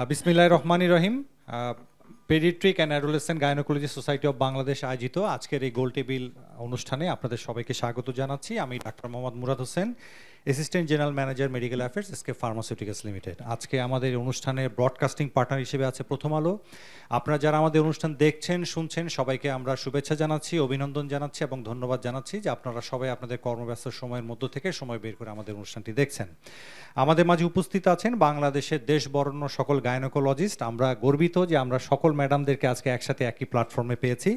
বিসমিল্লাহির রহমানির রহিম। Paediatric and adolescent gynaecology society of Bangladesh আয়োজিত আজকের এই গোল টেবিল অনুষ্ঠানে আপনাদের সবাইকে স্বাগত জানাচ্ছি। আমি doctor Mohammad Murad Hossain, assistant general manager medical affairs, SK pharmaceuticals limited. আজকে আমাদের অনুষ্ঠানের ব্রডকাস্টিং পার্টনার হিসেবে আছে প্রথম আলো। আপনারা যারা আমাদের অনুষ্ঠান দেখছেন শুনছেন সবাইকে আমরা শুভেচ্ছা জানাচ্ছি, অভিনন্দন জানাচ্ছি এবং ধন্যবাদ জানাচ্ছি যে আপনারা সবাই আপনাদের কর্মব্যস্ত সময়ের মধ্য থেকে সময় বের করে আমাদের অনুষ্ঠানটি দেখছেন। আমাদের মাঝে উপস্থিত আছেন বাংলাদেশের দেশ বরেণ্য সকল গাইনোকোলজিস্ট। আমরা গর্বিত যে আমরা সকল ম্যাডামদেরকে আজকে একসাথে একই প্ল্যাটফর্মে পেয়েছি।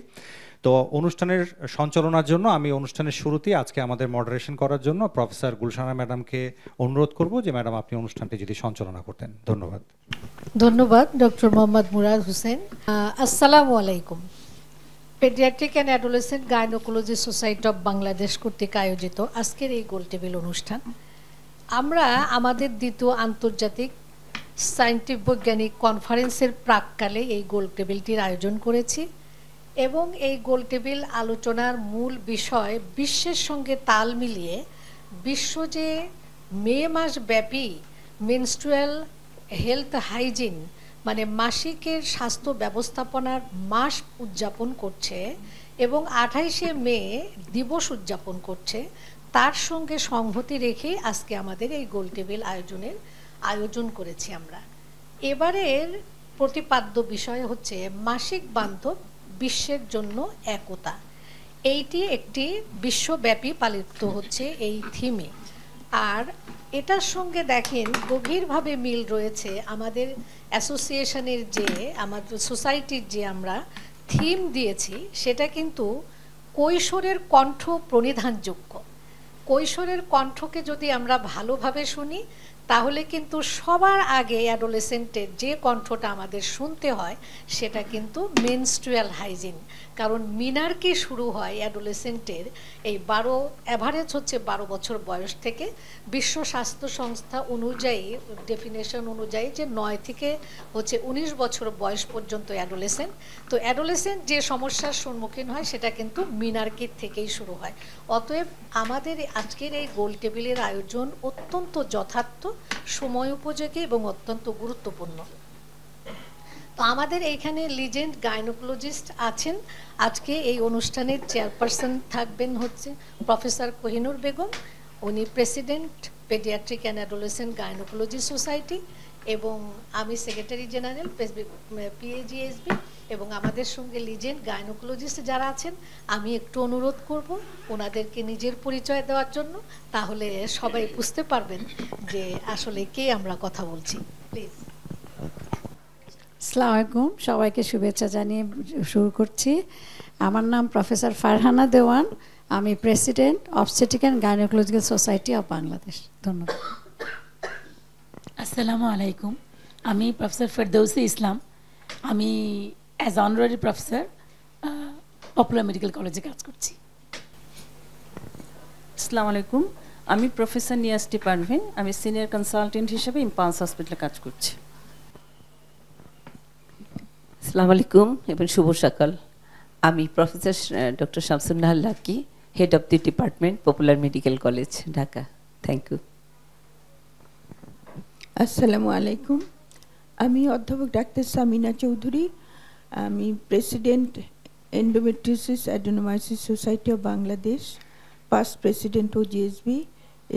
তো অনুষ্ঠানের সঞ্চালনার জন্য আমি অনুষ্ঠানের শুরুতেই আজকে আমাদের মডারেশন করার জন্য প্রফেসর গুলশানা ম্যাডামকে অনুরোধ করব যে ম্যাডাম আপনি অনুষ্ঠানটি যদি সঞ্চালনা করতেন। ধন্যবাদ। ধন্যবাদ ডক্টর মোহাম্মদ মুরাদ হোসেন। আসসালামু আলাইকুম। Paediatric and adolescent gynaecology society of Bangladesh কর্তৃক আয়োজিত আজকের এই গোল টেবিল অনুষ্ঠান, আমরা আমাদের দ্বিতীয় আন্তর্জাতিক সায়েন্টিফিক বৈজ্ঞানিক কনফারেন্সের প্রাককালে এই গোল টেবিলটির আয়োজন করেছি এবং এই গোল টেবিল আলোচনার মূল বিষয় বিশ্বের সঙ্গে তাল মিলিয়ে বিশ্ব যে মে মাস ব্যাপী মেনস্ট্রুয়াল হেলথ হাইজিন মানে মাসিকের স্বাস্থ্য ব্যবস্থাপনার মাস উদযাপন করছে এবং 28শে মে দিবস উদযাপন করছে, তার সঙ্গে সংহতি রেখে আজকে আমাদের এই গোল টেবিল আয়োজন করেছি আমরা। এবারের প্রতিপাদ্য বিষয় হচ্ছে মাসিক বান্ধব বিশ্বের জন্য একতা। এইটি একটি বিশ্বব্যাপী পালিত হচ্ছে এই থিমে। আর এটার সঙ্গে দেখেন গভীরভাবে মিল রয়েছে আমাদের অ্যাসোসিয়েশনের যে আমাদের সোসাইটির যে আমরা থিম দিয়েছি, সেটা কিন্তু কৈশোরের কণ্ঠ প্রণিধানযোগ্য। কৈশোরের কণ্ঠকে যদি আমরা ভালোভাবে শুনি তাহলে কিন্তু সবার আগে অ্যাডোলেসেন্টের যে কণ্ঠটা আমাদের শুনতে হয় সেটা কিন্তু মেনস্ট্রুয়াল হাইজিন। কারণ মিনারকি শুরু হয় অ্যাডোলেসেন্টের এই অ্যাভারেজ হচ্ছে 12 বছর বয়স থেকে। বিশ্ব স্বাস্থ্য সংস্থা অনুযায়ী ডেফিনেশন অনুযায়ী যে 9 থেকে হচ্ছে 19 বছর বয়স পর্যন্ত অ্যাডোলেসেন্ট। তো অ্যাডোলেসেন্ট যে সমস্যার সম্মুখীন হয় সেটা কিন্তু মিনারকির থেকেই শুরু হয়। অতএব আমাদের আজকের এই গোল টেবিলের আয়োজন অত্যন্ত যথার্থ, সময় উপযোগী এবং অত্যন্ত গুরুত্বপূর্ণ। তো আমাদের এইখানে লিজেন্ড গাইনোকোলজিস্ট আছেন। আজকে এই অনুষ্ঠানের চেয়ারপারসন থাকবেন হচ্ছে প্রফেসর কোহিনুর বেগম, উনি president paediatric and adolescent gynaecology society, এবং আমি সেক্রেটারি জেনারেল পিএজিএসবি। এবং আমাদের সঙ্গে লিজেন্ড গাইনোকোলজিস্ট যারা আছেন, আমি একটু অনুরোধ করব ওনাদেরকে নিজের পরিচয় দেওয়ার জন্য, তাহলে সবাই বুঝতে পারবেন যে আসলে কে আমরা কথা বলছি। প্লিজ। আসসালামু আলাইকুম, সবাইকে শুভেচ্ছা জানিয়ে শুরু করছি। আমার নাম প্রফেসর ফারহানা দেওয়ান, আমি president obstetric and gynaecological society of Bangladesh. ধন্যবাদ। আসসালামু আলাইকুম, আমি প্রফেসর ফেরদৌসি ইসলাম, আমি as honorary professor popular medical কলেজে কাজ করছি। আসসালামু আলাইকুম, আমি প্রফেসর নিয়াজটি পারভিন, আমি সিনিয়র কনসালটেন্ট হিসেবে ইম্পালস হসপিটালে কাজ করছি। আসসালামু আলাইকুম এবং শুভ সকাল। আমি professor doctor Shamsunnahar Lucky, head of the department, popular medical college, Dhaka. Thank you. আসসালামু আলাইকুম, আমি অধ্যাপক ডাক্তার সামিনা চৌধুরী, আমি president endometriosis adenomyosis society of Bangladesh, past president O GSB.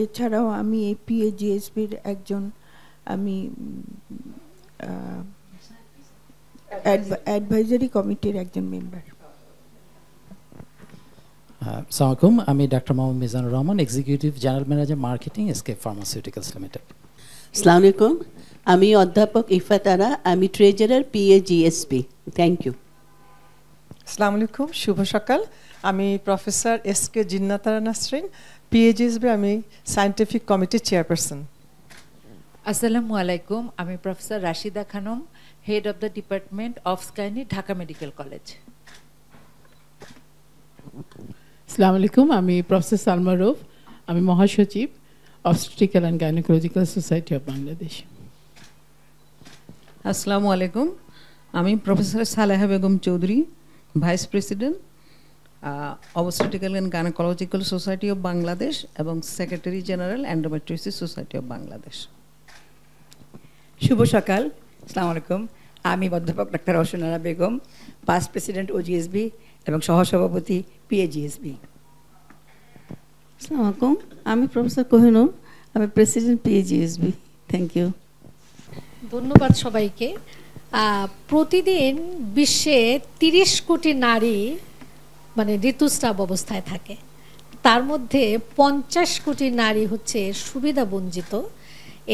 এছাড়াও আমি এই পিএজিএসবির একজন আমি অ্যাডভাইজারি কমিটির একজন মেম্বার। আসসালামু আলাইকুম, আমি doctor Mohammad Mizanur Rahman, executive general manager marketing, SK pharmaceuticals limited. আসসালামু আলাইকুম, আমি অধ্যাপক ইফাত আরা, আমি ট্রেজারার পিএজিএসপি। Thank you. আসসালামু আলাইকুম, শুভ সকাল। আমি professor SK Jinnatara Nasrin, PAGSB, আমি সায়েন্টিফিক কমিটির চেয়ারপারসন। আসসালামু আলাইকুম, আমি professor Rashida Khanam, head of the department of gynae, Dhaka medical college. আসসালামু আলাইকুম, আমি প্রফেসর সালমা রৌফ, আমি মহাসচিব obstetrical and gynaecological society of Bangladesh. আসসালামু আলাইকুম, আমি professor Saleha Begum Chowdhury, vice president obstetrical and gynaecological society of Bangladesh এবং secretary general endometriosis society of Bangladesh. শুভ সকাল, আসসালামু আলাইকুম। আমি অধ্যাপক doctor Asnara Begum, past president OGSB এবং সহসভাপতি পিএজিএসবি। আসসালামু আলাইকুম, আমি প্রফেসর কোহিনুর, আমি প্রেসিডেন্ট পিএজিএসবি। Thank you. ধন্যবাদ সবাইকে। প্রতিদিন বিশ্বে 30 কোটি নারী মানে ঋতুস্রাব অবস্থায় থাকে, তার মধ্যে 50 কোটি নারী হচ্ছে সুবিধা বঞ্চিত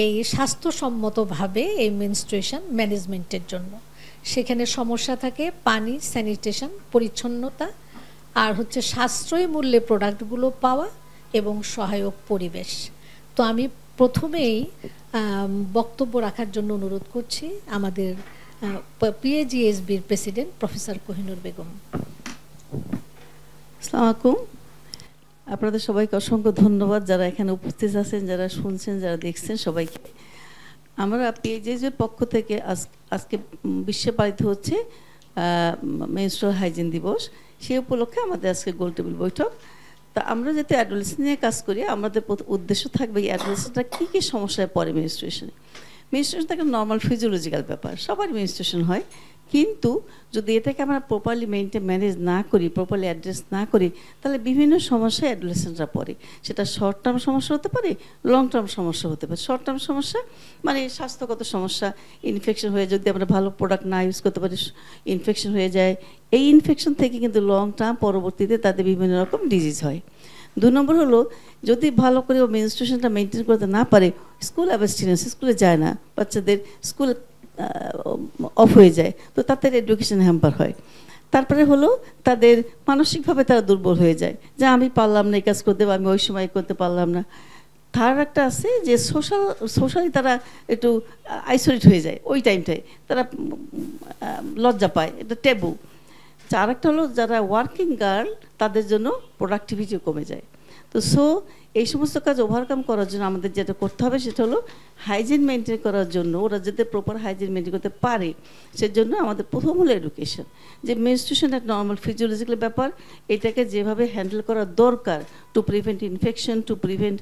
এই স্বাস্থ্যসম্মতভাবে এই মেনস্ট্রুয়েশন ম্যানেজমেন্টের জন্য। সেখানে সমস্যা থাকে পানি, স্যানিটেশন, পরিচ্ছন্নতা, আর হচ্ছে সাশ্রয়ী মূল্যে প্রোডাক্টগুলো পাওয়া এবং সহায়ক পরিবেশ। তো আমি প্রথমেই বক্তব্য রাখার জন্য অনুরোধ করছি আমাদের পিএজিএসবির প্রেসিডেন্ট প্রফেসর কোহিনুর বেগম। আসসালামু আলাইকুম, আপনাদের সবাইকে অসংখ্য ধন্যবাদ, যারা এখানে উপস্থিত আছেন, যারা শুনছেন, যারা দেখছেন, সবাইকে। আমরা পিএজিএসবির পক্ষ থেকে আজকে বিশ্বে পালিত হচ্ছে মেনস্ট্রুয়াল হাইজিন দিবস। সেই উপলক্ষে আমাদের আজকে গোল টেবিল বৈঠক। তা আমরা যাতে অ্যাডোলেসেন্ট নিয়ে কাজ করি, আমাদের উদ্দেশ্য থাকবে এই অ্যাডোলেসেন্টরা কী কী সমস্যায় পড়ে মেনস্ট্রুয়েশনে। মেনস্ট্রুয়েশন একটা নর্মাল ফিজিওলজিক্যাল ব্যাপার, সবারই মেনস্ট্রুয়েশন হয়, কিন্তু যদি এটাকে আমরা প্রপারলি ম্যানেজ না করি, প্রপারলি অ্যাড্রেস না করি, তাহলে বিভিন্ন সমস্যায় অ্যাডোলেসেন্টরা পড়ে। সেটা শর্ট টার্ম সমস্যা হতে পারে, লং টার্ম সমস্যা হতে পারে। শর্ট টার্ম সমস্যা মানে স্বাস্থ্যগত সমস্যা, ইনফেকশন হয়ে যদি আমরা ভালো প্রোডাক্ট না ইউজ করতে পারি, ইনফেকশন হয়ে যায়। এই ইনফেকশন থেকে কিন্তু লং টার্ম পরবর্তীতে তাদের বিভিন্ন রকম ডিজিজ হয়। 2 নম্বর হলো, যদি ভালো করে মেনস্ট্রুয়েশনটা মেনটেন করতে না পারে, স্কুল অ্যাবস্টিনেন্স, স্কুলে যায় না, বাচ্চাদের স্কুল অফ হয়ে যায়, তো তাদের এডুকেশন হ্যাম্পার হয়। তারপরে হলো তাদের মানসিকভাবে তারা দুর্বল হয়ে যায়, যে আমি পারলাম না এই কাজ করতে, বা আমি ওই সময় করতে পারলাম না। থার্ড একটা আছে যে সোশ্যালি তারা একটু আইসোলেট হয়ে যায়, ওই টাইমটায় তারা লজ্জা পায়, এটা ট্যাবু। আর একটা হলো যারা ওয়ার্কিং গার্ল, তাদের জন্য প্রোডাক্টিভিটিও কমে যায়। তো এই সমস্ত কাজ ওভারকাম করার জন্য আমাদের যেটা করতে হবে সেটা হলো হাইজিন মেনটেন করার জন্য, ওরা যাতে প্রপার হাইজিন মেনটেন করতে পারে, সেজন্য আমাদের প্রথম হলো এডুকেশন, যে মেনস্ট্রুয়েশন একটা নর্মাল ফিজিওলজিক্যাল ব্যাপার, এটাকে যেভাবে হ্যান্ডেল করা দরকার to prevent infection, to prevent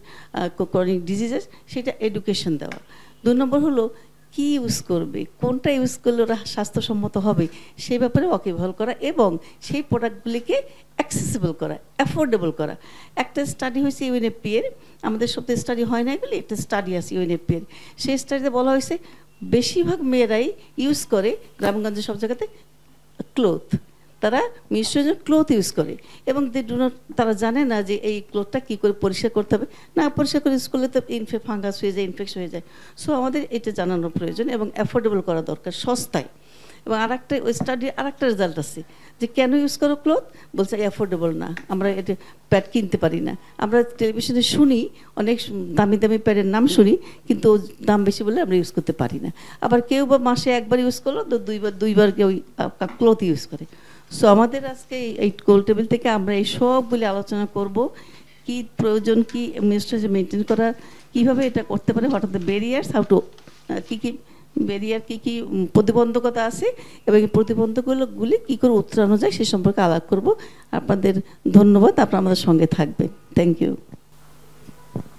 chronic diseases, সেটা এডুকেশন দেওয়া। 2 নম্বর হলো কী ইউজ করবে, কোনটা ইউজ করলে ওরা স্বাস্থ্যসম্মত হবে, সেই ব্যাপারে ওয়াকিবহাল করা এবং সেই প্রোডাক্টগুলিকে অ্যাক্সেসিবল করা, অ্যাফোর্ডেবল করা। একটা স্টাডি হয়েছে ইউএনএফপি এর, আমাদের সপ্তাহে স্টাডি হয় না এগুলি, একটা স্টাডি আছে ইউএনএফপি এর। সেই স্টাডিতে বলা হয়েছে বেশিরভাগ মেয়েরাই ইউজ করে গ্রামগঞ্জে সব জায়গাতে ক্লোথ, তারা মিশ্রণ ক্লোথ ইউজ করে, এবং তারা জানে না যে এই ক্লোথটা কী করে পরিষ্কার করতে হবে, না পরিষ্কার করে ইউজ করলে তো ফাঙ্গাস হয়ে যায়, ইনফেকশন হয়ে যায়। সো আমাদের এটা জানানোর প্রয়োজন এবং অ্যাফোর্ডেবল করা দরকার, সস্তায়। এবং আরেকটা ওই স্টাডির আরেকটা রেজাল্ট আছে যে কেন ইউজ করো ক্লোথ, বলছে অ্যাফোর্ডেবল না, আমরা এটা প্যাড কিনতে পারি না। আমরা টেলিভিশনে শুনি অনেক দামি দামি প্যাডের নাম শুনি, কিন্তু দাম বেশি বলে আমরা ইউজ করতে পারি না। আবার কেউ বা মাসে একবার ইউজ করলো, তো দুইবার কেউ ক্লোথ ইউজ করে। সো আমাদের আজকে এই গোল টেবিল থেকে আমরা এই সবগুলি আলোচনা করব, কি প্রয়োজন, কি মেনস্ট্রুয়েশন মেনটেন করা, কীভাবে এটা করতে পারে, what are the barriers, how to, কী কী ব্যারিয়ার, কী কী প্রতিবন্ধকতা আছে, এবং এই প্রতিবন্ধকগুলি কী করে উত্তরানো যায় সে সম্পর্কে আলাপ করব। আপনাদের ধন্যবাদ, আপনারা আমাদের সঙ্গে থাকবেন। থ্যাংক ইউ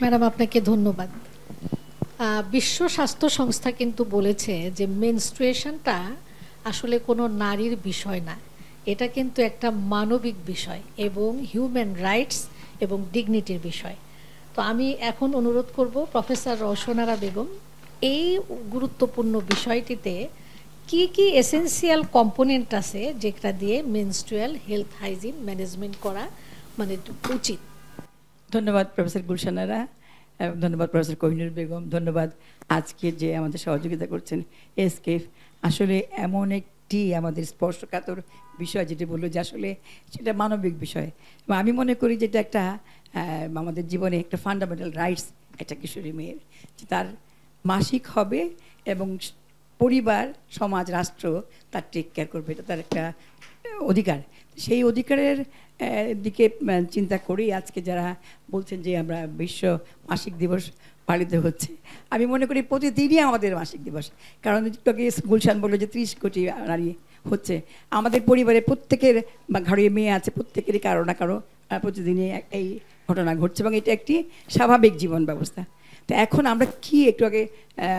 ম্যাডাম, আপনাকে ধন্যবাদ। বিশ্ব স্বাস্থ্য সংস্থা কিন্তু বলেছে যে মেনস্ট্রুয়েশনটা আসলে কোনো নারীর বিষয় না, এটা কিন্তু একটা মানবিক বিষয় এবং হিউম্যান রাইটস এবং ডিগনিটির বিষয়। তো আমি এখন অনুরোধ করব প্রফেসর রওশনারা বেগম এই গুরুত্বপূর্ণ বিষয়টিতে কি কি এসেনশিয়াল কম্পোনেন্ট আছে যেটা দিয়ে মেনস্ট্রুয়াল হেলথ হাইজিন ম্যানেজমেন্ট করা মানে উচিত। ধন্যবাদ প্রফেসর গুলশানারা, ধন্যবাদ প্রফেসর কোহিনুর বেগম, ধন্যবাদ আজকে যে আমাদের সহযোগিতা করছেন এসকেএফ। আসলে এমন একটি আমাদের স্পর্শকাতর বিষয় যেটা বললো যে আসলে সেটা মানবিক বিষয়, এবং আমি মনে করি যেটা একটা আমাদের জীবনে একটা ফান্ডামেন্টাল রাইটস একটা কিশোরী মেয়ের, যে তার মাসিক হবে এবং পরিবার, সমাজ, রাষ্ট্র তার টেক কেয়ার করবে, এটা তার একটা অধিকার। সেই অধিকারের দিকে চিন্তা করেই আজকে যারা বলছেন যে আমরা বিশ্ব মাসিক দিবস পালিত হচ্ছে, আমি মনে করি প্রতিদিনই আমাদের মাসিক দিবস। কারণ গুলশান বললো যে 30 কোটি নারী হচ্ছে, আমাদের পরিবারে প্রত্যেকের ঘরে মেয়ে আছে, প্রত্যেকেরই কারো না কারো প্রতিদিনই এই ঘটনা ঘটছে, এবং এটা একটি স্বাভাবিক জীবন ব্যবস্থা। তো এখন আমরা কি একটু আগে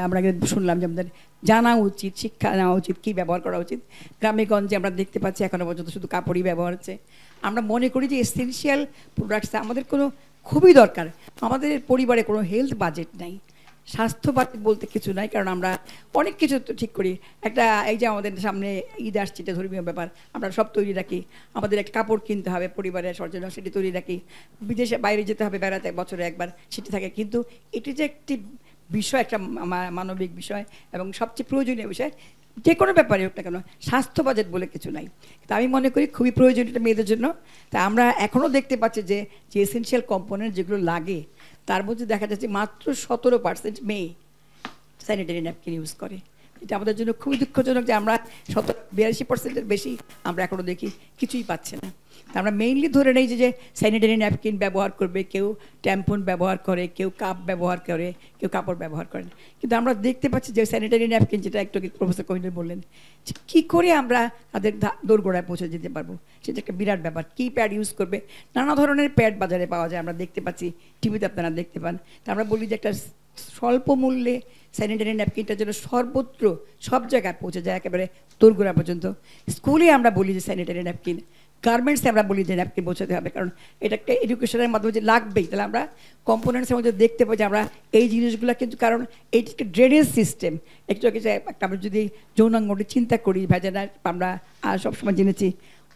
আমরা শুনলাম যে আমাদের জানা উচিত, শিক্ষা নেওয়া উচিত, কী ব্যবহার করা উচিত। গ্রামে গঞ্জে আমরা দেখতে পাচ্ছি এখনও পর্যন্ত শুধু কাপড়ই ব্যবহার হচ্ছে। আমরা মনে করি যে এসেনশিয়াল প্রোডাক্টস আমাদের কোনো খুবই দরকার। আমাদের পরিবারে কোনো হেলথ বাজেট নাই, স্বাস্থ্য বাজেট বলতে কিছু নাই, কারণ আমরা অনেক কিছু ঠিক করি। একটা এই যে আমাদের সামনে ঈদ আসছে, এটা ধর্মীয় ব্যাপার, আমরা সব তৈরি রাখি। আমাদের একটা কাপড় কিনতে হবে পরিবারের জন্য, সেটি তৈরি রাখি। বিদেশে বাইরে যেতে হবে বেড়াতে, বছরে একবার, সেটি থাকে। কিন্তু এটি যে একটি বিষয়, একটা মানবিক বিষয় এবং সবচেয়ে প্রয়োজনীয় বিষয়, যে কোনো ব্যাপারে হোক না কেন, স্বাস্থ্য বাজেট বলে কিছু নাই। তা আমি মনে করি খুবই প্রয়োজনীয় মেয়েদের জন্য। তা আমরা এখনও দেখতে পাচ্ছি যে যে এসেনশিয়াল কম্পোনেন্ট যেগুলো লাগে তার মধ্যে দেখা যাচ্ছে মাত্র 17% মেয়ে স্যানিটারি ন্যাপকিন ইউজ করে। এটা আমাদের জন্য খুবই দুঃখজনক যে আমরা 82%-এর বেশি আমরা এখনও দেখি কিছুই পাচ্ছে না। আমরা মেইনলি ধরে নেই যে স্যানিটারি ন্যাপকিন ব্যবহার করবে, কেউ ট্যাম্পন ব্যবহার করে, কেউ কাপ ব্যবহার করে, কেউ কাপড় ব্যবহার করেন। কিন্তু আমরা দেখতে পাচ্ছি যে স্যানিটারি ন্যাপকিন, যেটা একটু প্রফেসর কোহিনুর বললেন, যে কী করে আমরা তাদের দোরগোড়ায় পৌঁছে যেতে পারবো, সেটা একটা বিরাট ব্যাপার। কী প্যাড ইউজ করবে, নানা ধরনের প্যাড বাজারে পাওয়া যায়, আমরা দেখতে পাচ্ছি, টিভিতে আপনারা দেখতে পান। তা আমরা বলি যে একটা স্বল্প মূল্যে স্যানিটারি ন্যাপকিনটা যেন সর্বত্র সব জায়গায় পৌঁছে যায়, একেবারে দোরগোড়া পর্যন্ত। স্কুলে আমরা বলি যে স্যানিটারি ন্যাপকিন, গার্মেন্টসে আমরা বলি যে ন্যাপকিন পৌঁছাতে হবে, কারণ এটা একটা এডুকেশনের মাধ্যমে যে লাগবেই। তাহলে আমরা কম্পোনেন্টসের মধ্যে দেখতে পাই যে আমরা এই জিনিসগুলো কিন্তু, কারণ এইটাকে ড্রেনেজ সিস্টেম একটু আগে যে আমরা যদি যৌনাঙ্গটি চিন্তা করি, ভ্যাজাইনা আমরা সবসময় জেনেছি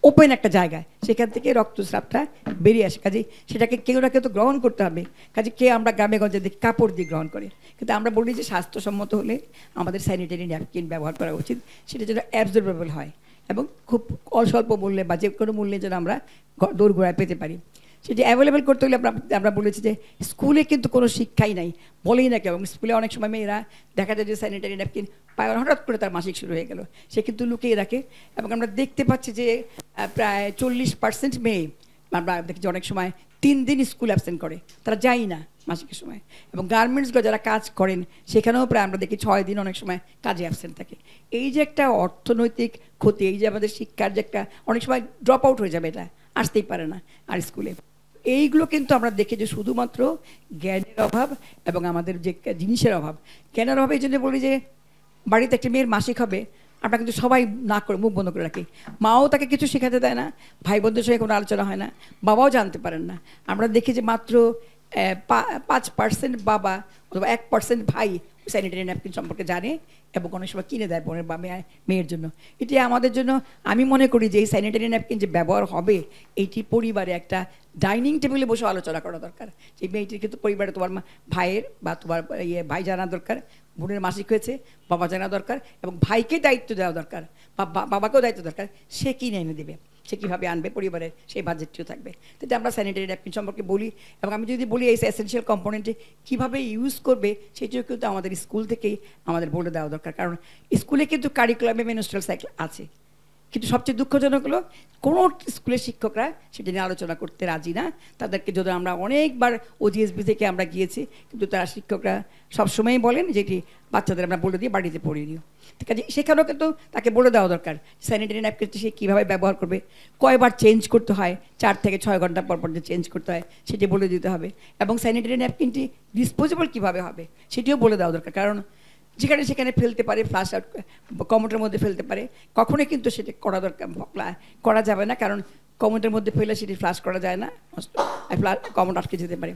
ওপেন একটা জায়গায়, সেখান থেকে রক্তস্রাবটা বেরিয়ে আসে। কাজে সেটাকে কেউ না কেউ তো গ্রহণ করতে হবে। কাজে কে আমরা গ্রামে গঞ্জে দেখি কাপড় দিয়ে গ্রহণ করে, কিন্তু আমরা বলি যে স্বাস্থ্যসম্মত হলে আমাদের স্যানিটারি ন্যাপকিন ব্যবহার করা উচিত, সেটা যেন অ্যাবজর্বেবল হয় এবং খুব অস্বল্প মূল্যে বা যে কোনো মূল্যে যেন আমরা দোরগোড়ায় পেতে পারি। সেটি অ্যাভেলেবেল করতে হলে আমরা বলেছি যে স্কুলে কিন্তু কোনো শিক্ষাই নাই, বলেই না কেউ। এবং স্কুলে অনেক সময় মেয়েরা দেখা যায় যে স্যানিটারি ন্যাপকিন পায়, হঠাৎ করে তার মাসিক শুরু হয়ে গেল, সে কিন্তু লুকিয়ে রাখে। এবং আমরা দেখতে পাচ্ছি যে প্রায় 40% মেয়ে আমরা দেখি যে অনেক সময় 3 দিন স্কুল অ্যাবসেন্ট করে, তারা যায় না মাসিকের সময়। এবং গার্মেন্টসগুলো যারা কাজ করেন সেখানেও প্রায় আমরা দেখি 6 দিন অনেক সময় কাজে অ্যাবসেন্ট থাকে। এই যে একটা অর্থনৈতিক ক্ষতি, এই যে আমাদের শিক্ষার যে একটা অনেক সময় ড্রপ আউট হয়ে যাবে, এটা আসতেই পারে না আর স্কুলে। এইগুলো কিন্তু আমরা দেখি যে শুধুমাত্র জ্ঞানের অভাব এবং আমাদের যে জিনিসের অভাব। জ্ঞানের অভাব এই জন্য বলি যে বাড়িতে একটা মেয়ের মাসিক হবে, আমরা কিন্তু সবাই না করে মুখ বন্ধ করে রাখি। মাও তাকে কিছু শেখাতে দেয় না, ভাই বোনদের সঙ্গে কোনো আলোচনা হয় না, বাবাও জানতে পারেন না। আমরা দেখি যে মাত্র 5% বাবা অথবা 1% ভাই স্যানিটারি ন্যাপকিন সম্পর্কে জানে এবং অনেক সময় কিনে দেয় বোনের বা মেয়ের জন্য। এটি আমাদের জন্য, আমি মনে করি যে এই স্যানিটারি ন্যাপকিন যে ব্যবহার হবে, এইটি পরিবারে একটা ডাইনিং টেবিলে বসে আলোচনা করা দরকার। যে মেয়েটির কিন্তু পরিবারে তোমার ভাইয়ের বা তোমার ভাই জানা দরকার, বোনের মাসিক হয়েছে বাবা জানা দরকার, এবং ভাইকে দায়িত্ব দেওয়া দরকার বা বাবাকেও দায়িত্ব দরকার, সে কিনে এনে দেবে, সে কীভাবে আনবে, পরিবারের সেই বাজেটটিও থাকবে। তাতে আমরা স্যানিটারি ন্যাপকিন সম্পর্কে বলি। এবং আমি যদি বলি এই এসেনশিয়াল কম্পোনেন্টে কীভাবে ইউজ করবে, সেটিও কিন্তু আমাদের স্কুল থেকেই আমাদের বলে দেওয়া দরকার। কারণ স্কুলে কিন্তু কারিকুলামে মেনস্ট্রুয়াল সাইকেল আছে, কিন্তু সবচেয়ে দুঃখজনক হলো কোনো স্কুলের শিক্ষকরা সেটা নিয়ে আলোচনা করতে রাজি না। তাদেরকে যদি আমরা অনেকবার ওজিএসবি থেকে আমরা গিয়েছি, কিন্তু তারা শিক্ষকরা সবসময়ই বলেন যেটি বাচ্চাদের আমরা বলে দিয়ে বাড়িতে পড়িয়ে নিও। ঠিক আছে, সেখানেও কিন্তু তাকে বলে দেওয়া দরকার স্যানিটারি ন্যাপকিনটি সে কীভাবে ব্যবহার করবে, কয়বার চেঞ্জ করতে হয়, 4 থেকে 6 ঘন্টা পর যে চেঞ্জ করতে হয় সেটি বলে দিতে হবে। এবং স্যানিটারি ন্যাপকিনটি ডিসপোজেবল কীভাবে হবে সেটিও বলে দেওয়া দরকার। কারণ যেখানে সেখানে ফেলতে পারে, ফ্লাশ আউট কমোডের মধ্যে ফেলতে পারে, কখনোই কিন্তু সেটা করা যাবে না। কারণ কমোডের মধ্যে ফেলে সেটি ফ্লাশ করা যায় না, কমোড আটকে যেতে পারে।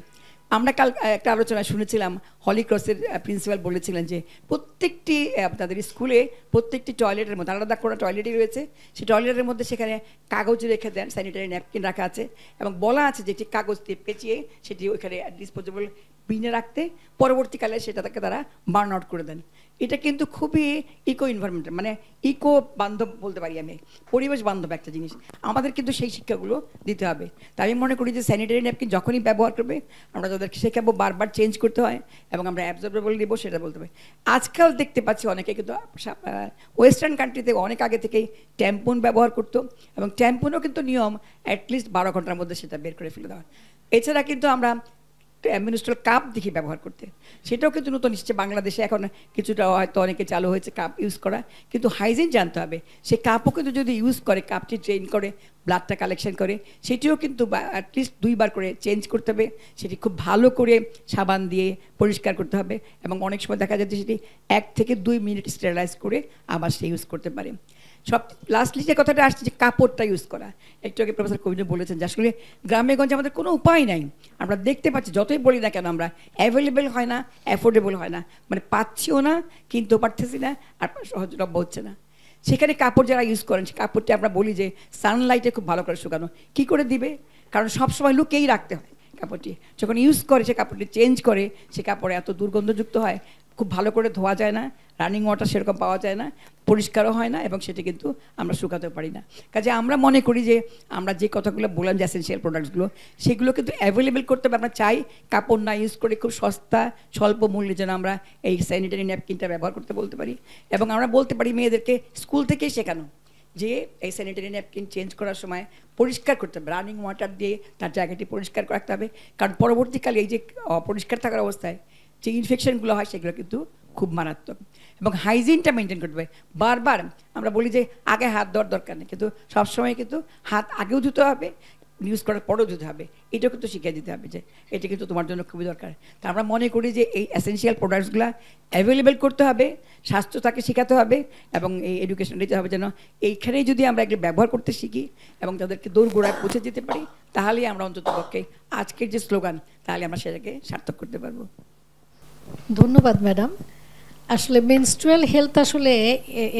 আমরা কাল একটা আলোচনায় শুনেছিলাম, হলি ক্রসের প্রিন্সিপাল বলেছিলেন যে প্রত্যেকটি তাদের স্কুলে প্রত্যেকটি টয়লেটের মধ্যে আলাদা করে টয়লেটই রয়েছে, সেই টয়লেটের মধ্যে সেখানে কাগজ রেখে দেন, স্যানিটারি ন্যাপকিন রাখা আছে, এবং বলা আছে যে ঠিক কাগজ দিয়ে পেঁচিয়ে সেটি ওইখানে ডিসপোজেবল বিনে রাখতে, পরবর্তীকালে সেটাকে তারা বার্ন আউট করে দেন। এটা কিন্তু খুবই ইকো এনভায়রনমেন্ট, মানে ইকো বান্ধব বলতে পারি আমি, পরিবেশ বান্ধব একটা জিনিস। আমাদের কিন্তু সেই শিক্ষাগুলো দিতে হবে। তাই আমি মনে করি যে স্যানিটারি ন্যাপকিন যখনই ব্যবহার করবে আমরা যাদেরকে শেখাবো বারবার চেঞ্জ করতে হয় এবং আমরা অ্যাবজর্বেবল দেবো সেটা বলতে হবে। আজকাল দেখতে পাচ্ছি অনেকে কিন্তু ওয়েস্টার্ন কান্ট্রিতে অনেক আগে থেকেই ট্যাম্পন ব্যবহার করতো, এবং ট্যাম্পনও কিন্তু নিয়ম অ্যাটলিস্ট 12 ঘন্টার মধ্যে সেটা বের করে ফেলে দেওয়া। এছাড়া কিন্তু আমরা মিনিস্ট্রাল কাপ দেখে ব্যবহার করতে। সেটাও কিন্তু নতুন এসেছে বাংলাদেশে, এখন কিছুটা হয়তো অনেকে চালু হয়েছে কাপ ইউজ করা, কিন্তু হাইজিন জানতে হবে। সে কাপও কিন্তু যদি ইউজ করে, কাপটি ট্রেন করে, ব্লাডটা কালেকশন করে, সেটিও কিন্তু অ্যাটলিস্ট 2 বার করে চেঞ্জ করতে হবে। সেটি খুব ভালো করে সাবান দিয়ে পরিষ্কার করতে হবে, এবং অনেক সময় দেখা যায় যে সেটি 1 থেকে 2 মিনিট স্টেরিলাইজ করে আবার সে ইউজ করতে পারে। সব লাস্টলি যে কথাটা আসছে যে কাপড়টা ইউজ করা, একটু আগে প্রফেসর কবির বলেছেন যে আসলে গ্রামে গঞ্জে আমাদের কোনো উপায় নাই, আমরা দেখতে পাচ্ছি যতই বলি না কেন আমরা অ্যাভেলেবেল হয় না, অ্যাফোর্ডেবল হয় না, মানে পাচ্ছিও না কিন্তু পারতেছি না, আর সহজলভ্য হচ্ছে না। সেখানে কাপড় যারা ইউজ করেন, সে কাপড়টি আমরা বলি যে সানলাইটে খুব ভালো করে শুকানো। কী করে দিবে? কারণ সবসময় লুকেই রাখতে হয় কাপড়টি। যখন ইউজ করে সে কাপড়টি চেঞ্জ করে, সে কাপড়ে এত দুর্গন্ধযুক্ত হয়, খুব ভালো করে ধোয়া যায় না, রানিং ওয়াটার সেরকম পাওয়া যায় না, পরিষ্কারও হয় না, এবং সেটি কিন্তু আমরা শুকাতেও পারি না। কাজে আমরা মনে করি যে আমরা যে কথাগুলো বললাম যে এসেনশিয়াল প্রোডাক্টসগুলো, সেগুলো কিন্তু অ্যাভেলেবেল করতে হবে। আমরা চাই কাপড় না ইউজ করে খুব সস্তা স্বল্প মূল্যে যেন আমরা এই স্যানিটারি ন্যাপকিনটা ব্যবহার করতে বলতে পারি, এবং আমরা বলতে পারি মেয়েদেরকে স্কুল থেকেই শেখানো যে এই স্যানিটারি ন্যাপকিন চেঞ্জ করার সময় পরিষ্কার করতে হবে, রানিং ওয়াটার দিয়ে তার জায়গাটি পরিষ্কার রাখতে হবে। কারণ পরবর্তীকালে এই যে অপরিষ্কার থাকার অবস্থায় যে ইনফেকশনগুলো হয় সেগুলো কিন্তু খুব মারাত্মক, এবং হাইজিনটা মেনটেন করতে হবে। বারবার আমরা বলি যে আগে হাত ধোয়ার দরকার নেই, কিন্তু সবসময় কিন্তু হাত আগেও ধুতে হবে, ইউজ করার পরেও ধুতে হবে, এটাও কিন্তু শিখিয়ে দিতে হবে যে এটা কিন্তু তোমার জন্য খুবই দরকার। তা আমরা মনে করি যে এই এসেনশিয়াল প্রোডাক্টসগুলো অ্যাভেলেবেল করতে হবে, স্বাস্থ্য তাকে শেখাতে হবে, এবং এই এডুকেশন দিতে হবে যেন এইখানেই যদি আমরা এগুলো ব্যবহার করতে শিখি এবং তাদেরকে দোরগোড়ায় পৌঁছে দিতে পারি, তাহলেই আমরা অন্তত পক্ষে আজকের যে স্লোগান, তাহলে আমরা সেটাকে সার্থক করতে পারবো। ধন্যবাদ ম্যাডাম। আসলে মেনস্ট্রুয়াল হেলথ আসলে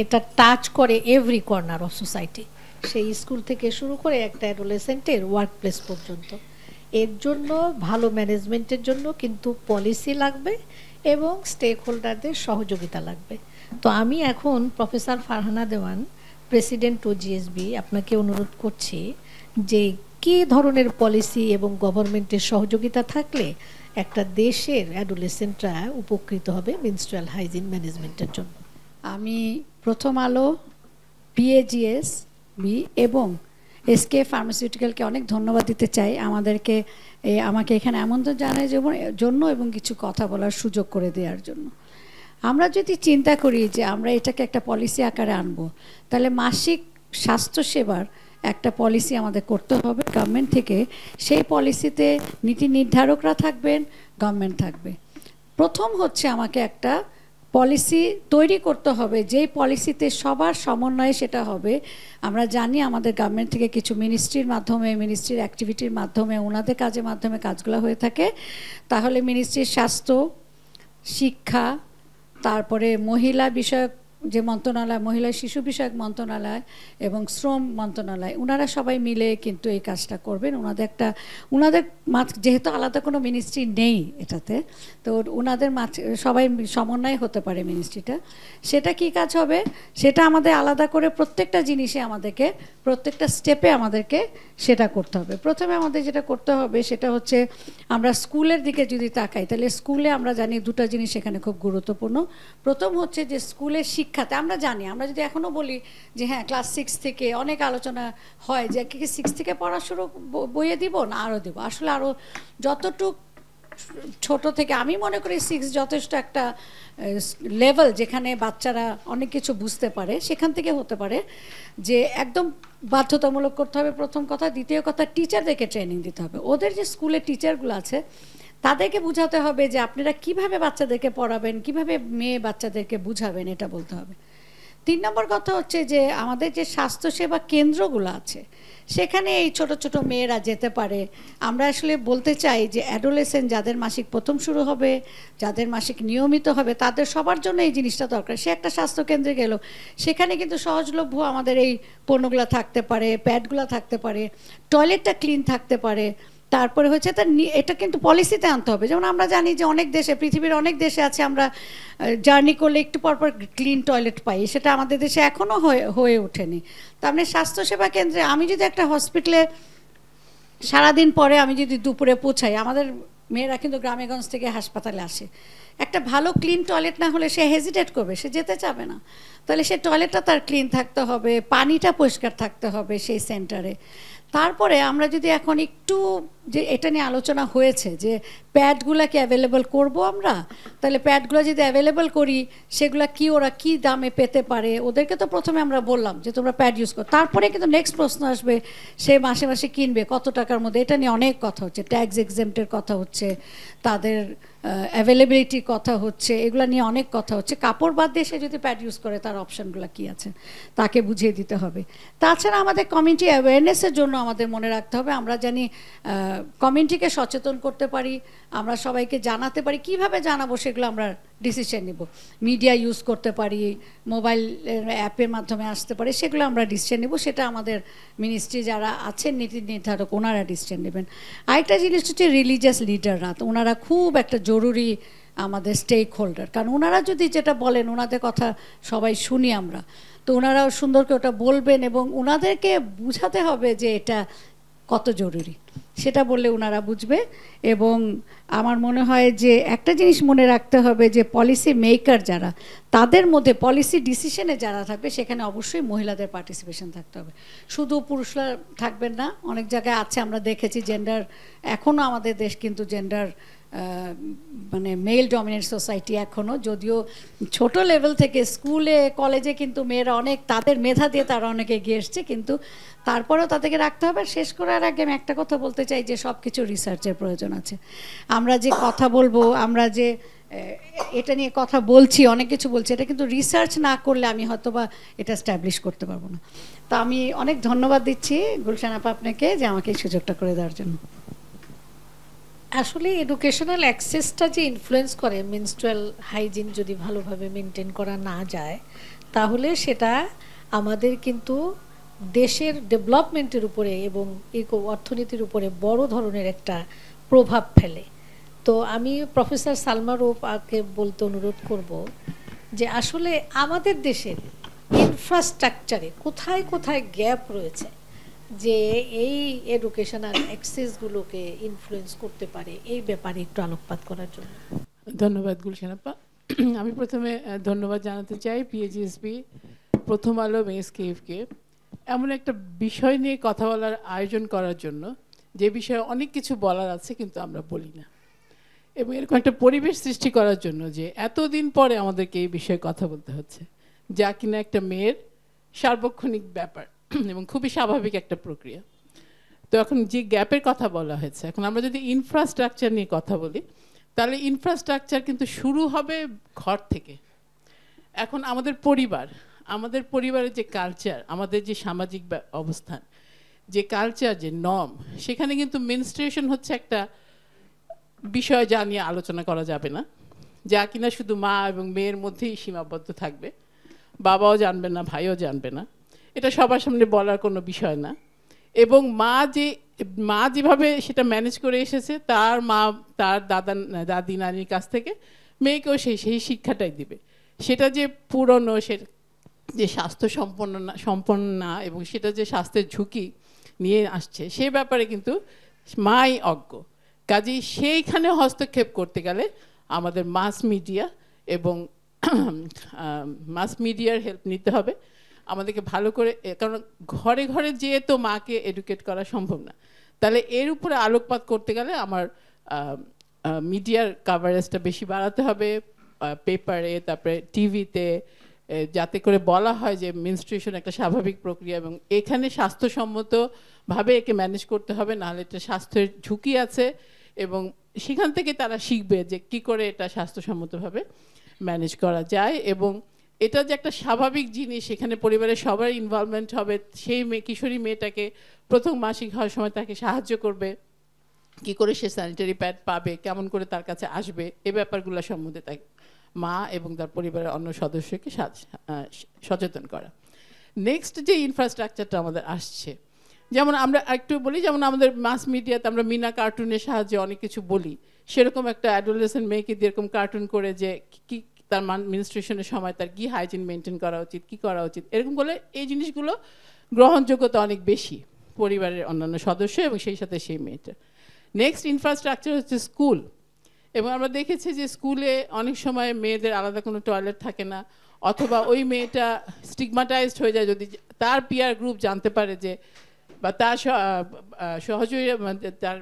এটা টাচ করে এভরি কর্নার অফ সোসাইটি, সেই স্কুল থেকে শুরু করে একটা অ্যাডোলেসেন্টের ওয়ার্ক প্লেস পর্যন্ত। এর জন্য ভালো ম্যানেজমেন্টের জন্য কিন্তু পলিসি লাগবে এবং স্টেক হোল্ডারদের সহযোগিতা লাগবে। তো আমি এখন প্রফেসর ফারহানা দেওয়ান, প্রেসিডেন্ট OGSB, আপনাকে অনুরোধ করছি যে কী ধরনের পলিসি এবং গভর্নমেন্টের সহযোগিতা থাকলে একটা দেশের অ্যাডোলেসেন্টরা উপকৃত হবে মেনস্ট্রুয়াল হাইজিন ম্যানেজমেন্টের জন্য। আমি প্রথম আলো, PAGSB এবং SK ফার্মাসিউটিক্যালকে অনেক ধন্যবাদ দিতে চাই আমাকে এখানে আমন্ত্রণ জানার জন্য এবং কিছু কথা বলার সুযোগ করে দেওয়ার জন্য। আমরা যদি চিন্তা করি যে আমরা এটাকে একটা পলিসি আকারে আনবো, তাহলে মাসিক স্বাস্থ্যসেবার একটা পলিসি আমাদের করতে হবে গভর্নমেন্ট থেকে। সেই পলিসিতে নীতি নির্ধারকরা থাকবেন, গভর্নমেন্ট থাকবে। প্রথম হচ্ছে আমাকে একটা পলিসি তৈরি করতে হবে, যেই পলিসিতে সবার সমন্বয়ে সেটা হবে। আমরা জানি আমাদের গভর্নমেন্ট থেকে কিছু মিনিস্ট্রির মাধ্যমে, মিনিস্ট্রির অ্যাক্টিভিটির মাধ্যমে, ওনাদের কাজের মাধ্যমে কাজগুলো হয়ে থাকে। তাহলে মিনিস্ট্রির স্বাস্থ্য, শিক্ষা, তারপরে মহিলা বিষয়ক যে মন্ত্রণালয়, মহিলা শিশু বিষয়ক মন্ত্রণালয় এবং শ্রম মন্ত্রণালয়, ওনারা সবাই মিলে কিন্তু এই কাজটা করবেন। ওনাদের যেহেতু আলাদা কোনো মিনিস্ট্রি নেই এটাতে, তো ওনাদের সবাই সমন্বয় হতে পারে মিনিস্ট্রিটা। সেটা কি কাজ হবে? সেটা আমাদের আলাদা করে প্রত্যেকটা জিনিসে আমাদেরকে, প্রত্যেকটা স্টেপে আমাদেরকে সেটা করতে হবে। প্রথমে আমাদের যেটা করতে হবে সেটা হচ্ছে, আমরা স্কুলের দিকে যদি তাকাই, তাহলে স্কুলে আমরা জানি দুটো জিনিস এখানে খুব গুরুত্বপূর্ণ। প্রথম হচ্ছে যে স্কুলের শিক্ষাতে আমরা জানি, আমরা যদি এখনও বলি যে হ্যাঁ ক্লাস 6 থেকে অনেক আলোচনা হয় যে কি 6 থেকে পড়া শুরু বইয়ে দিব না আরও দেবো, আসলে আরও যতটুক ছোট থেকে, আমি মনে করি 6 যথেষ্ট একটা লেভেল যেখানে বাচ্চারা অনেক কিছু বুঝতে পারে, সেখান থেকে হতে পারে যে একদম বাধ্যতামূলক করতে হবে প্রথম কথা। দ্বিতীয় কথা, টিচারদেরকে ট্রেনিং দিতে হবে। ওদের যে স্কুলে টিচারগুলো আছে তাদেরকে বোঝাতে হবে যে আপনারা কিভাবে বাচ্চাদেরকে পড়াবেন, কিভাবে মেয়ে বাচ্চাদেরকে বুঝাবেন, এটা বলতে হবে। 3 নম্বর কথা হচ্ছে যে আমাদের যে স্বাস্থ্যসেবা কেন্দ্রগুলো আছে সেখানে এই ছোট ছোট মেয়েরা যেতে পারে। আমরা আসলে বলতে চাই যে অ্যাডোলেসেন্ট যাদের মাসিক প্রথম শুরু হবে, যাদের মাসিক নিয়মিত হবে, তাদের সবার জন্য এই জিনিসটা দরকার। সে একটা স্বাস্থ্যকেন্দ্রে গেল, সেখানে কিন্তু সহজলভ্য আমাদের এই পণ্যগুলো থাকতে পারে, প্যাডগুলো থাকতে পারে, টয়লেটটা ক্লিন থাকতে পারে। তারপরে হচ্ছে এটা কিন্তু পলিসিতে আনতে হবে। যেমন আমরা জানি যে অনেক দেশে, পৃথিবীর অনেক দেশে আছে, আমরা জার্নি করলে একটু পরপর ক্লিন টয়লেট পাই, সেটা আমাদের দেশে এখনও হয়ে ওঠেনি। তার মানে স্বাস্থ্যসেবা কেন্দ্রে আমি যদি একটা হসপিটালে সারাদিন পরে আমি যদি দুপুরে পৌঁছাই, আমাদের মেয়েরা কিন্তু গ্রামেগঞ্জ থেকে হাসপাতালে আসে, একটা ভালো ক্লিন টয়লেট না হলে সে হেজিটেট করবে, সে যেতে চাবে না। তাহলে সে টয়লেটটা তার ক্লিন থাকতে হবে, পানিটা পরিষ্কার থাকতে হবে সেই সেন্টারে। তারপরে আমরা যদি এখন একটু একটু যে এটা নিয়ে আলোচনা হয়েছে যে প্যাডগুলোকে অ্যাভেলেবল করব আমরা, তাহলে প্যাডগুলো যদি অ্যাভেলেবল করি সেগুলো কি ওরা কি দামে পেতে পারে, ওদেরকে তো প্রথমে আমরা বললাম যে তোমরা প্যাড ইউজ করো, তারপরে কিন্তু নেক্সট প্রশ্ন আসবে সে মাসে মাসে কিনবে কত টাকার মধ্যে, এটা নিয়ে অনেক কথা হচ্ছে, ট্যাক্স এক্সেম্পটের কথা হচ্ছে, তাদের অ্যাভেলেবিলিটির কথা হচ্ছে, এগুলো নিয়ে অনেক কথা হচ্ছে। কাপড় বাদ দিয়ে সে যদি প্যাড ইউজ করে তার অপশানগুলো কী আছে তাকে বুঝিয়ে দিতে হবে। তাছাড়া আমাদের কমিউনিটি অ্যাওয়ারনেসের জন্য আমাদের মনে রাখতে হবে আমরা জানি কমিউনিটিকে সচেতন করতে পারি, আমরা সবাইকে জানাতে পারি, কিভাবে জানাবো সেগুলো আমরা ডিসিশন নিব, মিডিয়া ইউজ করতে পারি, মোবাইল অ্যাপের মাধ্যমে আসতে পারি, সেগুলো আমরা ডিসিশন নেব, সেটা আমাদের মিনিস্ট্রি যারা আছেন নীতি নির্ধারক ওনারা ডিসিশন নেবেন। আরেকটা জিনিস হচ্ছে রিলিজিয়াস লিডাররা, তো ওনারা খুব একটা জরুরি আমাদের স্টেক হোল্ডার, কারণ ওনারা যদি যেটা বলেন ওনাদের কথা সবাই শুনি আমরা, তো ওনারাও সুন্দর করে ওটা বলবেন এবং ওনাদেরকে বুঝাতে হবে যে এটা কত জরুরি, সেটা বললে ওনারা বুঝবে। এবং আমার মনে হয় যে একটা জিনিস মনে রাখতে হবে যে পলিসি মেকার যারা, তাদের মধ্যে পলিসি ডিসিশনে যারা থাকবে সেখানে অবশ্যই মহিলাদের পার্টিসিপেশন থাকতে হবে, শুধু পুরুষরা থাকবেন না। অনেক জায়গায় আছে আমরা দেখেছি জেন্ডার, এখনও আমাদের দেশ কিন্তু জেন্ডার মানে মেল ডমিনেন্ট সোসাইটি এখনও, যদিও ছোট লেভেল থেকে স্কুলে কলেজে কিন্তু মেয়েরা অনেক তাদের মেধা দিয়ে তারা অনেক এগিয়ে এসছে, কিন্তু তারপরেও তাদেরকে রাখতে হবে। শেষ করার আগে আমি একটা কথা বলতে চাই যে সব কিছু রিসার্চের প্রয়োজন আছে। আমরা যে কথা বলবো, আমরা যে এটা নিয়ে কথা বলছি, অনেক কিছু বলছি, এটা কিন্তু রিসার্চ না করলে আমি হয়তো বা এটা স্ট্যাবলিশ করতে পারবো না। তো আমি অনেক ধন্যবাদ দিচ্ছি গুলশান আপা আপনাকে যে আমাকে এই সুযোগটা করে দেওয়ার জন্য। আসলে এডুকেশনাল অ্যাক্সেসটা যে ইনফ্লুয়েন্স করে, মেনস্ট্রুয়াল হাইজিন যদি ভালোভাবে মেনটেন করা না যায় তাহলে সেটা আমাদের কিন্তু দেশের ডেভেলপমেন্টের উপরে এবং অর্থনীতির উপরে বড় ধরনের একটা প্রভাব ফেলে। তো আমি প্রফেসর সালমা রূপাকে বলতে অনুরোধ করব যে আসলে আমাদের দেশের ইনফ্রাস্ট্রাকচারে কোথায় কোথায় গ্যাপ রয়েছে যে এই এডুকেশনাল অ্যাক্সেসগুলোকে ইনফ্লুয়েন্স করতে পারে, এই ব্যাপারে একটু আলোকপাত করার জন্য। ধন্যবাদ গুলশান আপা। আমি প্রথমে ধন্যবাদ জানাতে চাই পিএজিএসবি, প্রথম আলো এবং এসকেএফকে এমন একটা বিষয় নিয়ে কথা বলার আয়োজন করার জন্য, যে বিষয়ে অনেক কিছু বলার আছে কিন্তু আমরা বলি না, এবং এরকম একটা পরিবেশ সৃষ্টি করার জন্য যে এতদিন পরে আমাদেরকে এই বিষয়ে কথা বলতে হচ্ছে, যা কিনা একটা মেয়ের সার্বক্ষণিক ব্যাপার এবং খুবই স্বাভাবিক একটা প্রক্রিয়া। তো এখন যে গ্যাপের কথা বলা হয়েছে, এখন আমরা যদি ইনফ্রাস্ট্রাকচার নিয়ে কথা বলি তাহলে ইনফ্রাস্ট্রাকচার কিন্তু শুরু হবে ঘর থেকে। এখন আমাদের পরিবারের যে কালচার, আমাদের যে সামাজিক অবস্থান, যে কালচার, যে নর্ম, সেখানে কিন্তু মেনস্ট্রুয়েশন হচ্ছে একটা বিষয় যা নিয়ে আলোচনা করা যাবে না, যা কিনা শুধু মা এবং মেয়ের মধ্যেই সীমাবদ্ধ থাকবে, বাবাও জানবে না, ভাইও জানবে না, এটা সবার সামনে বলার কোনো বিষয় না। এবং মা যেভাবে সেটা ম্যানেজ করে এসেছে, তার দাদি নানির কাছ থেকে মেয়েকেও সেই শিক্ষাটাই দিবে। সেটা যে পুরনো, সে যে স্বাস্থ্য সম্পন্ন না এবং সেটা যে স্বাস্থ্যের ঝুঁকি নিয়ে আসছে সে ব্যাপারে কিন্তু মাই অজ্ঞ। কাজেই সেইখানে হস্তক্ষেপ করতে গেলে আমাদের মাস মিডিয়া এবং মাস মিডিয়ার হেল্প নিতে হবে আমাদেরকে ভালো করে, কারণ ঘরে ঘরে যেয়ে তো মাকে এডুকেট করা সম্ভব না। তাহলে এর উপরে আলোকপাত করতে গেলে আমার মিডিয়ার কাভারেজটা বেশি বাড়াতে হবে, পেপারে, তারপরে টিভিতে, যাতে করে বলা হয় যে মেনস্ট্রুয়েশন একটা স্বাভাবিক প্রক্রিয়া এবং এখানে স্বাস্থ্যসম্মতভাবে একে ম্যানেজ করতে হবে, নাহলে এটা স্বাস্থ্যের ঝুঁকি আছে। এবং সেখান থেকে তারা শিখবে যে কি করে এটা স্বাস্থ্যসম্মতভাবে ম্যানেজ করা যায়, এবং এটা যে একটা স্বাভাবিক জিনিস, সেখানে পরিবারের সবার ইনভলভমেন্ট হবে। সেই কিশোরী মেয়েটাকে প্রথম মাসিক হওয়ার সময় তাকে সাহায্য করবে, কি করে সে স্যানিটারি প্যাড পাবে, কেমন করে তার কাছে আসবে, এই ব্যাপারগুলো সম্বন্ধে তাকে মা এবং তার পরিবারের অন্য সদস্যকে সচেতন করা। নেক্সট যে ইনফ্রাস্ট্রাকচারটা আমাদের আসছে, যেমন আমরা একটু বলি, যেমন আমাদের মাস মিডিয়াতে আমরা মিনা কার্টুনের সাহায্যে অনেক কিছু বলি, সেরকম একটা অ্যাডোলেসেন্ট মেয়েকে দিয়ে এরকম কার্টুন করে যে কি তার মেনস্ট্রুয়েশনের সময় তার কি হাইজিন মেনটেন করা উচিত, কি করা উচিত, এরকম করলে এই জিনিসগুলো গ্রহণযোগ্যতা অনেক বেশি পরিবারের অন্যান্য সদস্য এবং সেই সাথে সেই মেয়েটা। নেক্সট ইনফ্রাস্ট্রাকচার হচ্ছে স্কুল, এবং আমরা দেখেছি যে স্কুলে অনেক সময় মেয়েদের আলাদা কোনো টয়লেট থাকে না, অথবা ওই মেয়েটা স্টিগমাটাইজড হয়ে যায় যদি তার পিয়ার গ্রুপ জানতে পারে যে বা তার সহযোগী তার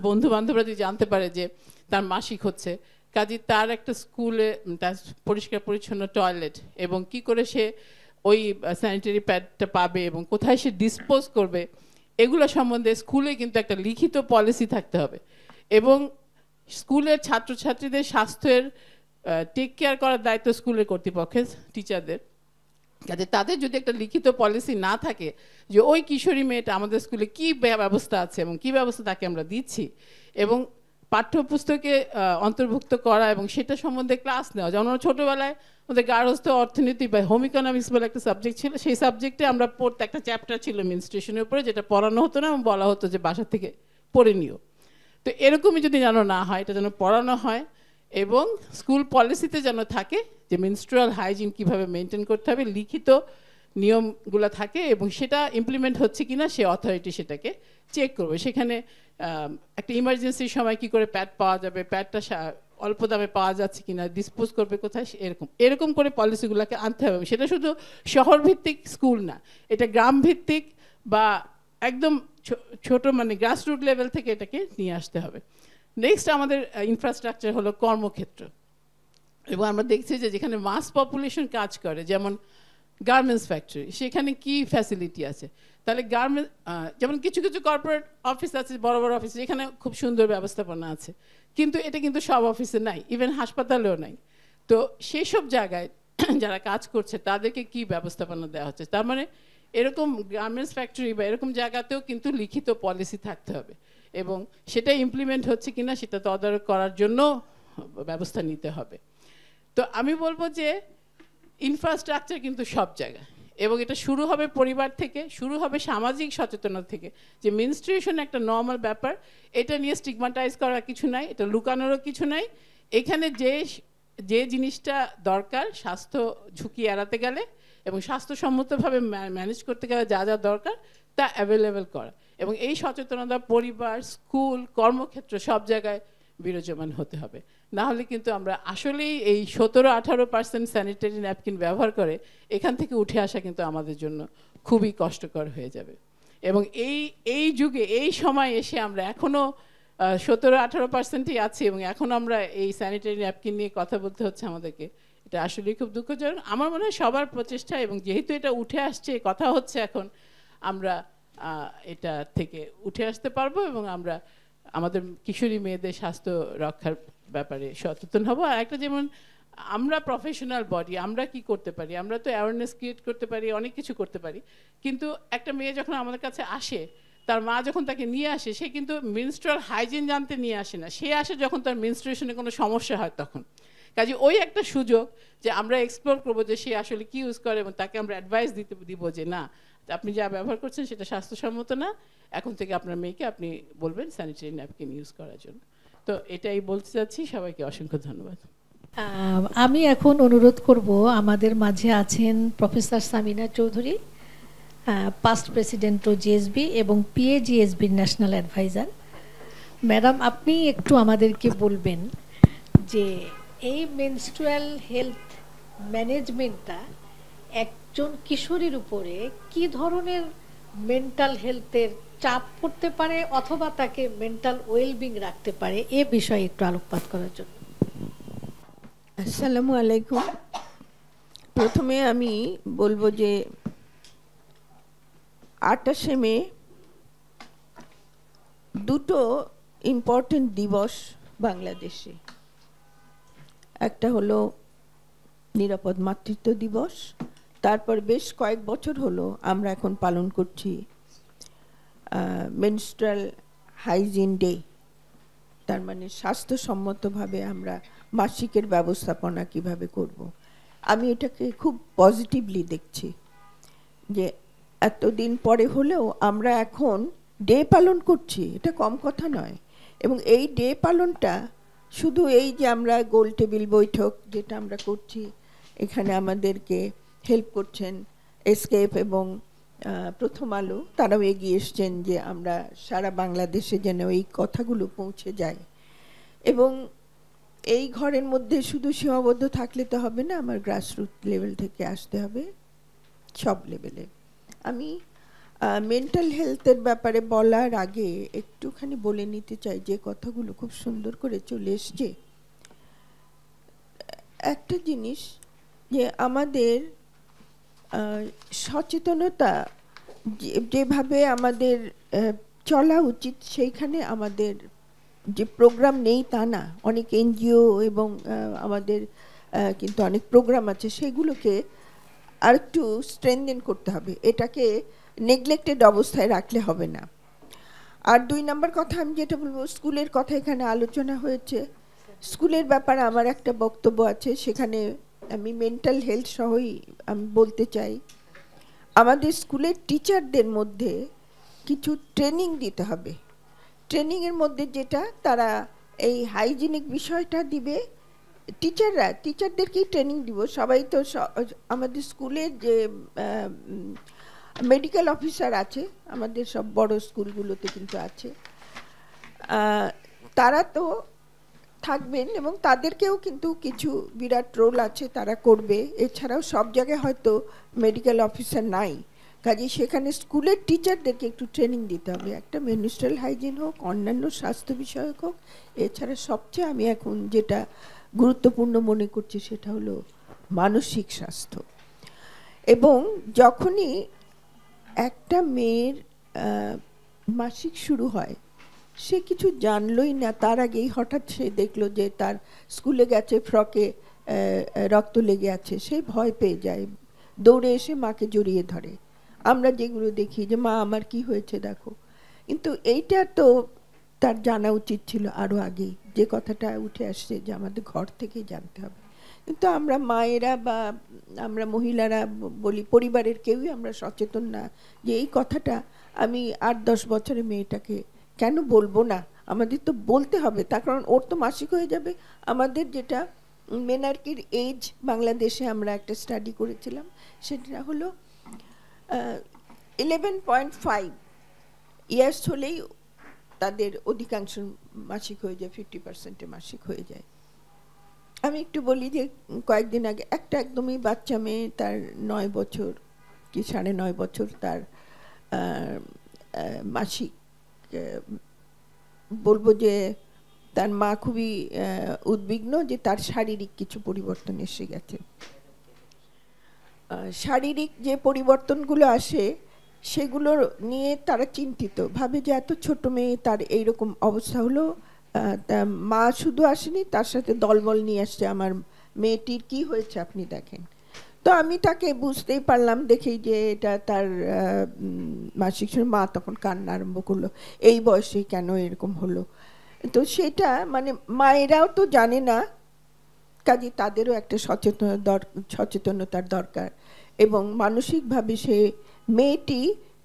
বন্ধু বান্ধবরা যদি জানতে পারে যে তার মাসিক হচ্ছে, কাজে তার একটা স্কুলে তার পরিষ্কার পরিচ্ছন্ন টয়লেট এবং কি করে সে ওই স্যানিটারি প্যাডটা পাবে এবং কোথায় সে ডিসপোজ করবে, এগুলো সম্বন্ধে স্কুলে কিন্তু একটা লিখিত পলিসি থাকতে হবে। এবং স্কুলের ছাত্রছাত্রীদের স্বাস্থ্যের টেক কেয়ার করার দায়িত্ব স্কুলের কর্তৃপক্ষের, টিচারদের। কাজে তাদের যদি একটা লিখিত পলিসি না থাকে যে ওই কিশোরী মেয়েটা আমাদের স্কুলে কী ব্যবস্থা আছে এবং কী ব্যবস্থা তাকে আমরা দিচ্ছি, এবং পাঠ্যপুস্তকে অন্তর্ভুক্ত করা এবং সেটা সম্বন্ধে ক্লাস নেওয়া। যেমন ছোটোবেলায় আমাদের গার্হস্থ্য অর্থনীতি বা হোম ইকোনমিক্স বলে একটা সাবজেক্ট ছিল, সেই সাবজেক্টে আমরা পড়তে একটা চ্যাপ্টার ছিল মেনস্ট্রুয়েশনের উপরে, যেটা পড়ানো হতো না এবং বলা হতো যে বাসা থেকে পড়ে নিও। তো এরকমই যদি যেন না হয়, এটা যেন পড়ানো হয় এবং স্কুল পলিসিতে যেন থাকে যে মেনস্ট্রুয়াল হাইজিন কীভাবে মেনটেন করতে হবে, লিখিত নিয়মগুলো থাকে এবং সেটা ইমপ্লিমেন্ট হচ্ছে কিনা সে অথরিটি সেটাকে চেক করবে। সেখানে একটা ইমার্জেন্সির সময় কি করে প্যাড পাওয়া যাবে, প্যাডটা অল্প দামে পাওয়া যাচ্ছে কিনা, ডিসপোজ করবে কোথায়, এরকম করে পলিসিগুলোকে আনতে হবে। সেটা শুধু শহর ভিত্তিক স্কুল না, এটা গ্রাম ভিত্তিক বা একদম ছোট মানে গ্রাসরুট লেভেল থেকে এটাকে নিয়ে আসতে হবে। নেক্সট আমাদের ইনফ্রাস্ট্রাকচার হলো কর্মক্ষেত্র। এবং আমরা দেখছি যে যেখানে মাস পপুলেশন কাজ করে, যেমন গার্মেন্টস ফ্যাক্টরি, সেখানে কি ফ্যাসিলিটি আছে। তাহলে গার্মেন্ট যেমন কিছু কিছু কর্পোরেট অফিস আছে, বড় বড় অফিস, যেখানে খুব সুন্দর ব্যবস্থাপনা আছে, কিন্তু এটা কিন্তু সব অফিসে নাই, ইভেন হাসপাতালেও নাই। তো সেই সব জায়গায় যারা কাজ করছে তাদেরকে কি ব্যবস্থাপনা দেওয়া হচ্ছে। তার মানে এরকম গার্মেন্টস ফ্যাক্টরি বা এরকম জায়গাতেও কিন্তু লিখিত পলিসি থাকতে হবে এবং সেটা ইমপ্লিমেন্ট হচ্ছে কিনা সেটা তদারক করার জন্য ব্যবস্থা নিতে হবে। তো আমি বলবো যে ইনফ্রাস্ট্রাকচার কিন্তু সব জায়গায়, এবং এটা শুরু হবে পরিবার থেকে, শুরু হবে সামাজিক সচেতনতা থেকে, যে মেনস্ট্রুয়েশন একটা নর্মাল ব্যাপার, এটা নিয়ে স্টিগমাটাইজ করার কিছু নাই, এটা লুকানোরও কিছু নাই। এখানে যে জিনিসটা দরকার স্বাস্থ্য ঝুঁকি এড়াতে গেলে এবং স্বাস্থ্যসম্মতভাবে ম্যানেজ করতে গেলে যা যা দরকার তা অ্যাভেলেবেল করা, এবং এই সচেতনতা পরিবার, স্কুল, কর্মক্ষেত্র সব জায়গায় বিরাজমান হতে হবে। না হলে কিন্তু আমরা আসলেই এই 17-18% স্যানিটারি ন্যাপকিন ব্যবহার করে এখান থেকে উঠে আসা কিন্তু আমাদের জন্য খুবই কষ্টকর হয়ে যাবে। এবং এই যুগে এই সময় এসে আমরা এখনও 17-18%ই আছি এবং এখন আমরা এই স্যানিটারি ন্যাপকিন নিয়ে কথা বলতে হচ্ছে আমাদেরকে, এটা আসলেই খুব দুঃখজনক। আমার মনে হয় সবার প্রচেষ্টা, এবং যেহেতু এটা উঠে আসছে, কথা হচ্ছে, এখন আমরা এটা থেকে উঠে আসতে পারবো এবং আমরা আমাদের কিশোরী মেয়েদের স্বাস্থ্য রক্ষার ব্যাপারে সচেতন হব। আর একটা, যেমন আমরা প্রফেশনাল বডি, আমরা কি করতে পারি, আমরা তো অ্যাওয়ারনেস ক্রিয়েট করতে পারি, অনেক কিছু করতে পারি, কিন্তু একটা মেয়ে যখন আমাদের কাছে আসে, তার মা যখন তাকে নিয়ে আসে, সে কিন্তু মেনস্ট্রুয়াল হাইজিন জানতে নিয়ে আসে না, সে আসে যখন তার মেনস্ট্রুয়েশনে কোনো সমস্যা হয় তখন। কাজে ওই একটা সুযোগ যে আমরা এক্সপ্লোর করবো যে সে আসলে কি ইউজ করে এবং তাকে আমরা অ্যাডভাইস দিব যে না, আপনি যা ব্যবহার করছেন সেটা স্বাস্থ্যসম্মত না, এখন থেকে আপনার মেয়েকে আপনি বলবেন স্যানিটারি ন্যাপকিন ইউজ করার জন্য। তো এটাই বলতে চাচ্ছি। সবাইকে অসংখ্য ধন্যবাদ। আমি এখন অনুরোধ করব, আমাদের মাঝে আছেন professor Samina Chowdhury, past president O GSB এবং পিএজিএসবির ন্যাশনাল অ্যাডভাইজার। ম্যাডাম, আপনি একটু আমাদেরকে বলবেন যে এই মেনস্ট্রুয়াল হেলথ ম্যানেজমেন্টটা একজন কিশোরীর উপরে কি ধরনের মেন্টাল হেলথের চাপ পড়তে পারে অথবা তাকে মেন্টাল ওয়েলবিং রাখতে পারে, এ বিষয়ে একটু আলোকপাত করার জন্য। আসসালামু আলাইকুম। প্রথমে আমি বলবো যে 28শে মে দুটো ইম্পর্টেন্ট দিবস বাংলাদেশে। একটা হলো নিরাপদ মাতৃত্ব দিবস, তারপর বেশ কয়েক বছর হলো আমরা এখন পালন করছি মেনস্ট্রুয়াল হাইজিন ডে। তার মানে স্বাস্থ্যসম্মতভাবে আমরা মাসিকের ব্যবস্থাপনা কিভাবে করব। আমি এটাকে খুব পজিটিভলি দেখছি যে এতদিন পরে হলেও আমরা এখন ডে পালন করছি, এটা কম কথা নয়। এবং এই ডে পালনটা শুধু এই যে আমরা গোল টেবিল বৈঠক যেটা আমরা করছি, এখানে আমাদেরকে হেল্প করছেন এসকেএফ এবং প্রথম আলো, তারাও এগিয়ে এসছেন যে আমরা সারা বাংলাদেশে যেন এই কথাগুলো পৌঁছে যায়। এবং এই ঘরের মধ্যে শুধু সীমাবদ্ধ থাকলে তো হবে না, আমার গ্রাসরুট লেভেল থেকে আসতে হবে সব লেভেলে। আমি মেন্টাল হেলথের ব্যাপারে বলার আগে একটুখানি বলে নিতে চাই যে কথাগুলো খুব সুন্দর করে চলে এসছে। একটা জিনিস যে আমাদের সচেতনতা যেভাবে আমাদের চলা উচিত সেইখানে আমাদের যে প্রোগ্রাম নেই তা না, অনেক এনজিও এবং আমাদের কিন্তু অনেক প্রোগ্রাম আছে, সেগুলোকে আর একটু স্ট্রেনথেন করতে হবে, এটাকে নেগলেক্টেড অবস্থায় রাখলে হবে না। আর 2 নম্বর কথা আমি যেটা বলবো, স্কুলের কথা এখানে আলোচনা হয়েছে, স্কুলের ব্যাপারে আমার একটা বক্তব্য আছে, সেখানে আমি মেন্টাল হেলথ সহই আমি বলতে চাই আমাদের স্কুলের টিচারদের মধ্যে কিছু ট্রেনিং দিতে হবে। ট্রেনিংয়ের মধ্যে যেটা তারা এই হাইজিনিক বিষয়টা দিবে, টিচারদেরকেই ট্রেনিং দিব। সবাই তো আমাদের স্কুলের যে মেডিকেল অফিসার আছে আমাদের সব বড় স্কুলগুলোতে কিন্তু আছে, তারা তো থাকবেন এবং তাদেরকেও কিন্তু কিছু বিরাট রোল আছে তারা করবে। এছাড়াও সব জায়গায় হয়তো মেডিকেল অফিসার নাই, কাজে সেখানে স্কুলের টিচারদেরকে একটু ট্রেনিং দিতে হবে, একটা মেনস্ট্রুয়াল হাইজিন হোক, অন্যান্য স্বাস্থ্য বিষয়ক হোক। এছাড়া সবচেয়ে আমি এখন যেটা গুরুত্বপূর্ণ মনে করছি সেটা হলো মানসিক স্বাস্থ্য। এবং যখনই একটা মেয়ের মাসিক শুরু হয়, সে কিছু জানলই না, তার আগেই হঠাৎ সে দেখলো যে তার স্কুলে গেছে, ফ্রকে রক্ত লেগে আছে, সে ভয় পেয়ে যায়, দৌড়ে এসে মাকে জড়িয়ে ধরে। আমরা যেগুলো দেখি যে মা আমার কি হয়েছে দেখো, কিন্তু এইটা তো তার জানা উচিত ছিল আরও আগেই, যে কথাটা উঠে আসছে যে আমাদের ঘর থেকেই জানতে হবে। কিন্তু আমরা মায়েরা বা আমরা মহিলারা বলি, পরিবারের কেউই আমরা সচেতন না যে এই কথাটা আমি 8-10 বছরের মেয়েটাকে কেন বলবো না, আমাদের তো বলতে হবে, তার কারণ ওর তো মাসিক হয়ে যাবে। আমাদের যেটা মেনার্কির এজ বাংলাদেশে আমরা একটা স্টাডি করেছিলাম, সেটা হলো 11.5 ইয়ার্স হলেই তাদের অধিকাংশ মাসিক হয়ে যায়, 50% মাসিক হয়ে যায়। আমি একটু বলি যে কয়েকদিন আগে একটা একদমই বাচ্চা মেয়ে, তার 9 বছর কি 9.5 বছর, তার মাসিক, বলবো যে তার মা খুবই উদ্বিগ্ন যে তার শারীরিক কিছু পরিবর্তন এসে গেছে। শারীরিক যে পরিবর্তনগুলো আসে সেগুলো নিয়ে তারা চিন্তিত, ভাবে যে এত ছোট মেয়ে তার এইরকম অবস্থা হলো, মা শুধু আসেনি, তার সাথে দলবল নিয়ে আসছে, আমার মেয়েটির কি হয়েছে আপনি দেখেন। তো আমি তাকে বুঝতেই পারলাম দেখেই যে এটা তার মাসিক শুনে মা তখন কান্না আরম্ভ করলো, এই বয়সে কেন এরকম হলো। তো সেটা মানে মায়েরাও তো জানে না, কাজে তাদেরও একটা সচেতনতার দরকার। এবং মানসিকভাবে সে মেয়েটি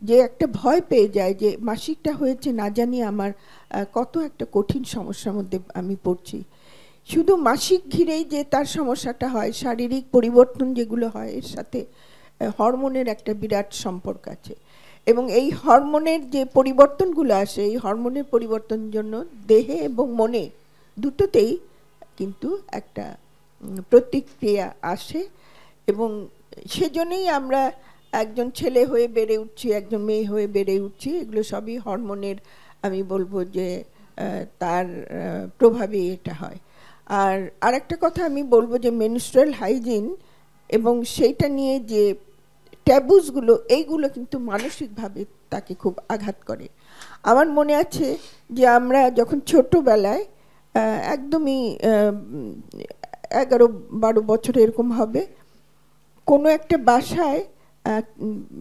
যে একটা ভয় পেয়ে যায় যে মাসিকটা হয়েছে না জানি আমার কত একটা কঠিন সমস্যার মধ্যে আমি পড়ছি। শুধু মাসিক ঘিরেই যে তার সমস্যাটা হয়, শারীরিক পরিবর্তন যেগুলো হয় এর সাথে হরমোনের একটা বিরাট সম্পর্ক আছে। এবং এই হরমোনের যে পরিবর্তনগুলো আসে, এই হরমোনের পরিবর্তনের জন্য দেহে এবং মনে দুটোতেই কিন্তু একটা প্রতিক্রিয়া আসে। এবং সেজন্যই আমরা একজন ছেলে হয়ে বেড়ে উঠছি, একজন মেয়ে হয়ে বেড়ে উঠছি, এগুলো সবই হরমোনের, আমি বলবো যে তার প্রভাবে এটা হয়। আর আরেকটা কথা আমি বলবো যে মেনস্ট্রুয়াল হাইজিন এবং সেইটা নিয়ে যে ট্যাবুসগুলো, এইগুলো কিন্তু মানসিকভাবে তাকে খুব আঘাত করে। আমার মনে আছে যে আমরা যখন ছোটবেলায় একদমই 11-12 বছর এরকম হবে, কোনো একটা বাসায়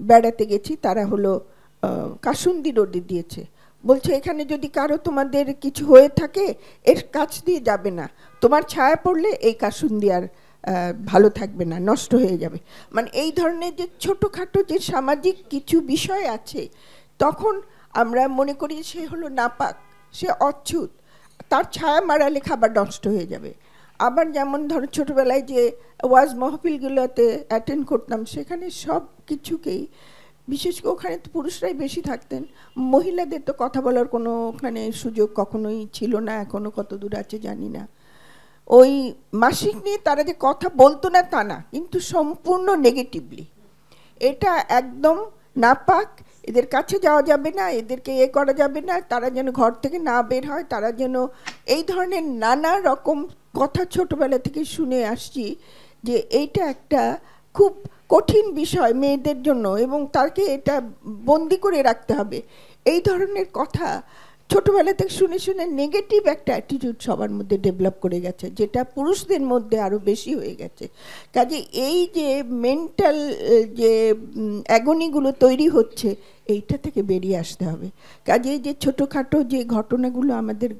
বেড়াতে গেছি, তারা হলো কাসুন্দি রোদে দিয়েছে, বলছে এখানে যদি কারো তোমাদের কিছু হয়ে থাকে এর কাছ দিয়ে যাবে না, তোমার ছায়া পড়লে এই কাসুন্দি আর ভালো থাকবে না, নষ্ট হয়ে যাবে। মানে এই ধরনের যে ছোটোখাটো যে সামাজিক কিছু বিষয় আছে, তখন আমরা মনে করি সে হলো নাপাক, সে অচ্ছুত, তার ছায়া মারালে খাবার নষ্ট হয়ে যাবে। আবার যেমন ধরো ছোটোবেলায় যে ওয়াজ মাহফিলগুলোতে অ্যাটেন্ড করতাম, সেখানে সব কিছুকেই, বিশেষ করে ওখানে তো পুরুষরাই বেশি থাকতেন, মহিলাদের তো কথা বলার কোনো ওখানে সুযোগ কখনোই ছিল না, এখনও কত দূর আছে জানি না। ওই মাসিক নিয়ে তারা যে কথা বলতো না তা না, কিন্তু সম্পূর্ণ নেগেটিভলি, এটা একদম নাপাক এদের কাছে যাওয়া যাবে না, এদেরকে করা যাবে না, তারা যেন ঘর থেকে না বের হয়, তারা যেন এই ধরনের নানা রকম কথা ছোটবেলা থেকে শুনে আসছি যে এইটা একটা খুব কঠিন বিষয় মেয়েদের জন্য এবং তাকে এটা বন্দি করে রাখতে হবে। এই ধরনের কথা ছোটবেলা থেকে শুনে শুনে নেগেটিভ একটা অ্যাটিটিউড সবার মধ্যে ডেভেলপ করে গেছে, যেটা পুরুষদের মধ্যে আরও বেশি হয়ে গেছে। কাজে এই যে মেন্টাল যে অ্যাগনিগুলো তৈরি হচ্ছে, এইটা থেকে বেরিয়ে আসতে হবে। কাজে যে ছোটোখাটো যে ঘটনাগুলো আমাদের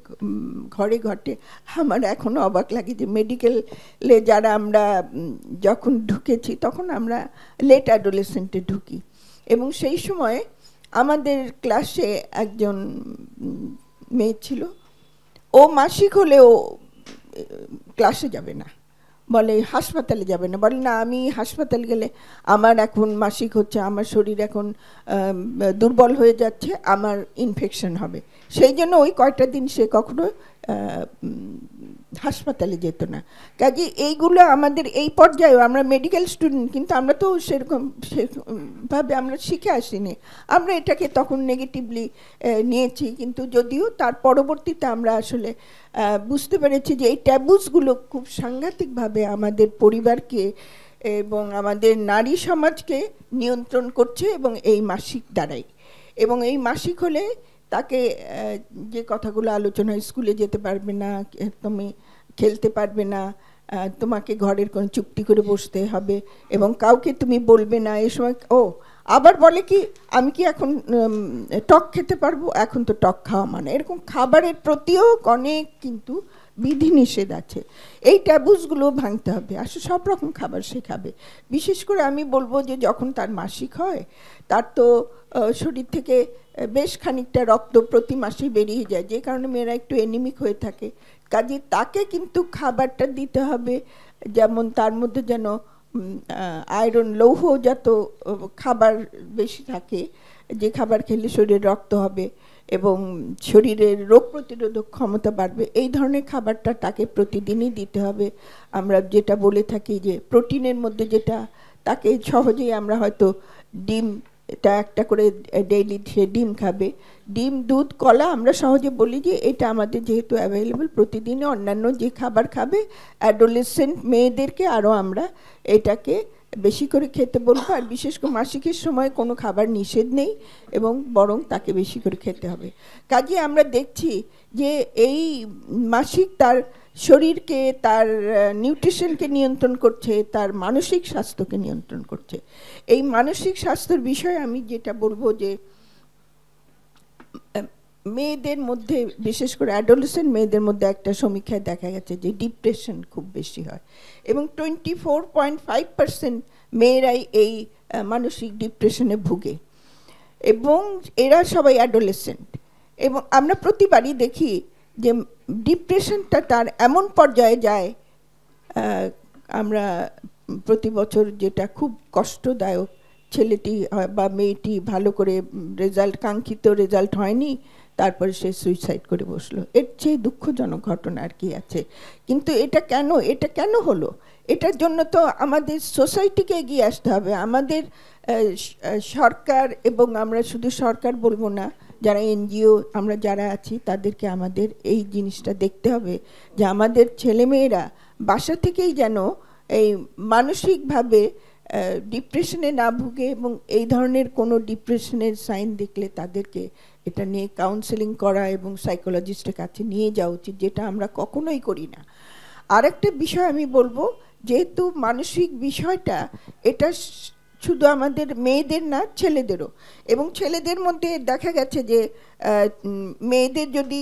ঘরে ঘটে, আমার এখনও অবাক লাগে যে মেডিকেলে যারা আমরা যখন ঢুকেছি তখন আমরা লেট অ্যাডোলেসেন্টে ঢুকি, এবং সেই সময় আমাদের ক্লাসে একজন মেয়ে ছিল, ও মাসিক হলেও ক্লাসে যাবে না, বলে হাসপাতালে যাবে না, বলে না আমি হাসপাতালে গেলে আমার এখন মাসিক হচ্ছে, আমার শরীর এখন দুর্বল হয়ে যাচ্ছে, আমার ইনফেকশন হবে। সেই জন্য ওই কয়টা দিন সে কখনো হাসপাতালে যেত না। কাজে এইগুলো আমাদের এই পর্যায়েও আমরা মেডিকেল স্টুডেন্ট, কিন্তু আমরা তো সেরকমভাবে আমরা শিখে আসিনি, আমরা এটাকে তখন নেগেটিভলি নিয়েছি। কিন্তু যদিও তার পরবর্তীতে আমরা আসলে বুঝতে পেরেছি যে এই ট্যাবুসগুলো খুব সাংঘাতিকভাবে আমাদের পরিবারকে এবং আমাদের নারী সমাজকে নিয়ন্ত্রণ করছে, এবং এই মাসিক দ্বারাই। এবং এই মাসিক হলে তাকে যে কথাগুলো আলোচনা, স্কুলে যেতে পারবে না, তুমি খেলতে পারবে না, তোমাকে ঘরের কোনো চুক্তি করে বসতে হবে এবং কাউকে তুমি বলবে না, এই সময় আবার বলে কি আমি কি এখন টক খেতে পারবো, এখন তো টক খাওয়া মানে, এরকম খাবারের প্রতিও অনেক কিন্তু বিধিনিষেধ আছে। এই ট্যাবুসগুলো ভাঙতে হবে। আসলে সব রকম খাবার সে খাবে। বিশেষ করে আমি বলবো যে যখন তার মাসিক হয়, তার তো শরীর থেকে বেশ খানিকটা রক্ত প্রতি মাসে বেরিয়ে যায়, যে কারণে মেয়েরা একটু অ্যানিমিক হয়ে থাকে। কাজে তাকে কিন্তু খাবারটা দিতে হবে যেমন তার মধ্যে যেন আয়রন লৌহজাত খাবার বেশি থাকে, যে খাবার খেলে শরীরে রক্ত হবে এবং শরীরের রোগ প্রতিরোধক ক্ষমতা বাড়বে, এই ধরনের খাবারটা তাকে প্রতিদিনই দিতে হবে। আমরা যেটা বলে থাকি যে প্রোটিনের মধ্যে যেটা তাকে সহজেই, আমরা হয়তো ডিম এটা একটা করে ডেইলি সে ডিম খাবে, ডিম দুধ কলা আমরা সহজে বলি যে এটা আমাদের যেহেতু অ্যাভেলেবল প্রতিদিনে অন্যান্য যে খাবার খাবে, অ্যাডোলেসেন্ট মেয়েদেরকে আরও আমরা এটাকে বেশি করে খেতে বলবো। আর বিশেষ করে মাসিকের সময় কোনো খাবার নিষেধ নেই এবং বরং তাকে বেশি করে খেতে হবে। কাজে আমরা দেখছি যে এই মাসিক তার শরীরকে, তার নিউট্রিশনকে নিয়ন্ত্রণ করছে, তার মানসিক স্বাস্থ্যকে নিয়ন্ত্রণ করছে। এই মানসিক স্বাস্থ্যের বিষয়ে আমি যেটা বলবো যে মেয়েদের মধ্যে, বিশেষ করে অ্যাডোলেসেন্ট মেয়েদের মধ্যে একটা সমীক্ষায় দেখা গেছে যে ডিপ্রেশন খুব বেশি হয় এবং 24.5% মেয়েরাই এই মানসিক ডিপ্রেশনে ভুগে এবং এরা সবাই অ্যাডোলেসেন্ট। এবং আমরা প্রতিবারই দেখি যে ডিপ্রেশনটা তার এমন পর্যায়ে যায়, আমরা প্রতি বছর যেটা খুব কষ্টদায়ক, ছেলেটি বা মেয়েটি ভালো করে কাঙ্ক্ষিত রেজাল্ট হয়নি, তারপরে সে সুইসাইড করে বসলো। এর চেয়ে দুঃখজনক ঘটনা আর কি আছে। কিন্তু এটা কেন হলো? এটার জন্য তো আমাদের সোসাইটিকে এগিয়ে আসতে হবে। আমাদের সরকার, এবং আমরা শুধু সরকার বলবো না, যারা এনজিও আমরা যারা আছি তাদেরকে আমাদের এই জিনিসটা দেখতে হবে যে আমাদের ছেলেমেয়েরা বাসা থেকেই যেন এই মানসিকভাবে ডিপ্রেশনে না ভুগে এবং এই ধরনের কোনো ডিপ্রেশনের সাইন দেখলে তাদেরকে এটা নিয়ে কাউন্সেলিং করা এবং সাইকোলজিস্টের কাছে নিয়ে যাওয়া উচিত, যেটা আমরা কখনোই করি না। আরেকটা বিষয় আমি বলবো, যেহেতু মানসিক বিষয়টা এটা শুধু আমাদের মেয়েদের না, ছেলেদেরও। এবং ছেলেদের মধ্যে দেখা গেছে যে মেয়েদের যদি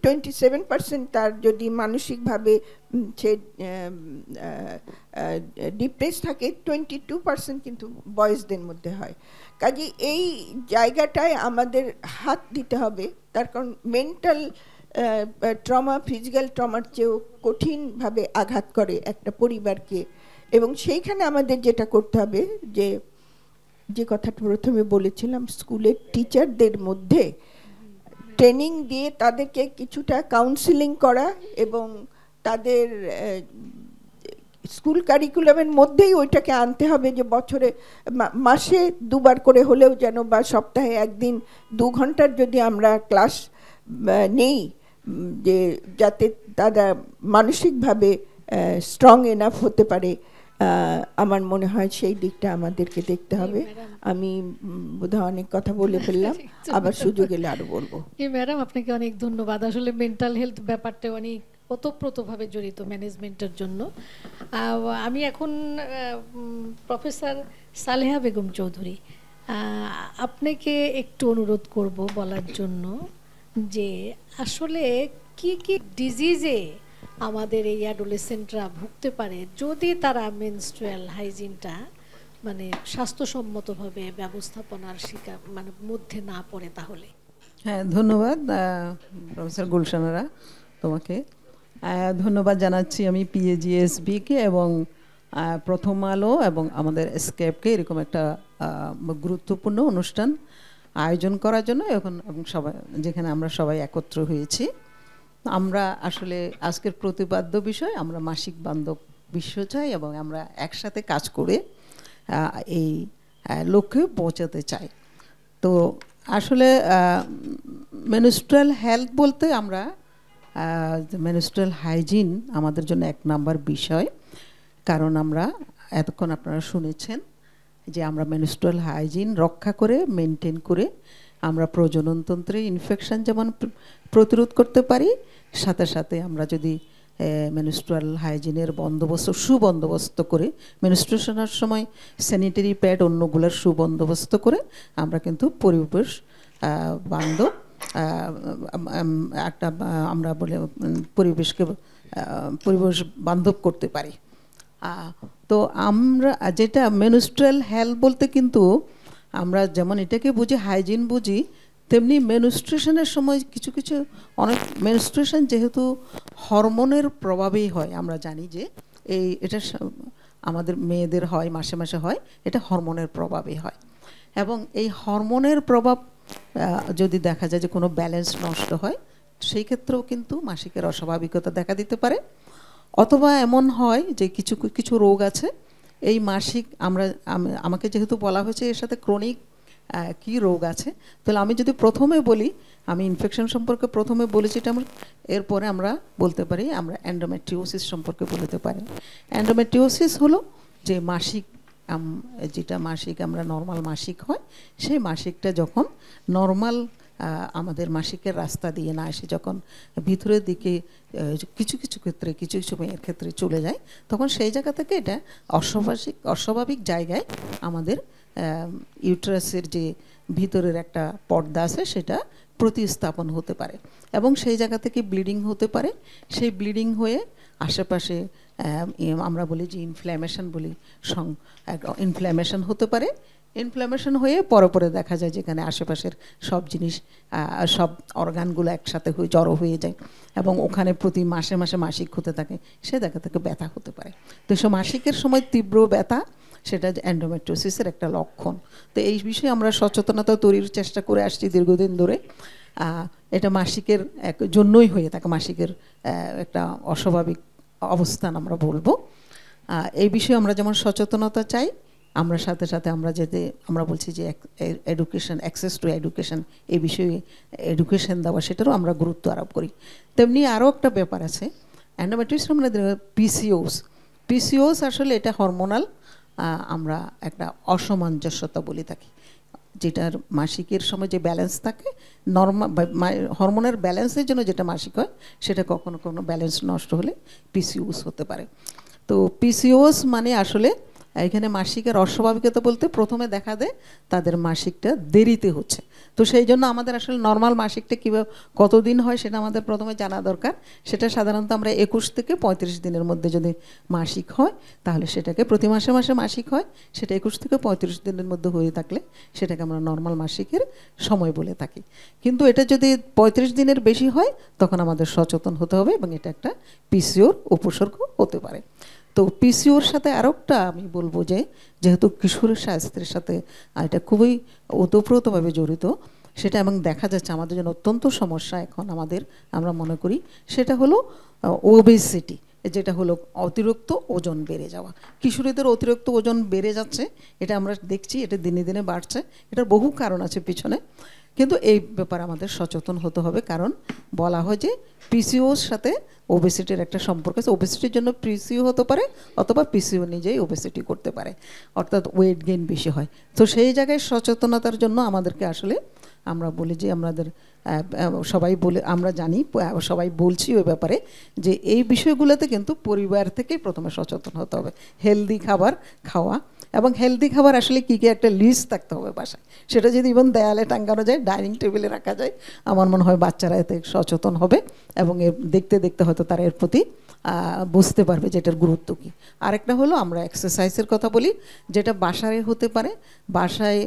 27% তার যদি মানসিকভাবে সে ডিপ্রেস থাকে, 22% কিন্তু বয়েজদের মধ্যে হয়। কাজে এই জায়গাটায় আমাদের হাত দিতে হবে, তার কারণ মেন্টাল ট্রমা ফিজিক্যাল ট্রমার চেয়েও কঠিনভাবে আঘাত করে একটা পরিবারকে। এবং সেইখানে আমাদের যেটা করতে হবে, যে কথাটা প্রথমে বলেছিলাম, স্কুলের টিচারদের মধ্যে ট্রেনিং দিয়ে তাদেরকে কিছুটা কাউন্সিলিং করা এবং তাদের স্কুল কারিকুলামের মধ্যেই ওইটাকে আনতে হবে যে বছরে মাসে 2 বার করে হলেও যেন বা সপ্তাহে একদিন 2 ঘন্টার যদি আমরা ক্লাস নেই, যে যাতে তারা মানসিকভাবে স্ট্রং এনাফ হতে পারে। আমার মনে হয় সেই দিকটা আমাদেরকে দেখতে হবে। আমি বোধহয় অনেক কথা বলে ফেললাম, আবার সুযোগ এলে আরো বলবো। ম্যাডাম আপনাকে অনেক ধন্যবাদ। আসলে মেন্টাল হেলথ ব্যাপারটা অনেক ওতপ্রোতভাবে জড়িত ম্যানেজমেন্টের জন্য। আমি এখন প্রফেসর সালেহা বেগম চৌধুরী, আপনাকে একটু অনুরোধ করব বলার জন্য যে আসলে কি কি ডিজিজে আমাদের এই অ্যাডোলেসেন্টরা ভুগতে পারে যদি তারা মেনস্ট্রুয়াল হাইজিনটা মানে স্বাস্থ্যসম্মতভাবে ব্যবস্থাপনার শিকার মানে মধ্যে না পড়ে। তাহলে হ্যাঁ, ধন্যবাদ প্রফেসর গুলশানারা, তোমাকে ধন্যবাদ জানাচ্ছি আমি পিএজিএসবিকে এবং প্রথম আলো এবং আমাদের এসকেপকে এরকম একটা গুরুত্বপূর্ণ অনুষ্ঠান আয়োজন করার জন্য এখন সবাই যেখানে আমরা সবাই একত্র হয়েছি। আমরা আসলে আজকের প্রতিপাদ্য বিষয় আমরা মাসিক বান্ধব বিশ্ব চাই এবং আমরা একসাথে কাজ করে এই লক্ষ্যে পৌঁছাতে চাই। তো আসলে মেনস্ট্রুয়াল হেলথ বলতে আমরা মেনস্ট্রুয়াল হাইজিন আমাদের জন্য 1 নাম্বার বিষয়, কারণ আমরা এতক্ষণ আপনারা শুনেছেন যে আমরা মেনস্ট্রুয়াল হাইজিন রক্ষা করে মেনটেন করে আমরা প্রজননতন্ত্রে ইনফেকশন যেমন প্রতিরোধ করতে পারি, সাথে সাথে আমরা যদি মেনস্ট্রুয়াল হাইজিনের সুবন্দোবস্ত করে মেনস্ট্রুয়েশনের সময় স্যানিটারি প্যাড অন্যগুলোর সুবন্দোবস্ত করে আমরা কিন্তু পরিবেশ বান্ধব একটা আমরা বলে পরিবেশ বান্ধব করতে পারি। তো আমরা যেটা মেনস্ট্রুয়াল হেলথ বলতে কিন্তু আমরা যেমন এটাকে বুঝি হাইজিন বুঝি, তেমনি মেনস্ট্রুয়েশনের সময় কিছু কিছু অনেক মেনস্ট্রুয়েশন যেহেতু হরমোনের প্রভাবেই হয়, আমরা জানি যে এটা আমাদের মেয়েদের হয়, মাসে মাসে হয়, এটা হরমোনের প্রভাবেই হয়। এবং এই হরমোনের প্রভাব যদি দেখা যায় যে কোনো ব্যালেন্স নষ্ট হয়, সেই ক্ষেত্রেও কিন্তু মাসিকের অস্বাভাবিকতা দেখা দিতে পারে। অথবা এমন হয় যে কিছু কিছু রোগ আছে এই মাসিক আমাকে যেহেতু বলা হয়েছে এর সাথে ক্রনিক কি রোগ আছে, তাহলে আমি যদি প্রথমে বলি, আমি ইনফেকশন সম্পর্কে প্রথমে বলেছি, এটা আমরা এরপরে আমরা বলতে পারি আমরা এন্ডোমেট্রিওসিস সম্পর্কে বলতে পারি। এন্ডোমেট্রিওসিস হলো যে মাসিক যেটা মাসিক আমরা নর্মাল মাসিক হয়, সেই মাসিকটা যখন নর্মাল আমাদের মাসিকের রাস্তা দিয়ে না আসে, যখন ভিতরের দিকে কিছু কিছু ক্ষেত্রে কিছু কিছু মেয়ের ক্ষেত্রে চলে যায়, তখন সেই জায়গা থেকে এটা অস্বাভাবিক জায়গায় আমাদের ইউটেরাসের যে ভিতরের একটা পর্দা আছে সেটা প্রতিস্থাপন হতে পারে এবং সেই জায়গা থেকে ব্লিডিং হতে পারে। সেই ব্লিডিং হয়ে আশেপাশে আমরা বলি যে ইনফ্ল্যামেশন বলি, ইনফ্ল্যামেশন হতে পারে। ইনফ্ল্যামেশন হয়ে পরে দেখা যায় যেখানে আশেপাশের সব জিনিস সব অর্গানগুলো একসাথে হয়ে জড়ো হয়ে যায় এবং ওখানে প্রতি মাসে মাসে মাসিক হতে থাকে, সে জায়গা থেকে ব্যথা হতে পারে। তো সে মাসিকের সময় তীব্র ব্যথা, সেটা এন্ডোমেট্রিওসিসের একটা লক্ষণ। তো এই বিষয়ে আমরা সচেতনতা তৈরির চেষ্টা করে আসছি দীর্ঘদিন ধরে। এটা মাসিকের জন্যই হয়ে থাকে, মাসিকের একটা অস্বাভাবিক অবস্থান আমরা বলবো। এই বিষয়ে আমরা যেমন সচেতনতা চাই, আমরা সাথে সাথে আমরা বলছি যে এডুকেশন, অ্যাক্সেস টু এডুকেশন, এই বিষয়ে এডুকেশন দেওয়া সেটারও আমরা গুরুত্ব আরোপ করি। তেমনি আরও একটা ব্যাপার আছে এন্ডোমেট্রিওসিস, আমরা পিসিওস আসলে এটা হরমোনাল আমরা একটা অসামঞ্জস্যতা বলে থাকি, যেটার মাসিকের সময় যে ব্যালেন্স থাকে নর্মাল হরমোনের ব্যালেন্সের জন্য যেটা মাসিক হয়, সেটা কখনো কোনো ব্যালেন্স নষ্ট হলে পিসিওস হতে পারে। তো পিসিওস মানে আসলে এখানে মাসিকের অস্বাভাবিকতা বলতে প্রথমে দেখা দেয় তাদের মাসিকটা দেরিতে হচ্ছে। তো সেই জন্য আমাদের আসলে নর্মাল মাসিকটা কীভাবে কতদিন হয় সেটা আমাদের প্রথমে জানা দরকার। সেটা সাধারণত আমরা 21 থেকে 35 দিনের মধ্যে যদি মাসিক হয় তাহলে সেটাকে প্রতি মাসে মাসে মাসিক হয়, সেটা 21 থেকে 35 দিনের মধ্যে হয়ে থাকলে সেটাকে আমরা নর্মাল মাসিকের সময় বলে থাকি। কিন্তু এটা যদি 35 দিনের বেশি হয় তখন আমাদের সচেতন হতে হবে এবং এটা একটা পিসিওর উপসর্গ হতে পারে। তো পিসিওর সাথে আরও একটা আমি বলবো যে যেহেতু কিশোরের স্বাস্থ্যের সাথে এটা খুবই ওতপ্রোতভাবে জড়িত, সেটা এবং দেখা যাচ্ছে আমাদের জন্য অত্যন্ত সমস্যা এখন আমরা মনে করি, সেটা হলো ওবেসিটি। যেটা হলো অতিরিক্ত ওজন বেড়ে যাওয়া। কিশোরীদের অতিরিক্ত ওজন বেড়ে যাচ্ছে, এটা আমরা দেখছি, এটা দিনে দিনে বাড়ছে। এটার বহু কারণ আছে পিছনে, কিন্তু এই ব্যাপারে আমাদের সচেতন হতে হবে। কারণ বলা হয় যে পিসিওর সাথে ওবেসিটির একটা সম্পর্ক আছে। ওবেসিটির জন্য পিসিও হতে পারে, অথবা পিসিও নিজেই ওবেসিটি করতে পারে, অর্থাৎ ওয়েট গেইন বেশি হয়। তো সেই জায়গায় সচেতনতার জন্য আমাদেরকে আসলে আমরা বলি যে আমাদের সবাই বলে, আমরা জানি, সবাই বলছি ওই ব্যাপারে, যে এই বিষয়গুলোতে কিন্তু পরিবার থেকেই প্রথমে সচেতন হতে হবে। হেলদি খাবার খাওয়া, এবং হেলদি খাবার আসলে কী কী একটা লিস্ট থাকতে হবে বাসায়। সেটা যদি ইভেন দেয়ালে টাঙ্গানো যায়, ডাইনিং টেবিলে রাখা যায়, আমার মনে হয় বাচ্চারা এতে সচেতন হবে, এবং এর দেখতে দেখতে হয়তো তারা এর প্রতি বুঝতে পারবে যে এটার গুরুত্ব কী। আরেকটা হলো আমরা এক্সারসাইজের কথা বলি, যেটা বাসায় হতে পারে। বাসায়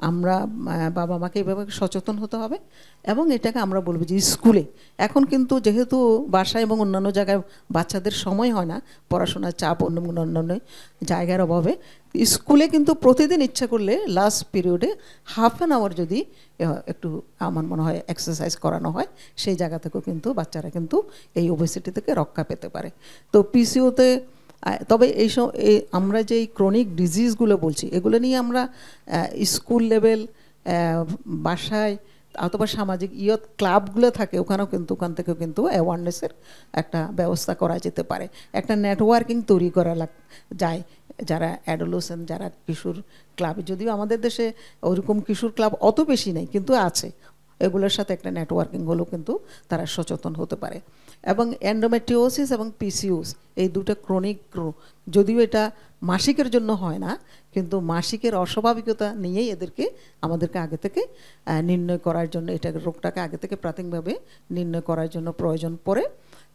আমরা বাবা মাকে এইভাবে সচেতন হতে হবে, এবং এটাকে আমরা বলবো যে স্কুলে এখন কিন্তু যেহেতু বাসায় এবং অন্যান্য জায়গায় বাচ্চাদের সময় হয় না, পড়াশোনার চাপ, অন্যান্য জায়গার অভাবে, স্কুলে কিন্তু প্রতিদিন ইচ্ছা করলে লাস্ট পিরিয়ডে হাফ অ্যান আওয়ার যদি একটু আমার মনে হয় এক্সারসাইজ করানো হয়, সেই জায়গা থেকেও কিন্তু বাচ্চারা কিন্তু এই ওবেসিটি থেকে রক্ষা পেতে পারে। তো পিসিওতে তবে আমরা যে ক্রনিক ডিজিজগুলো বলছি, এগুলো নিয়ে আমরা স্কুল লেভেল, বাসায়, অথবা সামাজিক ইয়ত ক্লাবগুলো থাকে, ওখানেও কিন্তু ওখান থেকেও কিন্তু অ্যাওয়ারনেসের একটা ব্যবস্থা করা যেতে পারে। একটা নেটওয়ার্কিং তৈরি করা যায়, যারা অ্যাডোলেসেন্ট, যারা কিশোর ক্লাব, যদিও আমাদের দেশে ওরকম কিশোর ক্লাব অত বেশি নেই, কিন্তু আছে, এগুলোর সাথে একটা নেটওয়ার্কিং হলেও কিন্তু তারা সচেতন হতে পারে। এবং এন্ডোমেট্রিওসিস এবং পিসিওস, এই দুটো ক্রনিক, যদিও এটা মাসিকের জন্য হয় না, কিন্তু মাসিকের অস্বাভাবিকতা নিয়েই আমাদেরকে আগে থেকে নির্ণয় করার জন্য, এটা রোগটাকে আগে থেকে প্রাথমিকভাবে নির্ণয় করার জন্য প্রয়োজন পড়ে।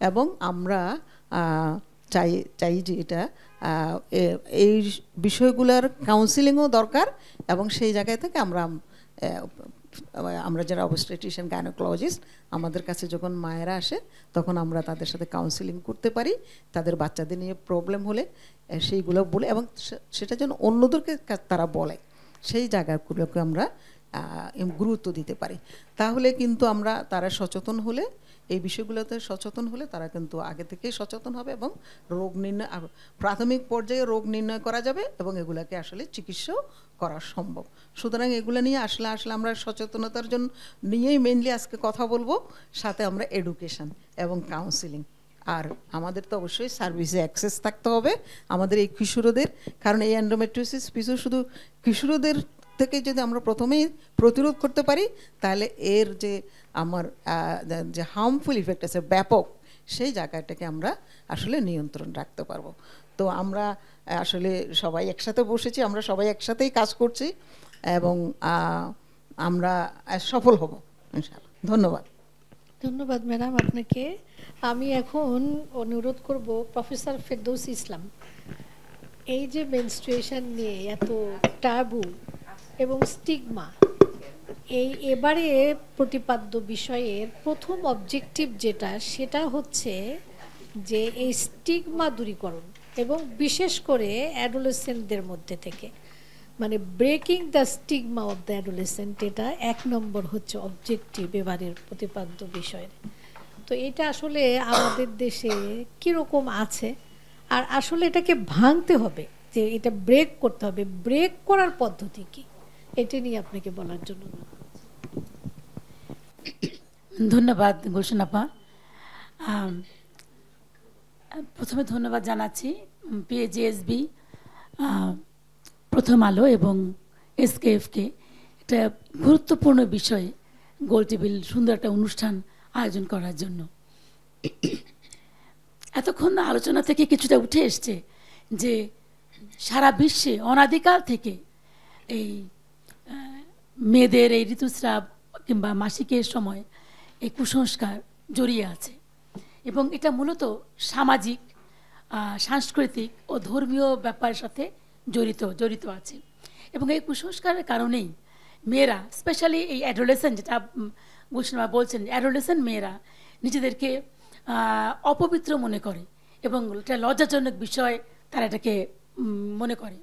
এবং আমরা চাই যে এটা এই বিষয়গুলোর কাউন্সিলিংও দরকার, এবং সেই জায়গায় থেকে আমরা যারা অবস্টেট্রিশিয়ান, গাইনোকোলজিস্ট, আমাদের কাছে যখন মায়েরা আসে, তখন আমরা তাদের সাথে কাউন্সিলিং করতে পারি, তাদের বাচ্চাদের নিয়ে প্রবলেম হলে সেইগুলো বলে, এবং সেটা যেন অন্যদেরকে তারা বলে, সেই জায়গাগুলোকে আমরা গুরুত্ব দিতে পারি। তাহলে কিন্তু তারা সচেতন হলে, এই বিষয়গুলোতে সচেতন হলে তারা কিন্তু আগে থেকেই সচেতন হবে, এবং রোগ নির্ণয়, প্রাথমিক পর্যায়ে রোগ নির্ণয় করা যাবে, এবং এগুলাকে আসলে চিকিৎসাও করা সম্ভব। সুতরাং এগুলো নিয়ে আসলে আমরা সচেতনতার জন্য নিয়েই মেইনলি আজকে কথা বলবো, সাথে আমরা এডুকেশন এবং কাউন্সিলিং। আর আমাদের তো অবশ্যই সার্ভিসে অ্যাক্সেস থাকতে হবে আমাদের এই কিশোরদের, কারণ এই এন্ডোমেট্রিওসিস পিসিও শুধু কিশোরদের থেকে যদি আমরা প্রথমেই প্রতিরোধ করতে পারি, তাহলে এর যে যে হার্মফুল ইফেক্ট আছে ব্যাপক, সেই জায়গাটাকে আমরা আসলে নিয়ন্ত্রণ রাখতে পারবো। তো আমরা আসলে সবাই একসাথে বসেছি, আমরা সবাই একসাথেই কাজ করছি, এবং আমরা সফল হব ইনশাআল্লাহ। ধন্যবাদ। ধন্যবাদ ম্যাডাম আপনাকে। আমি এখন অনুরোধ করব প্রফেসর ফেরদৌস ইসলাম, এই যে মেনস্ট্রুয়েশন নিয়ে এত টাবু এবং স্টিগমা, এবারে প্রতিপাদ্য বিষয়ের প্রথম অবজেক্টিভ সেটা হচ্ছে যে এই স্টিগমা দূরীকরণ, এবং বিশেষ করে অ্যাডোলেসেন্টদের মধ্যে থেকে, মানে breaking the stigma of the adolescent, এটা 1 নম্বর হচ্ছে অবজেক্টিভ এবারের প্রতিপাদ্য বিষয়ের। তো এটা আসলে আমাদের দেশে কীরকম আছে, আর আসলে এটাকে ভাঙতে হবে, যে এটা ব্রেক করতে হবে, ব্রেক করার পদ্ধতি কী, এটা নিয়ে আপনাকে বলার জন্য। ধন্যবাদ গুলশান আপা। প্রথমে ধন্যবাদ জানাচ্ছি পিএজিএসবি, প্রথম আলো এবং এসকেএফকে একটা গুরুত্বপূর্ণ বিষয়ে গোল টেবিল সুন্দর একটা অনুষ্ঠান আয়োজন করার জন্য। এতক্ষণ আলোচনা থেকে কিছুটা উঠে এসছে যে সারা বিশ্বে অনাদিকাল থেকে এই মেয়েদের এই ঋতুস্রাব কিংবা মাসিকের সময় এই কুসংস্কার জড়িয়ে আছে, এবং এটা মূলত সামাজিক, সাংস্কৃতিক ও ধর্মীয় ব্যাপারের সাথে জড়িত আছে। এবং এই কুসংস্কারের কারণেই মেয়েরা, স্পেশালি এই অ্যাডোলেসেন্ট, যেটা গুলশান বলছেন, অ্যাডোলেসেন্ট মেয়েরা নিজেদেরকে অপবিত্র মনে করে, এবং এটা লজ্জাজনক বিষয় তারা এটাকে মনে করে।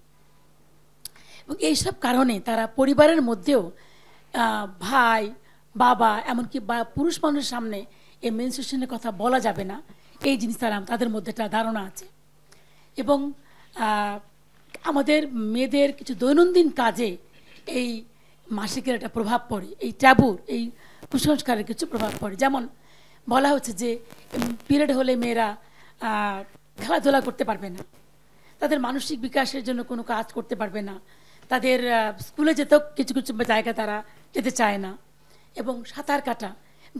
এবং এইসব কারণে তারা পরিবারের মধ্যেও ভাই, বাবা, এমনকি পুরুষ মানুষের সামনে এই মেনস্ট্রুয়েশনের কথা বলা যাবে না, এই জিনিস তাদের মধ্যে একটা ধারণা আছে। এবং আমাদের মেয়েদের কিছু দৈনন্দিন কাজে এই মাসিকের একটা প্রভাব পড়ে, এই ট্যাবুর, এই কুসংস্কারের কিছু প্রভাব পড়ে। যেমন বলা হচ্ছে যে পিরিয়ড হলে মেয়েরা খেলাধুলা করতে পারবে না, তাদের মানসিক বিকাশের জন্য কোনো কাজ করতে পারবে না, তাদের স্কুলে যেতেও কিছু কিছু জায়গা তারা যেতে চায় না, এবং সাঁতার কাটা,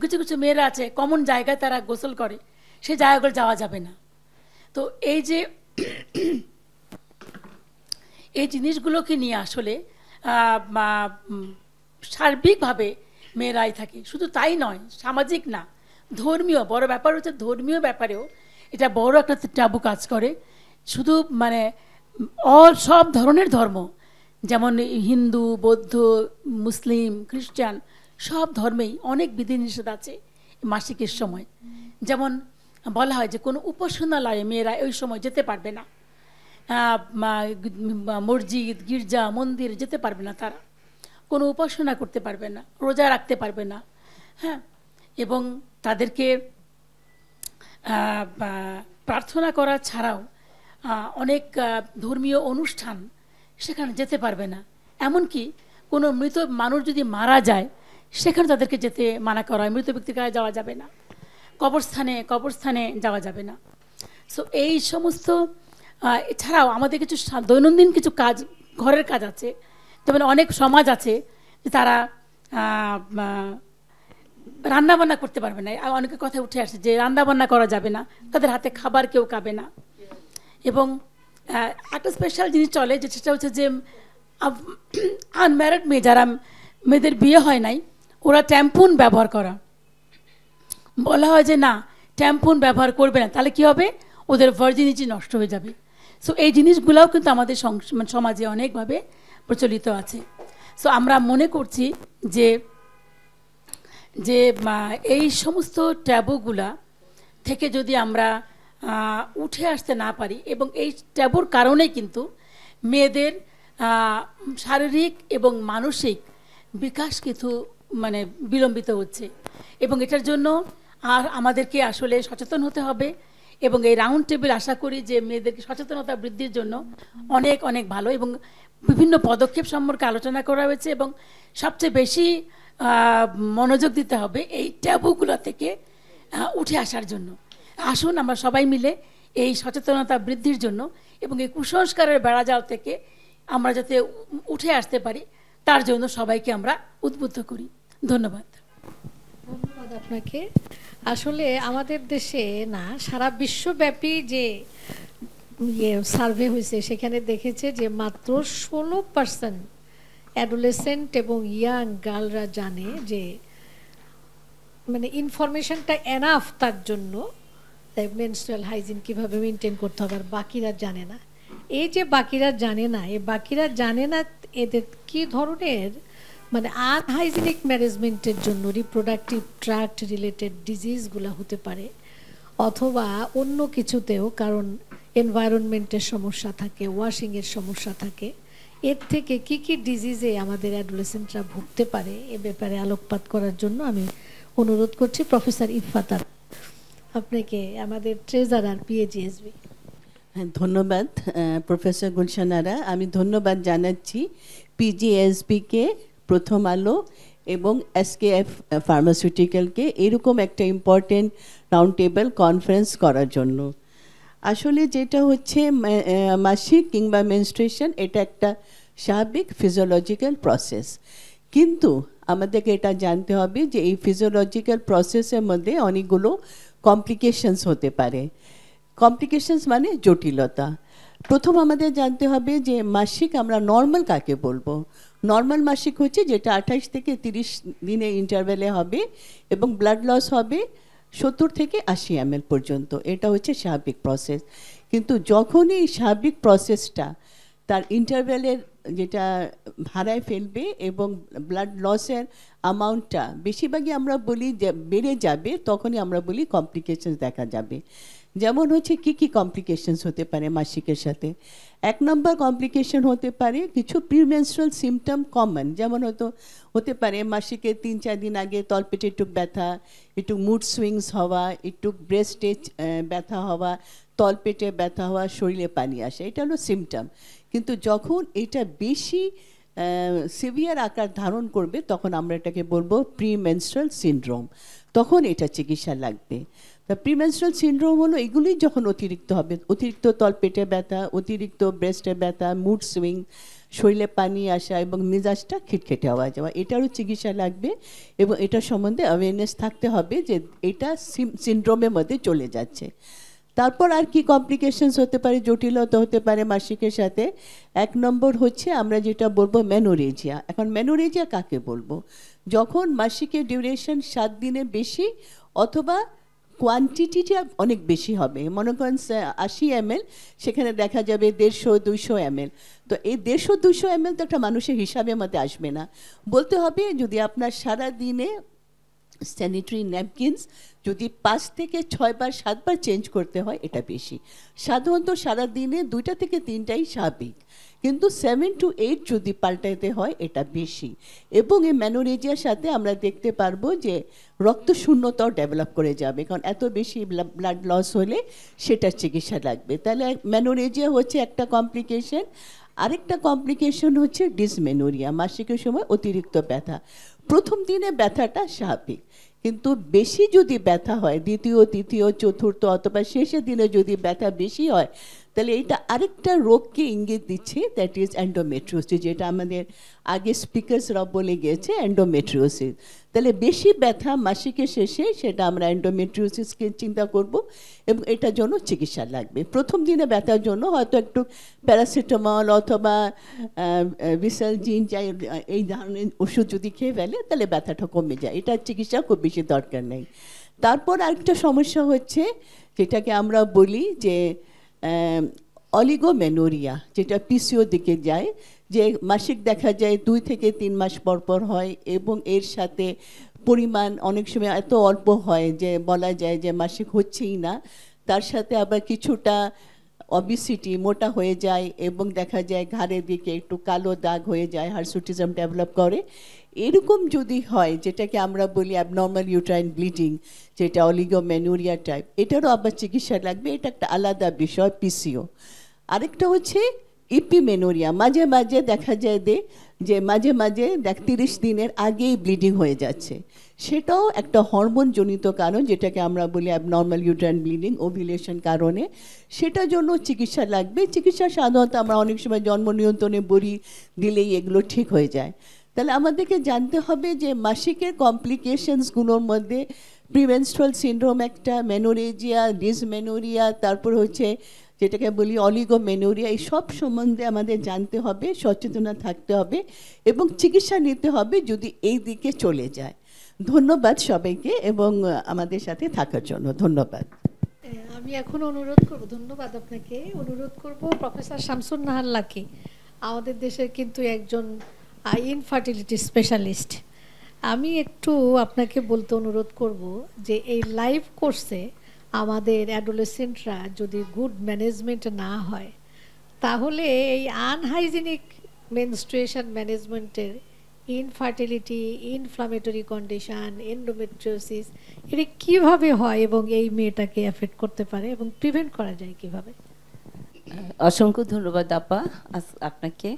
কিছু কিছু মেয়েরা আছে কমন জায়গায় তারা গোসল করে, সেই জায়গাগুলো যাওয়া যাবে না। তো এই যে এই জিনিসগুলোকে নিয়ে আসলে সার্বিকভাবে মেয়েরাই থাকে। শুধু তাই নয়, সামাজিক না, ধর্মীয় বড় ব্যাপার হচ্ছে, ধর্মীয় ব্যাপারেও এটা বড় একটা টাবু কাজ করে। শুধু মানে সব ধরনের ধর্ম, যেমন হিন্দু, বৌদ্ধ, মুসলিম, খ্রিস্টান, সব ধর্মেই অনেক বিধিনিষেধ আছে মাসিকের সময়। যেমন বলা হয় যে কোনো উপাসনালয়ে মেয়েরা ওই সময় যেতে পারবে না, মসজিদ, গির্জা, মন্দির যেতে পারবে না, তারা কোনো উপাসনা করতে পারবে না, রোজা রাখতে পারবে না। হ্যাঁ, এবং তাদেরকে প্রার্থনা করা ছাড়াও অনেক ধর্মীয় অনুষ্ঠান সেখানে যেতে পারবে না। এমনকি কোনো মৃত মানুষ যদি মারা যায় সেখানে তাদেরকে যেতে মানা করা হয়, মৃত ব্যক্তির কাছে যাওয়া যাবে না, কবরস্থানে যাওয়া যাবে না। সো এই সমস্ত এছাড়াও আমাদের কিছু দৈনন্দিন কিছু কাজ, ঘরের কাজ আছে। যেমন অনেক সমাজ আছে যে তারা রান্নাবান্না করতে পারবে না, অনেকের কথা উঠে আসে যে রান্নাবান্না করা যাবে না, তাদের হাতে খাবার কেউ খাবে না। এবং একটা স্পেশাল জিনিস চলে, যে সেটা হচ্ছে যে আনম্যারিড মেয়ে, যারা মেয়েদের বিয়ে হয় নাই, ওরা ট্যাম্পুন ব্যবহার করা। বলা হয় যে না, ট্যাম্পুন ব্যবহার করবে না, তাহলে কি হবে, ওদের ভার্জিনিটি নষ্ট হয়ে যাবে। সো এই জিনিসগুলোও কিন্তু আমাদের সমাজে অনেকভাবে প্রচলিত আছে। সো আমরা মনে করছি যে যে এই সমস্ত ট্যাবুগুলা থেকে যদি আমরা উঠে আসতে না পারি, এবং এই ট্যাবুর কারণেই কিন্তু মেয়েদের শারীরিক এবং মানসিক বিকাশ কিছু মানে বিলম্বিত হচ্ছে। এবং এটার জন্য আমাদেরকে আসলে সচেতন হতে হবে। এবং এই রাউন্ড টেবিল আশা করি যে মেয়েদেরকে সচেতনতা বৃদ্ধির জন্য অনেক অনেক ভালো, এবং বিভিন্ন পদক্ষেপ সম্পর্কে আলোচনা করা হয়েছে। এবং সবচেয়ে বেশি মনোযোগ দিতে হবে এই ট্যাবুগুলো থেকে উঠে আসার জন্য। আসুন আমরা সবাই মিলে এই সচেতনতা বৃদ্ধির জন্য এবং এই কুসংস্কারের বেড়াজাল থেকে আমরা যাতে উঠে আসতে পারি, তার জন্য সবাইকে আমরা উদ্বুদ্ধ করি। ধন্যবাদ। ধন্যবাদ আপনাকে। আসলে আমাদের দেশে না, সারা বিশ্বব্যাপী যে সার্ভে হয়েছে সেখানে দেখেছে যে মাত্র 16% অ্যাডোলেসেন্ট এবং ইয়াং গার্লরা জানে যে মানে ইনফরমেশনটা এনাফ তার জন্য মেনস্ট্রুয়াল হাইজিন কীভাবে মেনটেন করতে হবে, আর বাকিরা জানে না। এই যে বাকিরা জানে না, এই বাকিরা জানে না এদের কী ধরনের মানে আনহাইজিনিক ম্যানেজমেন্টের জন্য রিপ্রোডাক্টিভ ট্র্যাক্ট রিলেটেড ডিজিজগুলো হতে পারে, অথবা অন্য কিছুতেও, কারণ এনভায়রনমেন্টের সমস্যা থাকে, ওয়াশিংয়ের সমস্যা থাকে। এর থেকে কি কি ডিজিজে আমাদের অ্যাডোলেসেন্টরা ভুগতে পারে এ ব্যাপারে আলোকপাত করার জন্য আমি অনুরোধ করছি প্রফেসর ইফফাত আপনাকে, আমাদের ট্রেজারার পিএজিএসবি। হ্যাঁ, ধন্যবাদ প্রফেসর গুলশানারা। আমি ধন্যবাদ জানাচ্ছি পিজিএসবিকে, প্রথম আলো এবং এসকেএফ ফার্মাসিউটিক্যালকে এরকম একটা ইম্পর্টেন্ট রাউন্ড টেবিল কনফারেন্স করার জন্য। আসলে যেটা হচ্ছে মাসিক কিংবা মেনস্ট্রুয়েশন, এটা একটা স্বাভাবিক ফিজিওলজিক্যাল প্রসেস, কিন্তু আমাদেরকে এটা জানতে হবে যে এই ফিজিওলজিক্যাল প্রসেসের মধ্যে অনেকগুলো কমপ্লিকেশনস হতে পারে। কমপ্লিকেশনস মানে জটিলতা। প্রথম আমাদের জানতে হবে যে মাসিক আমরা নর্মাল কাকে বলবো। নর্মাল মাসিক হচ্ছে যেটা 28 থেকে 30 দিনের ইন্টারভ্যালে হবে এবং ব্লাড লস হবে 70 থেকে 80 ml পর্যন্ত। এটা হচ্ছে স্বাভাবিক প্রসেস। কিন্তু যখনই স্বাভাবিক প্রসেসটা তার ইন্টারভ্যালের যেটা হারায় ফেলবে এবং ব্লাড লসের অ্যামাউন্টটা বেশিরভাগই আমরা বলি যে বেড়ে যাবে, তখনই আমরা বলি কমপ্লিকেশনস দেখা যাবে। যেমন হচ্ছে কি কি কমপ্লিকেশনস হতে পারে মাসিকের সাথে। 1 নম্বর কমপ্লিকেশন হতে পারে কিছু প্রিমেনস্ট্রুয়াল সিমটম কমন, যেমন হতে পারে মাসিকের 3-4 দিন আগে তলপেটে একটু ব্যথা, একটু মুড সুইংস হওয়া, একটু ব্রেস্টে ব্যথা হওয়া, তলপেটে ব্যথা হওয়া, শরীরে পানি আসা, এটা হলো সিমটম। কিন্তু যখন এটা বেশি সিভিয়ার আকার ধারণ করবে তখন আমরা এটাকে বলবো প্রিমেনস্ট্রুয়াল সিনড্রোম, তখন এটা চিকিৎসা লাগবে। তা প্রিমেনস্ট্রুয়াল সিনড্রোম হলো এগুলি যখন অতিরিক্ত হবে, অতিরিক্ত তলপেটে ব্যথা, অতিরিক্ত ব্রেস্টে ব্যথা, মুড সুইং, শরীরে পানি আসা এবং মেজাজটা খিটখিটে হওয়া যাওয়া, এটারও চিকিৎসা লাগবে এবং এটার সম্বন্ধে অ্যাওয়ারনেস থাকতে হবে যে এটা সিনড্রোমের মধ্যে চলে যাচ্ছে। তারপর আর কি কমপ্লিকেশনস হতে পারে, জটিলতা হতে পারে মাসিকের সাথে। 1 নম্বর হচ্ছে আমরা যেটা বলবো মেনোরেজিয়া। এখন মেনোরেজিয়া কাকে বলবো? যখন মাসিকের ডিউরেশন 7 দিনের বেশি অথবা কোয়ান্টিটিটা অনেক বেশি হবে, মনে করেন 80 ml, সেখানে দেখা যাবে 150-200 ml। তো এই 150-200 ml তো একটা মানুষের হিসাবের মধ্যে আসবে না, বলতে হবে যদি আপনার সারা দিনে স্যানিটারি ন্যাপকিনস যদি 5 থেকে 6 বার 7 বার চেঞ্জ করতে হয় এটা বেশি। সাধারণত সারা দিনে 2টা থেকে 3টাই স্বাভাবিক, কিন্তু 7 to 8 যদি পাল্টাইতে হয় এটা বেশি। এবং এই ম্যানোরেজিয়ার সাথে আমরা দেখতে পারবো যে রক্ত শূন্যতাও ডেভেলপ করে যাবে, কারণ এত বেশি ব্লাড লস হলে সেটার চিকিৎসা লাগবে। তাহলে ম্যানোরেজিয়া হচ্ছে একটা কমপ্লিকেশন। আরেকটা কমপ্লিকেশন হচ্ছে ডিসমেনোরিয়া, মাসিকের সময় অতিরিক্ত ব্যথা। প্রথম দিনে ব্যথাটা স্বাভাবিক, কিন্তু বেশি যদি ব্যথা হয়, দ্বিতীয়, তৃতীয়, চতুর্থ অথবা শেষের দিনে যদি ব্যথা বেশি হয়, তাহলে এটা আরেকটা রোগকে ইঙ্গিত দিচ্ছে, দ্যাট ইজ এন্ডোমেট্রিওসিস, যেটা আমাদের আগে স্পিকার্সরা বলে গিয়েছে এন্ডোমেট্রিওসিস। তাহলে বেশি ব্যথা মাসিকের শেষে সেটা আমরা এন্ডোমেট্রিওসিসকে চিন্তা করব এবং এটার জন্য চিকিৎসা লাগবে। প্রথম দিনে ব্যথার জন্য হয়তো একটু প্যারাসিটামল অথবা ভিসালজিন এই ধরনের ওষুধ যদি খেয়ে ফেলে তাহলে ব্যথাটা কমে যায়, এটার চিকিৎসা খুব বেশি দরকার নেই। তারপর আরেকটা সমস্যা হচ্ছে যেটাকে আমরা বলি যে অলিগোমেনোরিয়া, যেটা পিসিও দিকে যায়, যে মাসিক দেখা যায় 2 থেকে 3 মাস পর পর হয় এবং এর সাথে পরিমাণ অনেক সময় এত অল্প হয় যে বলা যায় যে মাসিক হচ্ছেই না। তার সাথে আবার কিছুটা অবিসিটি, মোটা হয়ে যায় এবং দেখা যায় ঘাড়ের দিকে একটু কালো দাগ হয়ে যায়, হার্সুটিজম ডেভেলপ করে। এরকম যদি হয়, যেটাকে আমরা বলি অ্যাবনর্মাল ইউট্রাইন ব্লিডিং, যেটা অলিগোমেনোরিয়া টাইপ, এটারও আবার চিকিৎসা লাগবে, এটা একটা আলাদা বিষয় পিসিও। আরেকটা হচ্ছে ইপিমেনোরিয়া, মাঝে মাঝে দেখা যায় যে মাঝে মাঝে 30 দিনের আগেই ব্লিডিং হয়ে যাচ্ছে, সেটাও একটা হরমোনজনিত কারণ, যেটাকে আমরা বলি অ্যাবনর্মাল ইউট্রাইন ব্লিডিং, ওভিলেশন কারণে, সেটার জন্য চিকিৎসা লাগবে। চিকিৎসা সাধারণত আমরা অনেক সময় জন্ম নিয়ন্ত্রণে বড়ি দিলেই এগুলো ঠিক হয়ে যায়। তাহলে আমাদেরকে জানতে হবে যে মাসিকের কমপ্লিকেশনসগুলোর মধ্যে প্রিমেনস্ট্রুয়াল সিনড্রোম একটা, মেনোরেজিয়া, ডিসমেনোরিয়া, তারপর হচ্ছে যেটাকে বলি অলিগোমেনোরিয়া, এই সব সম্বন্ধে আমাদের জানতে হবে, সচেতন থাকতে হবে এবং চিকিৎসা নিতে হবে যদি এই দিকে চলে যায়। ধন্যবাদ সবাইকে এবং আমাদের সাথে থাকার জন্য ধন্যবাদ। আমি এখন অনুরোধ করব, ধন্যবাদ আপনাকে, অনুরোধ করব প্রফেসর শামসুন নাহার লাকি, আমাদের দেশের কিন্তু একজন ইনফার্টিলিটি স্পেশালিস্ট। আমি একটু আপনাকে বলতে অনুরোধ করব যে এই লাইভ কোর্সে আমাদের অ্যাডোলেসেন্টরা যদি গুড ম্যানেজমেন্ট না হয়, তাহলে এই আনহাইজিনিক মেনস্ট্রুয়েশন ম্যানেজমেন্টের, ইনফার্টিলিটি, ইনফ্লামেটরি কন্ডিশন, এন্ডোমেট্রিওসিস, এটা কীভাবে হয় এবং এই মেয়েটাকে এফেক্ট করতে পারে এবং প্রিভেন্ট করা যায় কিভাবে? অসংখ্য ধন্যবাদ আপা আপনাকে।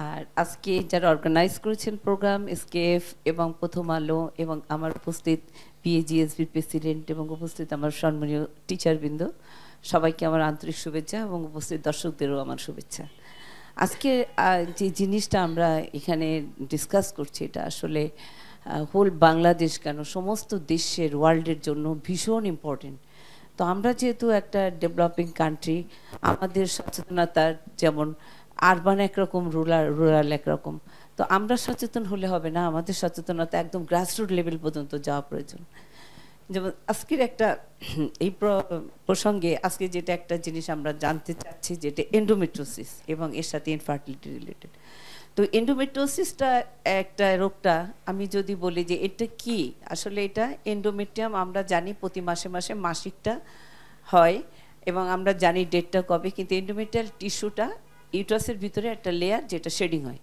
আর আজকে যারা অর্গানাইজ করেছেন প্রোগ্রাম, এসকেএফ এবং প্রথম আলো এবং আমার উপস্থিত পিএজিএসবি প্রেসিডেন্ট এবং উপস্থিত আমার সম্মানীয় টিচারবৃন্দ, সবাইকে আমার আন্তরিক শুভেচ্ছা এবং উপস্থিত দর্শকদেরও আমার শুভেচ্ছা। আজকে যে জিনিসটা আমরা এখানে ডিসকাস করছি, এটা আসলে হোল বাংলাদেশ কেন সমস্ত দেশের, ওয়ার্ল্ডের জন্য ভীষণ ইম্পর্টেন্ট। তো আমরা যেহেতু একটা ডেভেলপিং কান্ট্রি, আমাদের সচেতনতার যেমন আরবান একরকম, রুরাল একরকম, তো আমরা সচেতন হলে হবে না, আমাদের সচেতনতা একদম গ্রাসরুট লেভেল পর্যন্ত যাওয়া প্রয়োজন। যেমন আজকের একটা এই প্রসঙ্গে আজকে যেটা একটা জিনিস আমরা জানতে চাচ্ছি, যেটা এন্ডোমেট্রিওসিস এবং এর সাথে ইনফার্টিলিটি রিলেটেড। তো এন্ডোমেট্রিওসিসটা একটা রোগটা, আমি যদি বলি যে এটা কি, আসলে এটা এন্ডোমেট্রিয়াম, আমরা জানি প্রতি মাসে মাসে মাসিকটা হয় এবং আমরা জানি ডেটটা কবে, কিন্তু এন্ডোমেট্রিয়াল টিস্যুটা ইউটারাসের ভিতরে একটা লেয়ার যেটা শেডিং হয়,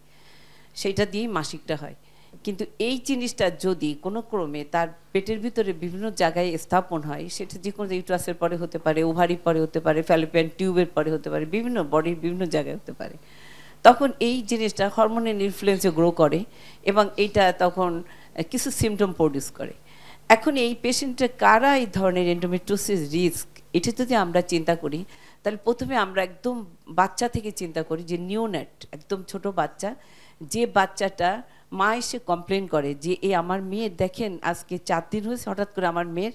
সেইটা দিয়েই মাসিকটা হয়। কিন্তু এই জিনিসটা যদি কোনো ক্রমে তার পেটের ভিতরে বিভিন্ন জায়গায় স্থাপন হয়, সেটা যে কোনো ইউটারাসের পরে হতে পারে, ওভারি পরে হতে পারে, ফ্যালোপিয়ান টিউবের পরে হতে পারে, বিভিন্ন বডির বিভিন্ন জায়গায় হতে পারে, তখন এই জিনিসটা হরমোনের ইনফ্লুয়েন্সে গ্রো করে এবং এইটা তখন কিছু সিমটম প্রডিউস করে। এখন এই পেশেন্টের কারা এই ধরনের এন্ডোমেট্রিওসিস রিস্ক, এটা যদি আমরা চিন্তা করি, তাহলে প্রথমে আমরা একদম বাচ্চা থেকে চিন্তা করি, যে নিওনেট, একদম ছোট বাচ্চা, যে বাচ্চাটা মা এসে কমপ্লেন করে যে এই আমার মেয়ের দেখেন আজকে 4 দিন হয়েছে হঠাৎ করে আমার মেয়ের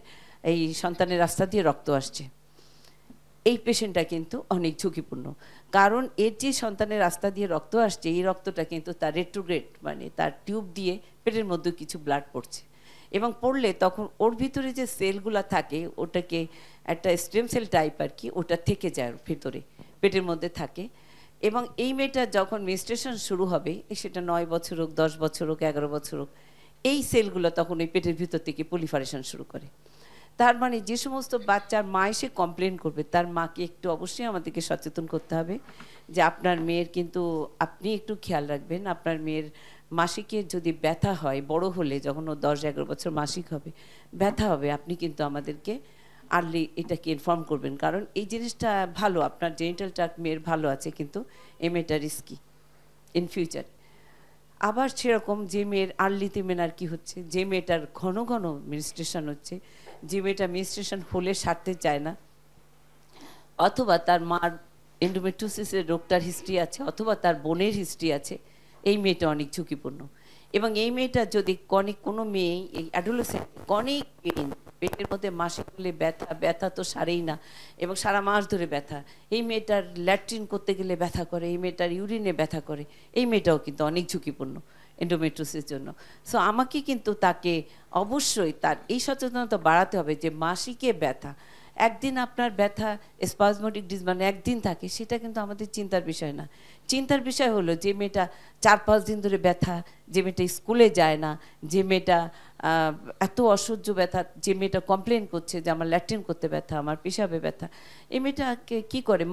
এই সন্তানের রাস্তা দিয়ে রক্ত আসছে, এই পেশেন্টটা কিন্তু অনেক ঝুঁকিপূর্ণ। কারণ এর যে সন্তানের রাস্তা দিয়ে রক্ত আসছে, এই রক্তটা কিন্তু তার রেট্রোগ্রেড, মানে তার টিউব দিয়ে পেটের মধ্যে কিছু ব্লাড পড়ছে, এবং পড়লে তখন ওর ভিতরে যে সেলগুলো থাকে, ওটাকে একটা স্টেম সেল টাইপ আর কি, ওটা থেকে যায় ভিতরে, পেটের মধ্যে থাকে। এবং এই মেয়েটা যখন মেনস্ট্রুয়েশন শুরু হবে, সেটা 9 বছর হোক, 10 বছর হোক, 11 বছর হোক, এই সেলগুলো তখন ওই পেটের ভিতর থেকে পলিফারেশন শুরু করে। তার মানে যে সমস্ত বাচ্চার মা এসে কমপ্লেন করবে, তার মাকে একটু অবশ্যই আমাদেরকে সচেতন করতে হবে যে আপনার মেয়ের কিন্তু আপনি একটু খেয়াল রাখবেন, আপনার মেয়ের মাসিকের যদি ব্যথা হয়, বড় হলে যখন ও 10-11 বছর মাসিক হবে, ব্যথা হবে, আপনি কিন্তু আমাদেরকে আর্লি এটাকে ইনফর্ম করবেন। কারণ এই জিনিসটা ভালো, আপনার জেনিটাল ট্র্যাক্ট মেয়ের ভালো আছে, কিন্তু এই মেয়েটা রিস্কি ইন ফিউচার। আবার সেরকম যে মেয়ের আর্লিতে মেনার্কি হচ্ছে, যে মেয়েটার ঘন ঘন মেনস্ট্রুয়েশন হচ্ছে, যে মেয়েটা মেনস্ট্রুয়েশন হলে সারতে চায় না, অথবা তার মার এন্ডোমেট্রিওসিসের রোগটার হিস্ট্রি আছে, অথবা তার বোনের হিস্ট্রি আছে, এই মেয়েটা অনেক ঝুঁকিপূর্ণ। এবং এই মেয়েটা যদি কোনো মেয়ে এই অ্যাডোলেসেন্ট অনেক পেইন, পেটের মধ্যে মাসিক হলে ব্যথা, ব্যথা তো সারেই না এবং সারা মাস ধরে ব্যথা, এই মেয়েটার ল্যাট্রিন করতে গেলে ব্যথা করে, এই মেয়েটার ইউরিনে ব্যথা করে, এই মেয়েটাও কিন্তু অনেক ঝুঁকিপূর্ণ এন্ডোমেট্রিওসিসের জন্য। সো আমাকে কিন্তু তাকে অবশ্যই তার এই সচেতনতা বাড়াতে হবে যে মাসিকে ব্যথা, একদিন আপনার ব্যথা স্পাজমোটিক ডিস মানে একদিন থাকে, সেটা কিন্তু আমাদের চিন্তার বিষয় না। চিন্তার বিষয় হলো যে মেয়েটা 4-5 দিন ধরে ব্যথা, যে মেয়েটা স্কুলে যায় না, যে মেয়েটা এত অসহ্য ব্যথা, যে মেয়েটা কমপ্লেন করছে যে আমার ল্যাট্রিন করতে ব্যথা, আমার পেশাবে ব্যথা, এই মেয়েটাকে কী করে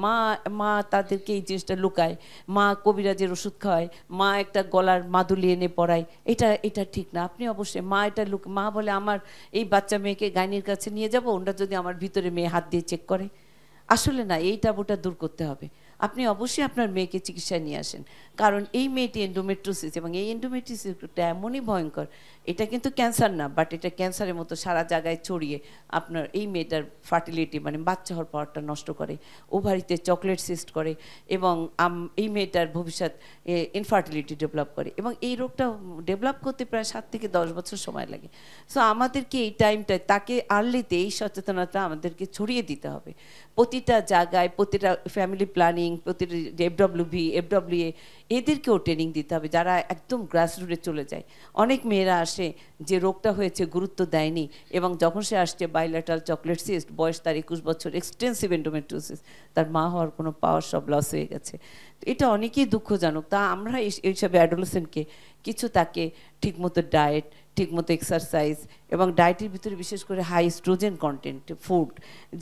মা তাদেরকে এই জিনিসটা লুকায়, মা কবিরাজের ওষুধ খাওয়ায়, মা একটা গলার মাদুলি এনে পড়ায়, এটা ঠিক না। আপনি অবশ্যই মা এটা মা বলে আমার এই বাচ্চা মেয়েকে গাইনির কাছে নিয়ে যাব, ওটা যদি আমার ভিতরে মেয়ে হাত দিয়ে চেক করে, আসলে না, এই টাবুটা দূর করতে হবে। আপনি অবশ্যই আপনার মেয়েকে চিকিৎসায় নিয়ে আসেন, কারণ এই মেয়েটি এন্ডোমেট্রিওসিস, এবং এই এন্ডোমেট্রিওসিসটা এমনই ভয়ঙ্কর, এটা কিন্তু ক্যান্সার না, বাট এটা ক্যান্সারের মতো সারা জায়গায় ছড়িয়ে আপনার এই মেয়েটার ফার্টিলিটি মানে বাচ্চা হওয়ার পাওয়ারটা নষ্ট করে, ওভারিতে চকলেট সিস্ট করে, এবং এই মেয়েটার ভবিষ্যৎ ইনফার্টিলিটি ডেভেলপ করে, এবং এই রোগটা ডেভেলপ করতে প্রায় 7 থেকে 10 বছর সময় লাগে। সো আমাদেরকে এই টাইমটায় তাকে আর্লিতে এই সচেতনতা আমাদেরকে ছড়িয়ে দিতে হবে প্রতিটা জায়গায়, প্রতিটা ফ্যামিলি প্ল্যানিং, প্রতিটা FWA এদেরকেও ট্রেনিং দিতে হবে, যারা একদম গ্রাসরুটে চলে যায়। অনেক মেয়েরা আসে যে রোগটা হয়েছে গুরুত্ব দেয়নি, এবং যখন সে আসছে বাইল্যাটারাল চকলেট সিস্ট, বয়স তার 21 বছর, এক্সটেন্সিভ এন্ডোমেট্রিওসিস, তার মা হওয়ার কোনো পাওয়ার সব লস হয়ে গেছে। তো এটা অনেকেই দুঃখজনক। তা আমরা এইসব অ্যাডোলেসেন্টকে কিছু তাকে ঠিকমতো ডায়েট, ঠিকমতো এক্সারসাইজ, এবং ডায়েটের ভিতরে বিশেষ করে হাই স্ট্রোজেন কন্টেন্ট ফুড,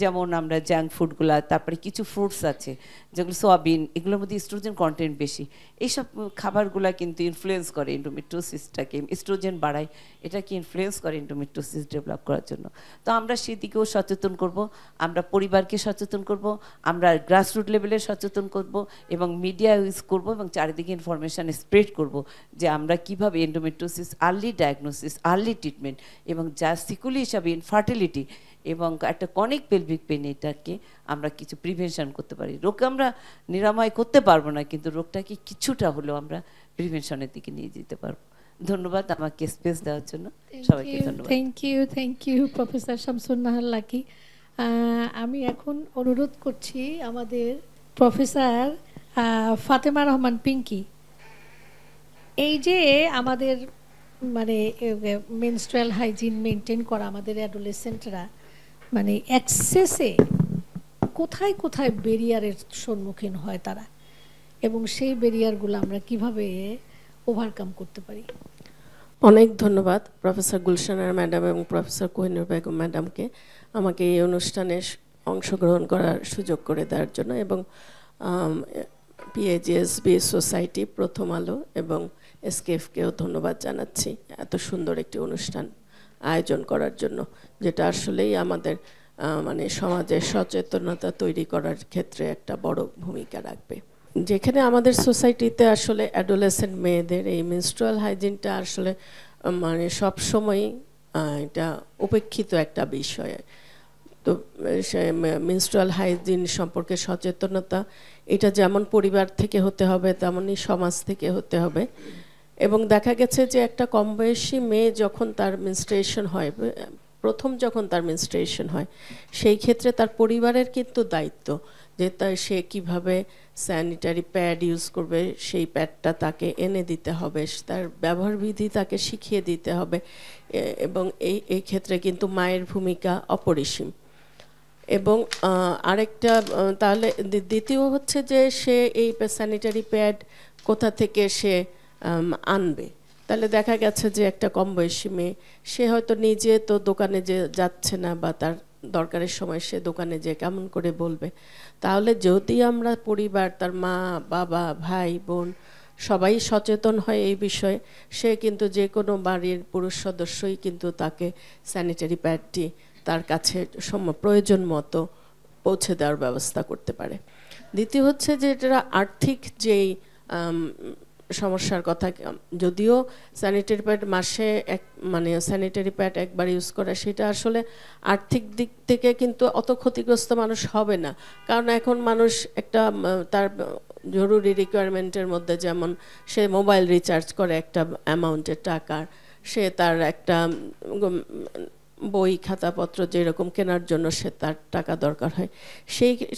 যেমন আমরা জাঙ্ক ফুডগুলা, তারপরে কিছু ফ্রুটস আছে যেগুলো সোয়াবিন, এগুলোর মধ্যে স্ট্রোজেন কন্টেন্ট বেশি, এইসব খাবারগুলা কিন্তু ইনফ্লুয়েন্স করে এন্ডোমেট্রিওসিসটাকে, স্ট্রোজেন বাড়ায়, এটাকে ইনফ্লুয়েন্স করে এন্ডোমেট্রিওসিস ডেভেলপ করার জন্য। তো আমরা সেদিকেও সচেতন করব, আমরা পরিবারকে সচেতন করব, আমরা গ্রাসরুট লেভেলে সচেতন করব, এবং মিডিয়া ইউজ করব, এবং চারিদিকে ইনফরমেশান স্প্রেড করব যে আমরা কিভাবে endometriosis early diagnosis, early treatment, এবং যা সিকুলি হিসাবে ইনফার্টিলিটি এবং একটা কনিক পেলভিক পেন, এটাকে আমরা কিছু প্রিভেনশন করতে পারি। রোগকে আমরা নিরাময় করতে পারবো না, কিন্তু রোগটাকে কিছুটা হলেও আমরা প্রিভেনশনের দিকে নিয়ে যেতে পারবো। ধন্যবাদ আমাকে স্পেস দেওয়ার জন্য, সবাইকে ধন্যবাদ। Thank you professor Shamsun Nahar Lucky. আমি এখন অনুরোধ করছি আমাদের প্রফেসর ফাতেমা রহমান পিঙ্কি, এই যে আমাদের মানে মেনস্ট্রুয়াল হাইজিন মেনটেন করা আমাদের অ্যাডোলেসেন্টরা মানে অ্যাক্সেসে কোথায় কোথায় ব্যারিয়ারের সম্মুখীন হয় তারা, এবং সেই ব্যারিয়ারগুলো আমরা কিভাবে ওভারকাম করতে পারি। অনেক ধন্যবাদ প্রফেসর গুলশানার ম্যাডাম এবং প্রফেসর কোহিনুর বেগম ম্যাডামকে আমাকে এই অনুষ্ঠানে অংশগ্রহণ করার সুযোগ করে দেওয়ার জন্য, এবং পিএজিএসবি সোসাইটি, প্রথম আলো এবং এসকেএফকেও ধন্যবাদ জানাচ্ছি এত সুন্দর একটি অনুষ্ঠান আয়োজন করার জন্য, যেটা আসলেই আমাদের মানে সমাজের সচেতনতা তৈরি করার ক্ষেত্রে একটা বড় ভূমিকা রাখবে। যেখানে আমাদের সোসাইটিতে আসলে অ্যাডোলেসেন্ট মেয়েদের এই মেনস্ট্রুয়াল হাইজিনটা আসলে মানে সবসময়ই এটা উপেক্ষিত একটা বিষয়। তো মেনস্ট্রুয়াল হাইজিন সম্পর্কে সচেতনতা এটা যেমন পরিবার থেকে হতে হবে তেমনই সমাজ থেকে হতে হবে। এবং দেখা গেছে যে একটা কম বয়সী মেয়ে যখন তার মেনস্ট্রুয়েশন হয়, প্রথম যখন তার মেনস্ট্রুয়েশন হয়, সেই ক্ষেত্রে তার পরিবারের কিন্তু দায়িত্ব যে সে কিভাবে স্যানিটারি প্যাড ইউজ করবে, সেই প্যাডটা তাকে এনে দিতে হবে, তার ব্যবহার বিধি তাকে শিখিয়ে দিতে হবে, এবং এই ক্ষেত্রে কিন্তু মায়ের ভূমিকা অপরিসীম। এবং আরেকটা তাহলে দ্বিতীয় হচ্ছে যে সে এই স্যানিটারি প্যাড কোথা থেকে সে আনবে। তাহলে দেখা গেছে যে একটা কম বয়সী মেয়ে, সে হয়তো নিজে তো দোকানে যে যাচ্ছে না, বা তার দরকারের সময় সে দোকানে যে কেমন করে বলবে। তাহলে যদি আমরা পরিবার, তার মা বাবা ভাই বোন সবাই সচেতন হয় এই বিষয়ে, সে কিন্তু যে কোনো বাড়ির পুরুষ সদস্যই কিন্তু তাকে স্যানিটারি প্যাডটি তার কাছে প্রয়োজন মতো পৌঁছে দেওয়ার ব্যবস্থা করতে পারে। দ্বিতীয় হচ্ছে যে এটা আর্থিক যেই সমস্যার কথা, যদিও স্যানিটারি প্যাড মাসে মানে স্যানিটারি প্যাড একবার ইউজ করা, সেটা আসলে আর্থিক দিক থেকে কিন্তু অত ক্ষতিগ্রস্ত মানুষ হবে না। কারণ এখন মানুষ একটা তার জরুরি রিকোয়ারমেন্টের মধ্যে, যেমন সে মোবাইল রিচার্জ করে একটা অ্যামাউন্টের টাকার, সে তার একটা বই খাতাপত্র যেরকম কেনার জন্য সে তার টাকা দরকার হয়,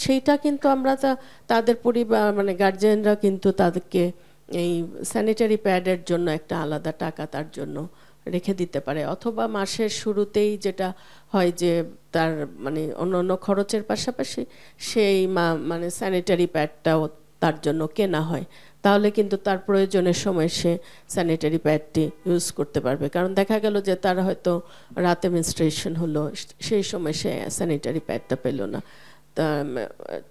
সেইটা কিন্তু আমরা তাদের পরিবার মানে গার্জিয়ানরা কিন্তু তাদেরকে এই স্যানিটারি প্যাডের জন্য একটা আলাদা টাকা তার জন্য রেখে দিতে পারে। অথবা মাসের শুরুতেই যেটা হয় যে তার মানে অন্য খরচের পাশাপাশি সেই মানে স্যানিটারি প্যাডটাও তার জন্য কেনা হয়, তাহলে কিন্তু তার প্রয়োজনের সময় সে স্যানিটারি প্যাডটি ইউজ করতে পারবে। কারণ দেখা গেল যে তার হয়তো রাতে মেনস্ট্রুয়েশন হলো, সেই সময় সে স্যানিটারি প্যাডটা পেল না,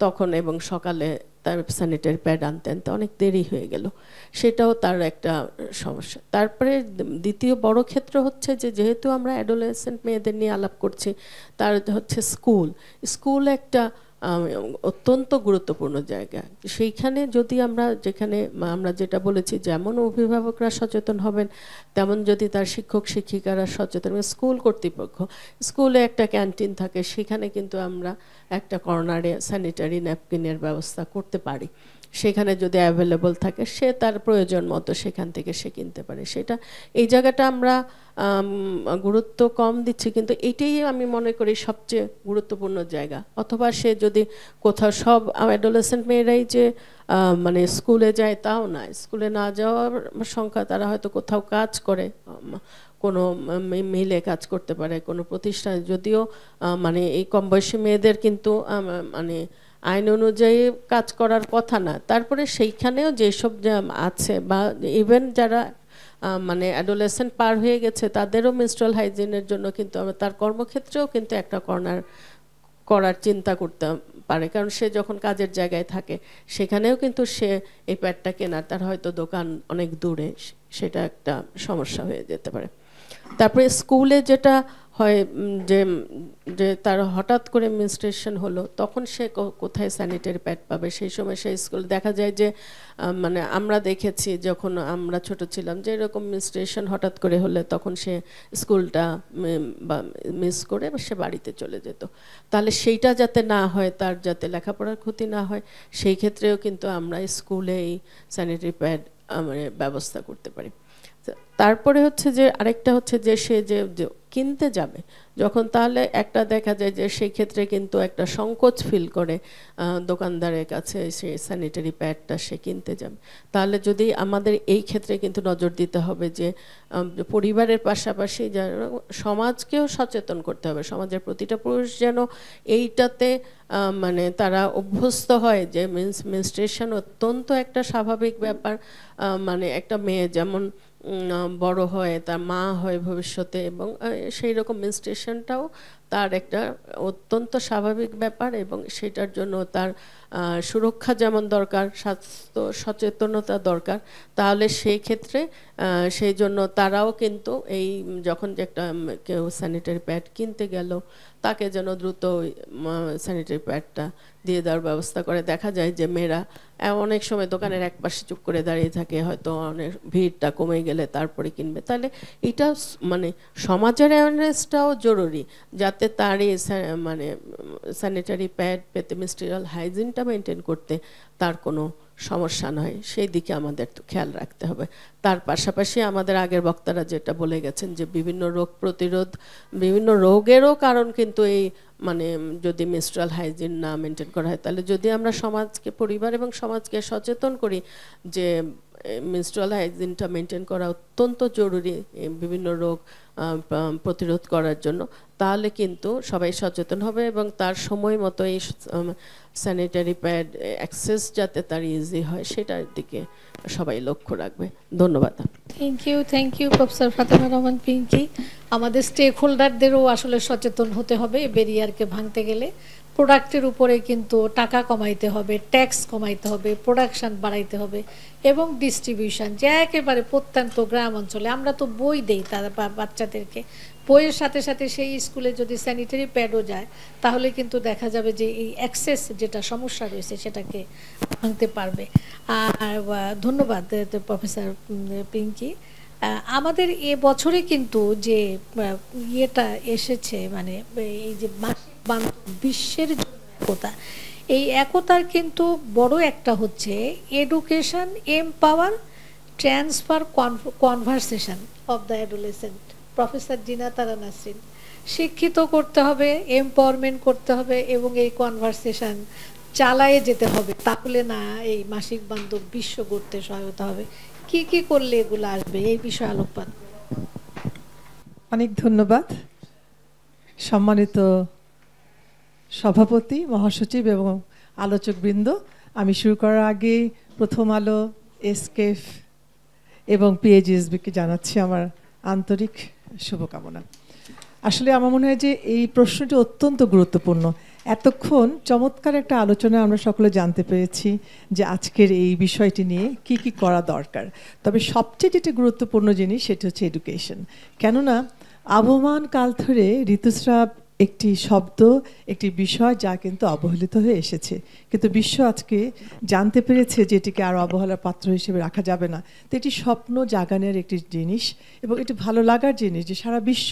তখন এবং সকালে তার স্যানিটারি প্যাড আনতে আনতে অনেক দেরি হয়ে গেল, সেটাও তার একটা সমস্যা। তারপরে দ্বিতীয় বড় ক্ষেত্র হচ্ছে যে যেহেতু আমরা অ্যাডোলেসেন্ট মেয়েদের নিয়ে আলাপ করছি, তার হচ্ছে স্কুল একটা অত্যন্ত গুরুত্বপূর্ণ জায়গা। সেইখানে যদি যেখানে আমরা যেটা বলেছি, যেমন অভিভাবকরা সচেতন হবেন, তেমন যদি তার শিক্ষক শিক্ষিকারা সচেতন, স্কুল কর্তৃপক্ষ, স্কুলে একটা ক্যান্টিন থাকে, সেখানে কিন্তু আমরা একটা কর্নারে স্যানিটারি ন্যাপকিনের ব্যবস্থা করতে পারি। সেখানে যদি অ্যাভেলেবল থাকে, সে তার প্রয়োজন মতো সেখান থেকে সে কিনতে পারে। সেটা এই জায়গাটা আমরা গুরুত্ব কম দিচ্ছি, কিন্তু এটাই আমি মনে করি সবচেয়ে গুরুত্বপূর্ণ জায়গা। অথবা সে যদি কোথাও, সব অ্যাডোলেসেন্ট মেয়েরাই যে মানে স্কুলে যায় তাও না, স্কুলে না যাওয়ার সংখ্যা, তারা হয়তো কোথাও কাজ করে, কোনো মিলে কাজ করতে পারে, কোনো প্রতিষ্ঠানে, যদিও মানে এই কম বয়সী মেয়েদের কিন্তু মানে আইন অনুযায়ী কাজ করার কথা না। তারপরে সেইখানেও যেসব আছে, বা ইভেন যারা মানে অ্যাডোলেসেন্ট পার হয়ে গেছে, তাদেরও মেনস্ট্রুয়াল হাইজিনের জন্য কিন্তু তার কর্মক্ষেত্রেও কিন্তু একটা কর্নার করার চিন্তা করতে পারে। কারণ সে যখন কাজের জায়গায় থাকে, সেখানেও কিন্তু সে এই প্যাডটা কেনার, তার হয়তো দোকান অনেক দূরে, সেটা একটা সমস্যা হয়ে যেতে পারে। তারপরে স্কুলে যেটা হয় যে তার হঠাৎ করে মেনস্ট্রুয়েশন হলো, তখন সে কোথায় স্যানিটারি প্যাড পাবে? সেই সময় সেই স্কুল দেখা যায় যে মানে আমরা দেখেছি যখন আমরা ছোট ছিলাম, যে এরকম মেনস্ট্রুয়েশন হঠাৎ করে হলে তখন সে স্কুলটা মিস করে সে বাড়িতে চলে যেত। তাহলে সেইটা যাতে না হয়, তার যাতে লেখাপড়ার ক্ষতি না হয়, সেই ক্ষেত্রেও কিন্তু আমরা স্কুলে এই স্যানিটারি প্যাড মানে ব্যবস্থা করতে পারি। তারপরে হচ্ছে যে আরেকটা হচ্ছে যে সে যে কিনতে যাবে যখন, তাহলে একটা দেখা যায় যে সেই ক্ষেত্রে কিন্তু একটা সংকোচ ফিল করে দোকানদারের কাছে সেই স্যানিটারি প্যাডটা সে কিনতে যাবে। তাহলে যদি আমাদের এই ক্ষেত্রে কিন্তু নজর দিতে হবে যে পরিবারের পাশাপাশি সমাজকেও সচেতন করতে হবে, সমাজের প্রতিটা পুরুষ যেন এইটাতে মানে তারা অভ্যস্ত হয় যে মেনস্ট্রুয়েশন অত্যন্ত একটা স্বাভাবিক ব্যাপার। মানে একটা মেয়ে যেমন বড় হয়, তার মা হয় ভবিষ্যতে, এবং সেই রকম মেনস্ট্রুয়েশনটাও তার একটা অত্যন্ত স্বাভাবিক ব্যাপার, এবং সেটার জন্য তার সুরক্ষা যেমন দরকার, স্বাস্থ্য সচেতনতা দরকার। তাহলে সেই ক্ষেত্রে সেই জন্য তারাও কিন্তু এই যখন যে একটা কেউ স্যানিটারি প্যাড কিনতে গেল, তাকে যেন দ্রুত স্যানিটারি প্যাডটা দিয়ে দেওয়ার ব্যবস্থা করে। দেখা যায় যে মেয়েরা অনেক সময় দোকানের এক পাশে চুপ করে দাঁড়িয়ে থাকে, হয়তো অনেক ভিড়টা কমে গেলে তারপরে কিনবে। তাহলে এটা মানে সমাজের অ্যাওয়ারনেসটাও জরুরি, যাতে তার এই মানে স্যানিটারি প্যাড পেতে, মিনিস্ট্রিয়াল হাইজিনটা মেনটেন করতে তার কোনো সমস্যা নয়, সেই দিকে আমাদের তো খেয়াল রাখতে হবে। তার পাশাপাশি আমাদের আগের বক্তারা যেটা বলে গেছেন যে বিভিন্ন রোগ প্রতিরোধ, বিভিন্ন রোগেরও কারণ কিন্তু এই মানে যদি মেনস্ট্রুয়াল হাইজিন না মেনটেন করা হয়, তাহলে যদি আমরা সমাজকে, পরিবার এবং সমাজকে সচেতন করি যে মেনস্ট্রুয়াল হাইজিনটা মেনটেন করা অত্যন্ত জরুরি বিভিন্ন রোগ প্রতিরোধ করার জন্য, তাহলে কিন্তু সবাই সচেতন হবে এবং তার সময় মতো এই স্যানিটারি প্যাড অ্যাক্সেস যাতে তার ইজি হয় সেটার দিকে সবাই লক্ষ্য রাখবে। ধন্যবাদ। Thank you professor Fatema Rahman Pinky. আমাদের স্টেক হোল্ডারদেরও আসলে সচেতন হতে হবে ব্যারিয়ারকে ভাঙতে গেলে। প্রোডাক্টের উপরে কিন্তু টাকা কমাইতে হবে, ট্যাক্স কমাইতে হবে, প্রোডাকশন বাড়াইতে হবে এবং ডিস্ট্রিবিউশন, যে একেবারে প্রত্যন্ত গ্রাম অঞ্চলে আমরা তো বই দেই তারা বাচ্চাদেরকে, বইয়ের সাথে সাথে সেই স্কুলে যদি স্যানিটারি প্যাডও যায় তাহলে কিন্তু দেখা যাবে যে এই অ্যাক্সেস যেটা সমস্যা রয়েছে সেটাকে ভাঙতে পারবে। আর ধন্যবাদ প্রফেসর পিঙ্কি। আমাদের এ বছরে কিন্তু যে ইয়েটা এসেছে, মানে এই যে বিশ্বের একতা, এই একতার কিন্তু বড় একটা হচ্ছে education, empower, transfer, conversation of the adolescent. Professor Jinatara Nasrin, শিক্ষিত করতে হবে, এমপাওয়ারমেন্ট করতে হবে এবং এই কনভারসেশন চালায়ে যেতে হবে, তাহলে না এই মাসিক বান্ধব বিশ্ব গড়তে সহায়তা হবে। কি কি করলে এগুলো আসবে, এই বিষয়ে আলোকপাত। অনেক ধন্যবাদ সম্মানিত সভাপতি, মহাসচিব এবং আলোচকবৃন্দ। আমি শুরু করার আগে প্রথম আলো, এসকেএফ এবং পিএজিএসবিকে জানাচ্ছি আমার আন্তরিক শুভকামনা। আসলে আমার মনে হয় যে এই প্রশ্নটি অত্যন্ত গুরুত্বপূর্ণ। এতক্ষণ চমৎকার একটা আলোচনা আমরা সকলে জানতে পেরেছি যে আজকের এই বিষয়টি নিয়ে কি কি করা দরকার। তবে সবচেয়ে যেটা গুরুত্বপূর্ণ জিনিস সেটা হচ্ছে এডুকেশন। কেননা আবহমান কাল ধরে ঋতুস্রাব একটি শব্দ, একটি বিষয় যা কিন্তু অবহেলিত হয়ে এসেছে, কিন্তু বিশ্ব আজকে জানতে পেরেছে যে এটিকে আরও অবহেলার পাত্র হিসেবে রাখা যাবে না। তো এটি স্বপ্ন জাগানোর একটি জিনিস এবং এটি ভালো লাগার জিনিস যে সারা বিশ্ব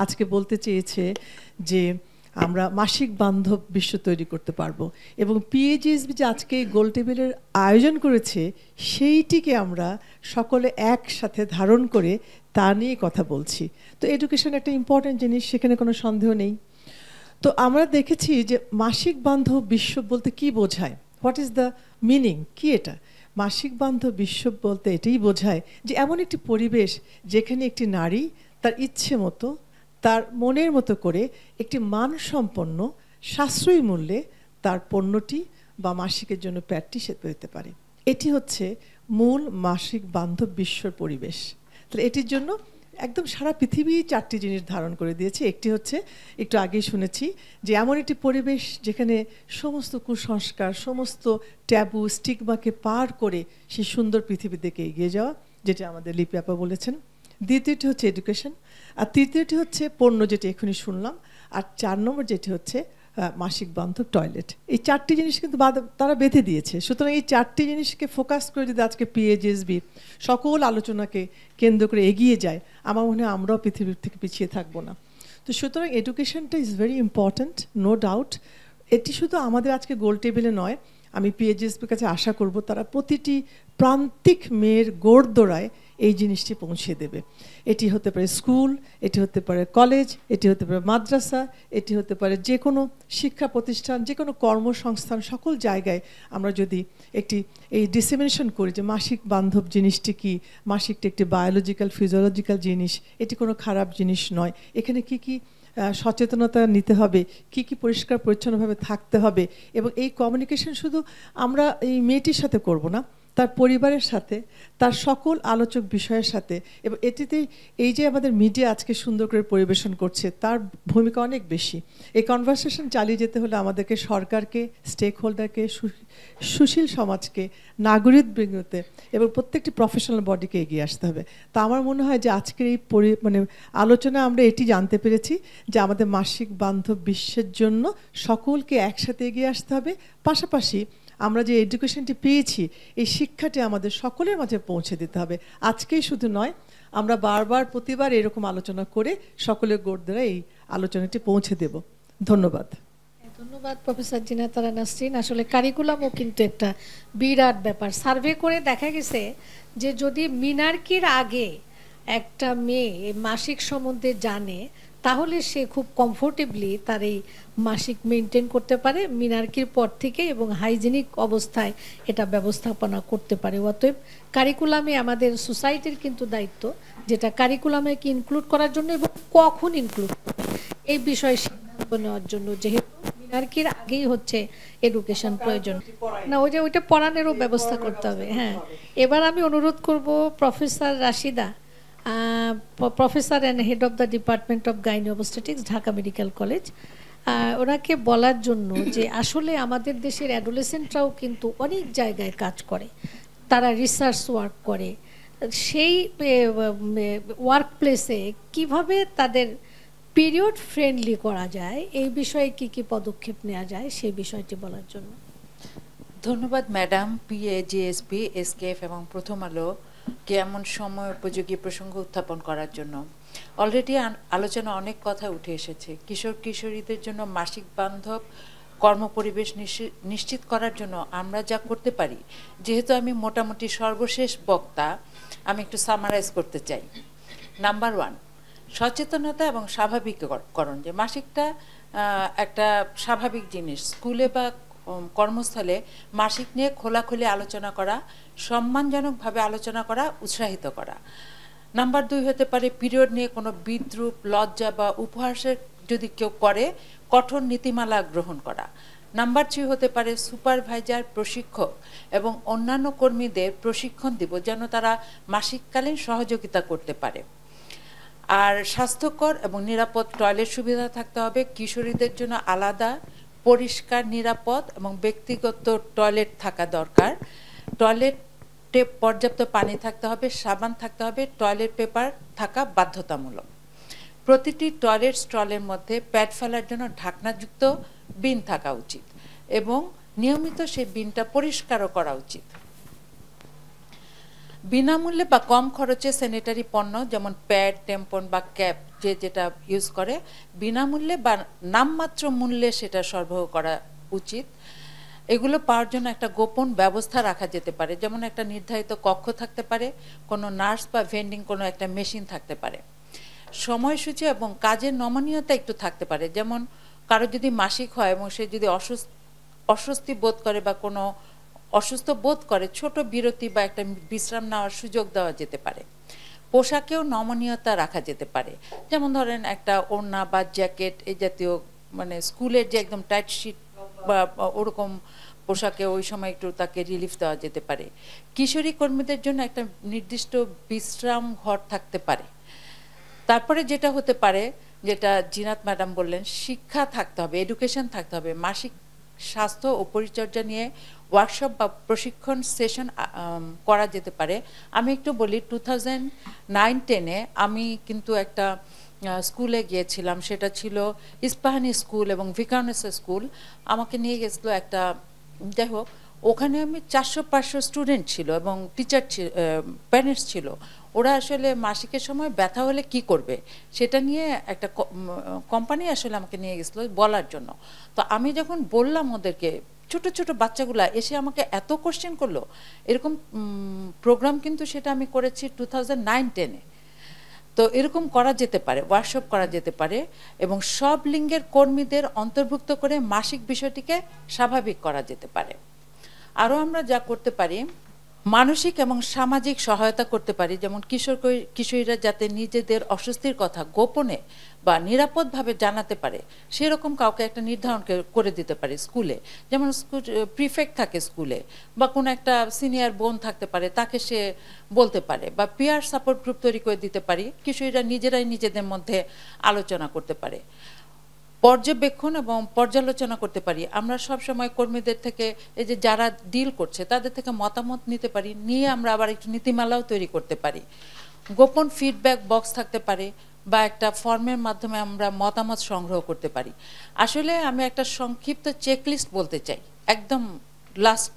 আজকে বলতে চেয়েছে যে আমরা মাসিক বান্ধব বিশ্ব তৈরি করতে পারবো। এবং পিএজিএসবি যে আজকে এই গোল টেবিলের আয়োজন করেছে সেইটিকে আমরা সকলে একসাথে ধারণ করে তা নিয়ে কথা বলছি। তো এডুকেশন একটা ইম্পর্ট্যান্ট জিনিস, সেখানে কোনো সন্দেহ নেই। তো আমরা দেখেছি যে মাসিক বান্ধব বিশ্ব বলতে কি বোঝায়, হোয়াট ইজ দ্য মিনিং, কি এটা? মাসিক বান্ধব বিশ্ব বলতে এটাই বোঝায় যে এমন একটি পরিবেশ যেখানে একটি নারী তার ইচ্ছে মতো, তার মনের মতো করে একটি মানসম্পন্ন সাশ্রয়ী মূল্যে তার পণ্যটি বা মাসিকের জন্য প্যাডটি সে পেতে পারে। এটি হচ্ছে মূল মাসিক বান্ধব বিশ্বর পরিবেশ। তাহলে এটির জন্য একদম সারা পৃথিবী চারটি জিনিস ধারণ করে দিয়েছে। একটি হচ্ছে, একটু আগেই শুনেছি যে এমন একটি পরিবেশ যেখানে সমস্ত কুসংস্কার, সমস্ত ট্যাবু, স্টিগমাকে পার করে সেই সুন্দর পৃথিবী দিকে এগিয়ে যাওয়া, যেটা আমাদের লিপি আপা বলেছেন। দ্বিতীয়টি হচ্ছে এডুকেশন, আর তৃতীয়টি হচ্ছে পণ্য, যেটি এখনই শুনলাম, আর 4 নম্বর যেটি হচ্ছে মাসিক বান্ধব টয়লেট। এই চারটি জিনিস কিন্তু তারা বেঁধে দিয়েছে। সুতরাং এই চারটি জিনিসকে ফোকাস করে যদি আজকে পিএজিএসবি সকল আলোচনাকে কেন্দ্র করে এগিয়ে যায়, আমার মনে হয় আমরাও পৃথিবীর থেকে পিছিয়ে থাকবো না। তো সুতরাং এডুকেশনটা is very important, no doubt. এটি শুধু আমাদের আজকে গোল টেবিলে নয়, আমি পিএজিএসবির কাছে আশা করব তারা প্রতিটি প্রান্তিক মেয়ের গোড়দোড়ায় এই জিনিসটি পৌঁছে দেবে। এটি হতে পারে স্কুল, এটি হতে পারে কলেজ, এটি হতে পারে মাদ্রাসা, এটি হতে পারে যে কোনো শিক্ষা প্রতিষ্ঠান, যে কোনো কর্মসংস্থান, সকল জায়গায় আমরা যদি একটি এই ডিসেমিনেশন করি যে মাসিক বান্ধব জিনিসটি কি, মাসিকটি একটি বায়োলজিক্যাল, ফিজিওলজিক্যাল জিনিস, এটি কোনো খারাপ জিনিস নয়, এখানে কি কি সচেতনতা নিতে হবে, কি কি পরিষ্কার পরিচ্ছন্নভাবে থাকতে হবে, এবং এই কমিউনিকেশন শুধু আমরা এই মেয়েটির সাথে করব না, তার পরিবারের সাথে, তার সকল আলোচক বিষয়ের সাথে, এবং এটিতে এই যে আমাদের মিডিয়া আজকে সুন্দর করে পরিবেশন করছে তার ভূমিকা অনেক বেশি। এই কনভারসেশন চালিয়ে যেতে হলে আমাদেরকে সরকারকে, স্টেক হোল্ডারকে, সুশীল সমাজকে, নাগরিকবৃন্দকে এবং প্রত্যেকটি প্রফেশনাল বডিকে এগিয়ে আসতে হবে। তা আমার মনে হয় যে আজকের এই আলোচনা আমরা এটি জানতে পেরেছি যে আমাদের মাসিক বান্ধব বিশ্বের জন্য সকলকে একসাথে এগিয়ে আসতে হবে। পাশাপাশি আমরা যে এডুকেশনটি পেয়েছি এই শিক্ষাটি আমাদের সকলের মাঝে পৌঁছে দিতে হবে। আজকেই শুধু নয়, আমরা বারবার প্রতিবার এরকম আলোচনা করে সকলের গোড় দ্বারা এই আলোচনাটি পৌঁছে দেব। ধন্যবাদ। ধন্যবাদ প্রফেসর জিনাতারা নাসরিন। আসলে কারিকুলামও কিন্তু একটা বিরাট ব্যাপার। সার্ভে করে দেখা গেছে যে যদি মিনার্কির আগে একটা মেয়ে মাসিক সম্বন্ধে জানে তাহলে সে খুব কমফোর্টেবলি তার এই মাসিক মেনটেন করতে পারে মিনার্কির পর থেকে, এবং হাইজেনিক অবস্থায় এটা ব্যবস্থাপনা করতে পারে। অতএব কারিকুলামে আমাদের সোসাইটির কিন্তু দায়িত্ব যেটা কারিকুলামে কি ইনক্লুড করার জন্য এবং কখন ইনক্লুড করবে এই বিষয়ে সিদ্ধান্ত নেওয়ার জন্য, যেহেতু মিনার্কির আগেই হচ্ছে এডুকেশন প্রয়োজন না, ওইটা পড়ানোরও ব্যবস্থা করতে হবে। হ্যাঁ, এবার আমি অনুরোধ করব professor Rashida, professor and head of the department of gynae obstetrics, Dhaka medical college, ওনাকে বলার জন্য যে আসলে আমাদের দেশের অ্যাডোলেসেন্টরাও কিন্তু অনেক জায়গায় কাজ করে, তারা রিসার্চ ওয়ার্ক করে, সেই ওয়ার্ক প্লেসে কীভাবে তাদের পিরিয়ড ফ্রেন্ডলি করা যায় এই বিষয়ে কি কি পদক্ষেপ নেওয়া যায় সেই বিষয়টি বলার জন্য। ধন্যবাদ ম্যাডাম। পিএজিএসপি, এসকেএফ এবং প্রথম আলোকে এমন সময় উপযোগী প্রসঙ্গ উত্থাপন করার জন্য। অলরেডি আলোচনা অনেক কথা উঠে এসেছে। কিশোর কিশোরীদের জন্য মাসিক বান্ধব কর্মপরিবেশ নিশ্চিত করার জন্য আমরা যা করতে পারি, যেহেতু আমি মোটামুটি সর্বশেষ বক্তা, আমি একটু সামারাইজ করতে চাই। নাম্বার 1, সচেতনতা এবং স্বাভাবিককরণ। যে মাসিকটা একটা স্বাভাবিক জিনিস। স্কুলে বা কর্মস্থলে মাসিক নিয়ে খোলাখুলি আলোচনা করা, সম্মানজনকভাবে আলোচনা করা, উৎসাহিত করা। নাম্বার 2 হতে পারে পিরিয়ড নিয়ে কোনো বিদ্রূপ, লজ্জা বা উপহাসের যদি কেউ করে কঠোর নীতিমালা গ্রহণ করা। নাম্বার 3 হতে পারে সুপারভাইজার, প্রশিক্ষক এবং অন্যান্য কর্মীদের প্রশিক্ষণ দিব যেন তারা মাসিককালীন সহযোগিতা করতে পারে। আর স্বাস্থ্যকর এবং নিরাপদ টয়লেট সুবিধা থাকতে হবে। কিশোরীদের জন্য আলাদা, পরিষ্কার, নিরাপদ এবং ব্যক্তিগত টয়লেট থাকা দরকার। টয়লেটে পর্যাপ্ত পানি থাকতে হবে, সাবান থাকতে হবে, টয়লেট পেপার থাকা বাধ্যতামূলক। প্রতিটি টয়লেট স্টলের মধ্যে প্যাড ফেলার জন্য ঢাকনাযুক্ত বিন থাকা উচিত এবং নিয়মিত সেই বিনটা পরিষ্কারও করা উচিত। বিনামূল্যে বা কম খরচে স্যানিটারি পণ্য যেমন প্যাড, টেম্পন বা ক্যাপ যেটা ইউজ করে বিনামূল্যে বা নামমাত্র মূল্যে সেটা সরবরাহ করা উচিত। এগুলো পাওয়ার জন্য একটা গোপন ব্যবস্থা রাখা যেতে পারে, যেমন একটা নির্ধারিত কক্ষ থাকতে পারে, কোনো নার্স বা ভেন্ডিং কোনো একটা মেশিন থাকতে পারে। সময়সূচি এবং কাজের নমনীয়তা একটু থাকতে পারে, যেমন কারো যদি মাসিক হয় এবং সে যদি অস্বস্তি বোধ করে বা কোনো অসুস্থ বোধ করে, ছোট বিরতি বা একটা বিশ্রাম নেওয়ার সুযোগ দেওয়া যেতে পারে। পোশাকেও নমনীয়তা রাখা যেতে পারে, যেমন ধরেন একটা ওড়না বা জ্যাকেট এই জাতীয়, মানে স্কুলের যে একদম টাইট শিট বা ওরকম পোশাকে ওই সময় একটু তাকে রিলিফ দেওয়া যেতে পারে। কিশোরী কর্মীদের জন্য একটা নির্দিষ্ট বিশ্রাম ঘর থাকতে পারে। তারপরে যেটা হতে পারে, যেটা জিনাত ম্যাডাম বললেন, শিক্ষা থাকতে হবে, এডুকেশন থাকতে হবে। মাসিক স্বাস্থ্য ও পরিচর্যা নিয়ে ওয়ার্কশপ বা প্রশিক্ষণ সেশন করা যেতে পারে। আমি একটু বলি, 2009-10-এ আমি কিন্তু একটা স্কুলে গিয়েছিলাম, সেটা ছিল ইস্পাহানি স্কুল এবং ভিকারনেসা স্কুল। আমাকে নিয়ে গেছিলো একটা, যাই হোক, ওখানে আমি 400-500 স্টুডেন্ট ছিল এবং টিচার প্যারেন্টস ছিল। ওরা আসলে মাসিকের সময় ব্যথা হলে কি করবে সেটা নিয়ে একটা কোম্পানি আসলে আমাকে নিয়ে গেছিলো বলার জন্য। তো আমি যখন বললাম ওদেরকে, ছোট ছোট বাচ্চাগুলা এসে আমাকে এত কোশ্চেন করলো। এরকম প্রোগ্রাম কিন্তু সেটা আমি করেছি 2009-10-এ। তো এরকম করা যেতে পারে, ওয়ার্কশপ করা যেতে পারে এবং সব লিঙ্গের কর্মীদের অন্তর্ভুক্ত করে মাসিক বিষয়টিকে স্বাভাবিক করা যেতে পারে। আরও আমরা যা করতে পারি, মানসিক এবং সামাজিক সহায়তা করতে পারি, যেমন কিশোরীরা যাতে নিজেদের অস্বস্তির কথা গোপনে বা নিরাপদভাবে জানাতে পারে সেরকম কাউকে একটা নির্ধারণ করে দিতে পারে স্কুলে, যেমন প্রিফেক্ট থাকে স্কুলে, বা কোনো একটা সিনিয়র বোন থাকতে পারে, তাকে সে বলতে পারে, বা পিয়ার সাপোর্ট গ্রুপ তৈরি করে দিতে পারি, কিশোরীরা নিজেরাই নিজেদের মধ্যে আলোচনা করতে পারে। পর্যবেক্ষণ এবং পর্যালোচনা করতে পারি, আমরা সব সময় কর্মীদের থেকে এই যে যারা ডিল করছে তাদের থেকে মতামত নিতে পারি, নিয়ে আমরা আবার একটু নীতিমালাও তৈরি করতে পারি। গোপন ফিডব্যাক বক্স থাকতে পারে বা একটা ফর্মের মাধ্যমে আমরা মতামত সংগ্রহ করতে পারি। আসলে আমি একটা সংক্ষিপ্ত চেকলিস্ট বলতে চাই, একদম লাস্ট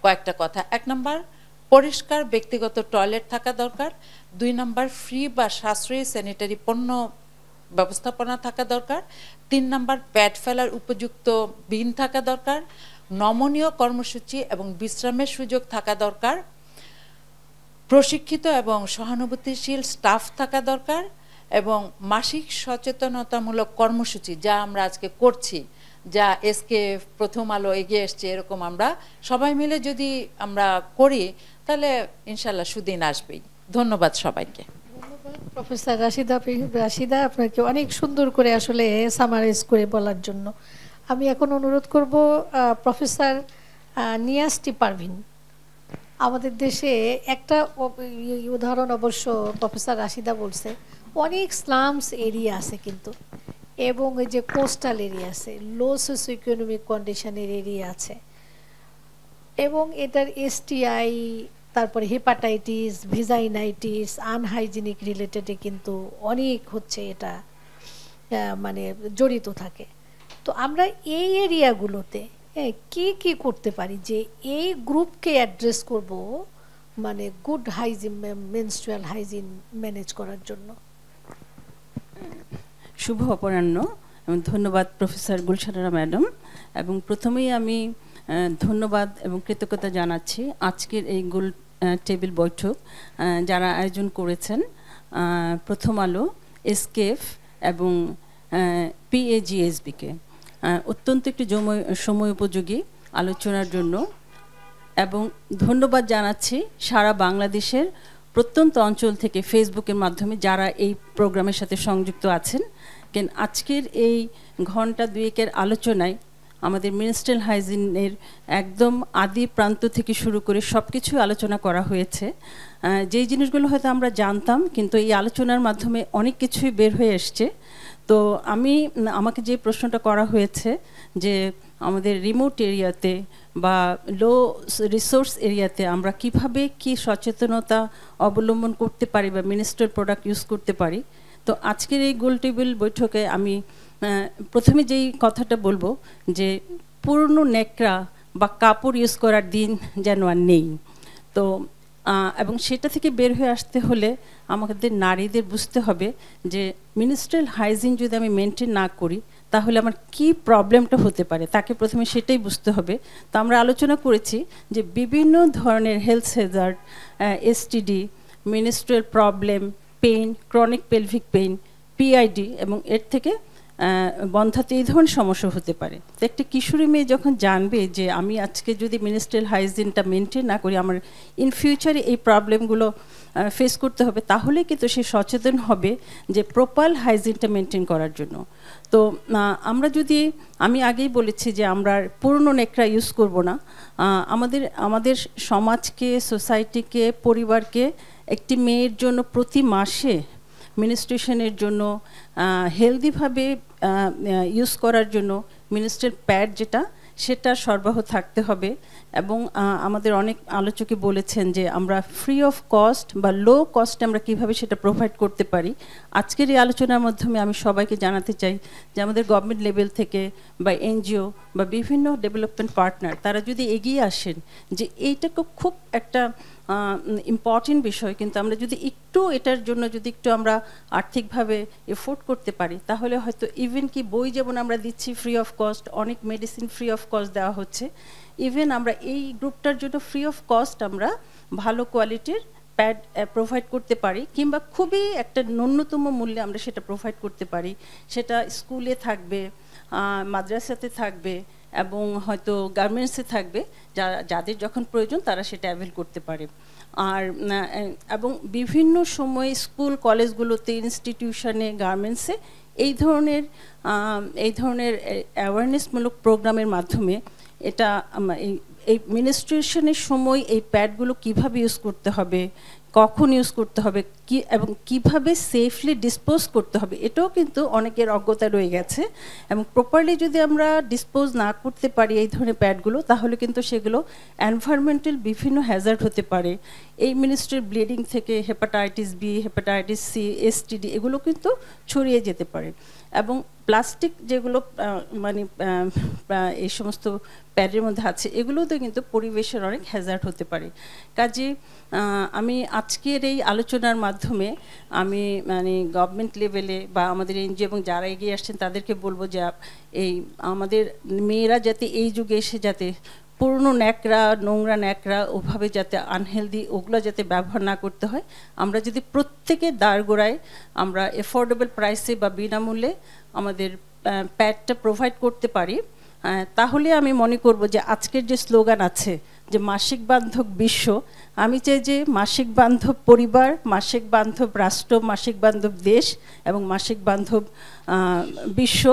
কয়েকটা কথা। 1 নম্বর, পরিষ্কার ব্যক্তিগত টয়লেট থাকা দরকার। 2 নম্বর, ফ্রি বা সাশ্রয়ী স্যানিটারি পণ্য ব্যবস্থাপনা থাকা দরকার। 3 নম্বর, প্যাড ফেলার উপযুক্ত বিন থাকা দরকার। নমনীয় কর্মসূচি এবং বিশ্রামের সুযোগ থাকা দরকার। প্রশিক্ষিত এবং সহানুভূতিশীল স্টাফ থাকা দরকার, এবং মাসিক সচেতনতামূলক কর্মসূচি যা আমরা আজকে করছি, যা এসকেএফ, প্রথম আলো এগিয়ে এসছে, এরকম আমরা সবাই মিলে যদি আমরা করি তাহলে ইনশাল্লাহ সুদিন আসবেই। ধন্যবাদ সবাইকে। প্রফেসর রাশিদা আপনাকে অনেক সুন্দর করে আসলে সামারাইজ করে বলার জন্য। আমি এখন অনুরোধ করব প্রফেসর নিয়াজটি পারভিন। আমাদের দেশে একটা উদাহরণ অবশ্য প্রফেসর রাশিদা বলছে, অনেক স্লামস এরিয়া আছে কিন্তু, এবং এই যে কোস্টাল এরিয়া আছে, লো সোশিও ইকোনমিক কন্ডিশনের এরিয়া আছে, এবং এটার STI, তারপরে হেপাটাইটিস, ভিজাইনাইটিস, আনহাইজিনিক রিলেটেডে কিন্তু অনেক হচ্ছে এটা মানে জড়িত থাকে। তো আমরা এই এরিয়াগুলোতে কি করতে পারি যে এই গ্রুপকে অ্যাড্রেস করব, মানে good hygiene, menstrual hygiene manage করার জন্য? শুভ অপরাহ্ন, ধন্যবাদ প্রফেসর গুলশানারা ম্যাডাম। এবং প্রথমেই আমি ধন্যবাদ এবং কৃতজ্ঞতা জানাচ্ছি আজকের এই গোল টেবিল বৈঠক যারা আয়োজন করেছেন, প্রথম আলো, এসকেএফ এবং PAGSB-কে অত্যন্ত একটি সময় উপযোগী আলোচনার জন্য। এবং ধন্যবাদ জানাচ্ছি সারা বাংলাদেশের প্রত্যন্ত অঞ্চল থেকে ফেসবুকের মাধ্যমে যারা এই প্রোগ্রামের সাথে সংযুক্ত আছেন। কেন আজকের এই ঘন্টা দুয়েকের আলোচনায় আমাদের মিনিস্ট্রিয়াল হাইজিনের একদম আদি প্রান্ত থেকে শুরু করে সব কিছু আলোচনা করা হয়েছে, যেই জিনিসগুলো হয়তো আমরা জানতাম, কিন্তু এই আলোচনার মাধ্যমে অনেক কিছুই বের হয়ে এসছে। তো আমাকে যে প্রশ্নটা করা হয়েছে যে আমাদের রিমোট এরিয়াতে বা লো রিসোর্স এরিয়াতে আমরা কিভাবে কি সচেতনতা অবলম্বন করতে পারি বা মিনিস্ট্রিয়াল প্রোডাক্ট ইউজ করতে পারি, তো আজকের এই গোল টেবিল বৈঠকে আমি প্রথমে যেই কথাটা বলবো যে পুরনো ন্যাকড়া বা কাপড় ইউজ করার দিন যেন আর নেই। তো এবং সেটা থেকে বের হয়ে আসতে হলে আমাদের নারীদের বুঝতে হবে যে মিনিস্ট্রিয়াল হাইজিন যদি আমি মেনটেন না করি তাহলে আমার কি প্রবলেমটা হতে পারে, তাকে প্রথমে সেটাই বুঝতে হবে। তো আমরা আলোচনা করেছি যে বিভিন্ন ধরনের health Hazard, STD, ministerial problem, pain, chronic pelvic pain, PID এবং এর থেকে বন্ধাতে এই ধরনের সমস্যা হতে পারে। তো একটা কিশোরী মেয়ে যখন জানবে যে আমি আজকে যদি মিনিস্ট্রিয়াল হাইজিনটা মেনটেন না করি আমার ইন ফিউচারে এই প্রবলেমগুলো ফেস করতে হবে, তাহলে কিন্তু সে সচেতন হবে যে প্রপার হাইজিনটা মেনটেন করার জন্য। তো আমি আগেই বলেছি যে আমরা পুরনো নেকড়া ইউজ করব না। আমাদের সমাজকে, সোসাইটিকে, পরিবারকে একটি মেয়ের জন্য প্রতি মাসে মিনিস্ট্রেশনের জন্য হেলদিভাবে ইউজ করার জন্য মিনিস্ট্রিয়াল প্যাড সেটা সরবরাহ থাকতে হবে। এবং আমাদের অনেক আলোচকে বলেছেন যে আমরা ফ্রি অফ কস্ট বা লো কস্টে আমরা কীভাবে সেটা প্রোভাইড করতে পারি। আজকের এই আলোচনার মাধ্যমে আমি সবাইকে জানাতে চাই যে আমাদের গভর্নমেন্ট লেভেল থেকে বা NGO বা বিভিন্ন ডেভেলপমেন্ট পার্টনার তারা যদি এগিয়ে আসেন যে এইটাকে খুব একটা ইম্পর্টেন্ট বিষয়, কিন্তু আমরা যদি একটু এটার জন্য যদি একটু আমরা আর্থিকভাবে এফোর্ড করতে পারি তাহলে হয়তো ইভেন কি বই যেমন আমরা দিচ্ছি ফ্রি অফ কস্ট, অনেক মেডিসিন ফ্রি অফ কস্ট দেওয়া হচ্ছে, ইভেন আমরা এই গ্রুপটার জন্য ফ্রি অফ কস্ট আমরা ভালো কোয়ালিটির প্যাড প্রোভাইড করতে পারি, কিংবা খুবই একটা ন্যূনতম মূল্যে আমরা সেটা প্রোভাইড করতে পারি। সেটা স্কুলে থাকবে, মাদ্রাসাতে থাকবে, এবং হয়তো গার্মেন্টসে থাকবে, যাদের যখন প্রয়োজন তারা সেটা অ্যাভেল করতে পারে। আর এবং বিভিন্ন সময় স্কুল কলেজগুলোতে, ইনস্টিটিউশনে, গার্মেন্টসে এই ধরনের অ্যাওয়ারনেসমূলক প্রোগ্রামের মাধ্যমে এটা এই মেনস্ট্রুয়েশনের সময় এই প্যাডগুলো কিভাবে ইউজ করতে হবে, কখন ইউজ করতে হবে, এবং কিভাবে সেফলি ডিসপোজ করতে হবে, এটাও কিন্তু অনেকের অজ্ঞতা রয়ে গেছে। এবং প্রপারলি যদি আমরা ডিসপোজ না করতে পারি এই ধরনের প্যাডগুলো, তাহলে কিন্তু সেগুলো এনভায়রনমেন্টাল বিভিন্ন হ্যাজার্ড হতে পারে। এই মিনিস্ট্রির ব্লিডিং থেকে hepatitis B, hepatitis C, STD এগুলো কিন্তু ছড়িয়ে যেতে পারে। এবং প্লাস্টিক যেগুলো মানে এই সমস্ত প্যাডের মধ্যে আছে, এগুলোতে কিন্তু পরিবেশের অনেক হ্যাজার্ড হতে পারে। কাজে আমি আজকের এই আলোচনার মাধ্যমে আমি মানে গভর্নমেন্ট লেভেলে বা আমাদের এনজিও এবং যারা এগিয়ে আসছেন তাদেরকে বলবো যে এই আমাদের মেয়েরা যাতে এই যুগে এসে যাতে পুরনো ন্যাকড়া, নোংরা ন্যাকড়া ওভাবে যাতে আনহেলদি ওগুলো যাতে ব্যবহার না করতে হয়। আমরা যদি প্রত্যেকের দ্বারগোড়ায় আমরা এফোর্ডেবল প্রাইসে বা বিনামূল্যে আমাদের প্যাডটা প্রোভাইড করতে পারি, তাহলে আমি মনে করব যে আজকের যে স্লোগান আছে যে মাসিক বান্ধব বিশ্ব, আমি চাই যে মাসিক বান্ধব পরিবার, মাসিক বান্ধব রাষ্ট্র, মাসিক বান্ধব দেশ এবং মাসিক বান্ধব বিশ্ব।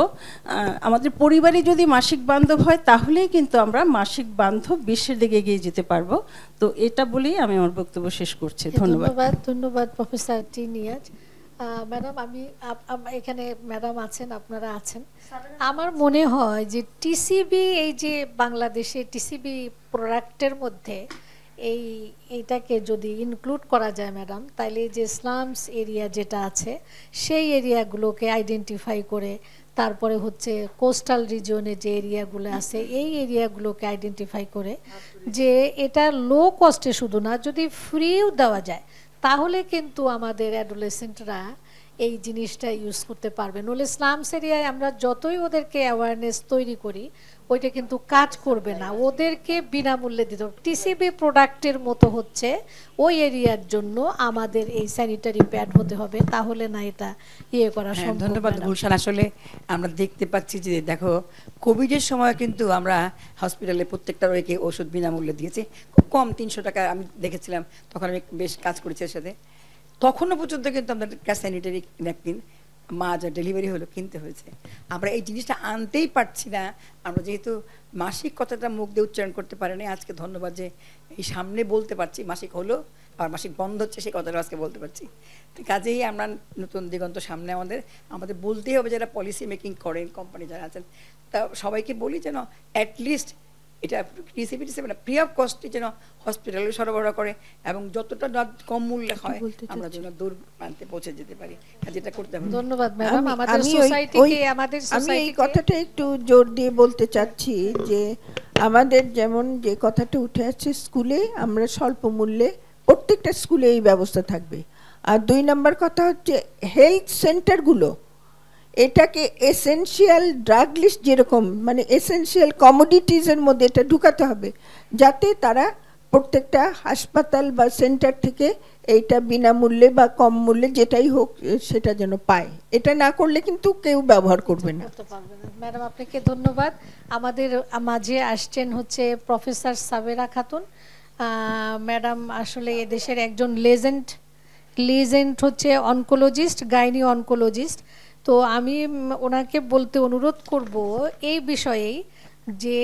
আমাদের পরিবারই যদি মাসিক বান্ধব হয় তাহলেই কিন্তু আমরা মাসিক বান্ধব বিশ্বের দিকে এগিয়ে যেতে পারবো। তো এটা বলেই আমি আমার বক্তব্য শেষ করছি। ধন্যবাদ। ধন্যবাদ প্রফেসর টি নিয়াজ। ম্যাডাম, আমি এখানে ম্যাডাম আছেন, আপনারা আছেন। আমার মনে হয় যে টিসিবি, এই যে বাংলাদেশে টিসিবি প্রোডাক্টের মধ্যে এইটাকে যদি ইনক্লুড করা যায় ম্যাডাম, তাইলে যে স্লামস এরিয়া যেটা আছে সেই এরিয়াগুলোকে আইডেন্টিফাই করে, তারপরে হচ্ছে কোস্টাল রিজিয়নে যে এরিয়াগুলো আছে এই এরিয়াগুলোকে আইডেন্টিফাই করে যে এটা লো কস্টে শুধু না, যদি ফ্রিও দেওয়া যায় তাহলে কিন্তু আমাদের অ্যাডোলেসেন্টরা এই জিনিসটা ইউজ করতে পারবে। নইলে স্লামস এরিয়ায় আমরা যতই ওদেরকে অ্যাওয়ারনেস তৈরি করি ওইটা কিন্তু কাজ করবে না, ওদেরকে বিনামূল্যে দিতে হবে। টিসিবি প্রোডাক্টের মতো হচ্ছে ওই এরিয়ার জন্য আমাদের এই স্যানিটারি প্যাড হতে হবে, তাহলে না এটা করা সম্ভব। ধন্যবাদ গুলশান। আসলে আমরা দেখতে পাচ্ছি যে দেখো কোভিডের সময় কিন্তু আমরা হসপিটালে প্রত্যেকটা রোগীকে ওষুধ বিনামূল্যে দিয়েছি, খুব কম 300 টাকা আমি দেখেছিলাম, তখন আমি বেশ কাজ করেছি এর সাথে। তখনও পর্যন্ত কিন্তু আমাদের স্যানিটারি ন্যাপকিন মা যা ডেলিভারি হলো কিনতে হয়েছে। আমরা এই জিনিসটা আনতেই পারছি না, আমরা যেহেতু মাসিক কথাটা মুখ দিয়ে উচ্চারণ করতে পারি না। আজকে ধন্যবাদ যে এই সামনে বলতে পারছি, মাসিক হলো আর মাসিক বন্ধ হচ্ছে সেই কথাটা আজকে বলতে পারছি। তো কাজেই আমরা নতুন দিগন্ত সামনে আমাদের বলতেই হবে, যারা পলিসি মেকিং করেন, কোম্পানি যারা আছেন, তা সবাইকে বলি যেন অ্যাটলিস্ট এটা ফ্রি অফ কস্টে যেন হসপিটালে সরবরাহ করে এবং যতটা কম মূল্যে হয় আমরা যেন দূর প্রান্তে পৌঁছে যেতে পারি, যেটা করতে হবে। ধন্যবাদ ম্যাডাম। আমি এই কথাটা একটু জোর দিয়ে বলতে চাচ্ছি যে আমাদের যেমন যে কথাটা উঠে আসছে, স্কুলে আমরা স্বল্প মূল্যে প্রত্যেকটা স্কুলে এই ব্যবস্থা থাকবে। আর 2 নম্বর কথা হচ্ছে হেলথ সেন্টারগুলো এটাকে এসেনশিয়াল ড্রাগ লিস্ট যেরকম মানে এসেনশিয়াল কমোডিটিজের মধ্যে এটা ঢুকাতে হবে, যাতে তারা প্রত্যেকটা হাসপাতাল বা সেন্টার থেকে এইটা বিনামূল্যে বা কম মূল্যে যেটাই হোক সেটা যেন পায়। এটা না করলে কিন্তু কেউ ব্যবহার করবে না। ম্যাডাম আপনাকে ধন্যবাদ। আমাদের মাঝে আসছেন হচ্ছে প্রফেসর সাবেরা খাতুন ম্যাডাম। আসলে এদেশের একজন লেজেন্ড হচ্ছে অনকোলজিস্ট, গাইনি অনকোলজিস্ট। তো আমি ওনাকে বলতে অনুরোধ করব এই বিষয়েই যে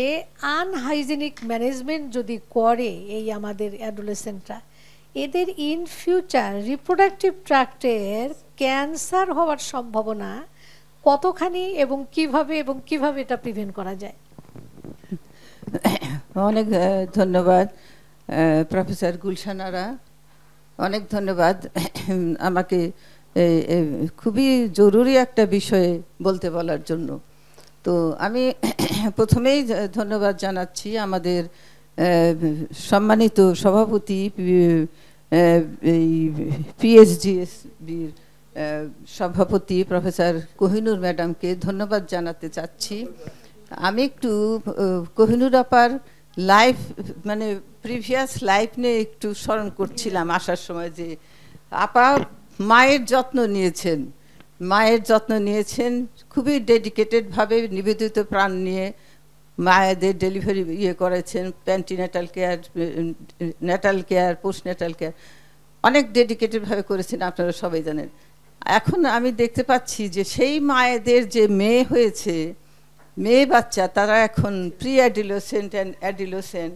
আনহাইজেনিক ম্যানেজমেন্ট যদি করে এই আমাদের অ্যাডোলেসেন্টরা, এদের ইন ফিউচার রিপ্রোডাক্টিভ ট্র্যাক্টের ক্যান্সার হওয়ার সম্ভাবনা কতখানি এবং কিভাবে এটা প্রিভেন্ট করা যায়। অনেক ধন্যবাদ প্রফেসর গুলশান আরা, অনেক ধন্যবাদ আমাকে খুবই জরুরি একটা বিষয়ে বলতে বলার জন্য। তো আমি প্রথমেই ধন্যবাদ জানাচ্ছি আমাদের সম্মানিত সভাপতি পিএইচজিএসবির সভাপতি প্রফেসর কোহিনুর ম্যাডামকে ধন্যবাদ জানাতে চাচ্ছি। আমি একটু কোহিনুর আপার লাইফ মানে প্রিভিয়াস লাইফ নিয়ে একটু স্মরণ করছিলাম আসার সময়, যে আপা মায়ের যত্ন নিয়েছেন খুবই ডেডিকেটেডভাবে, নিবেদিত প্রাণ নিয়ে মায়েদের ডেলিভারি করেছেন, antenatal care, natal care, postnatal care অনেক ডেডিকেটেডভাবে করেছেন, আপনারা সবাই জানেন। এখন আমি দেখতে পাচ্ছি যে সেই মায়েদের যে মেয়ে হয়েছে, মেয়ে বাচ্চা, তারা এখন প্রি অ্যাডিলোসেন্ট অ্যান্ড অ্যাডিলোসেন্ট,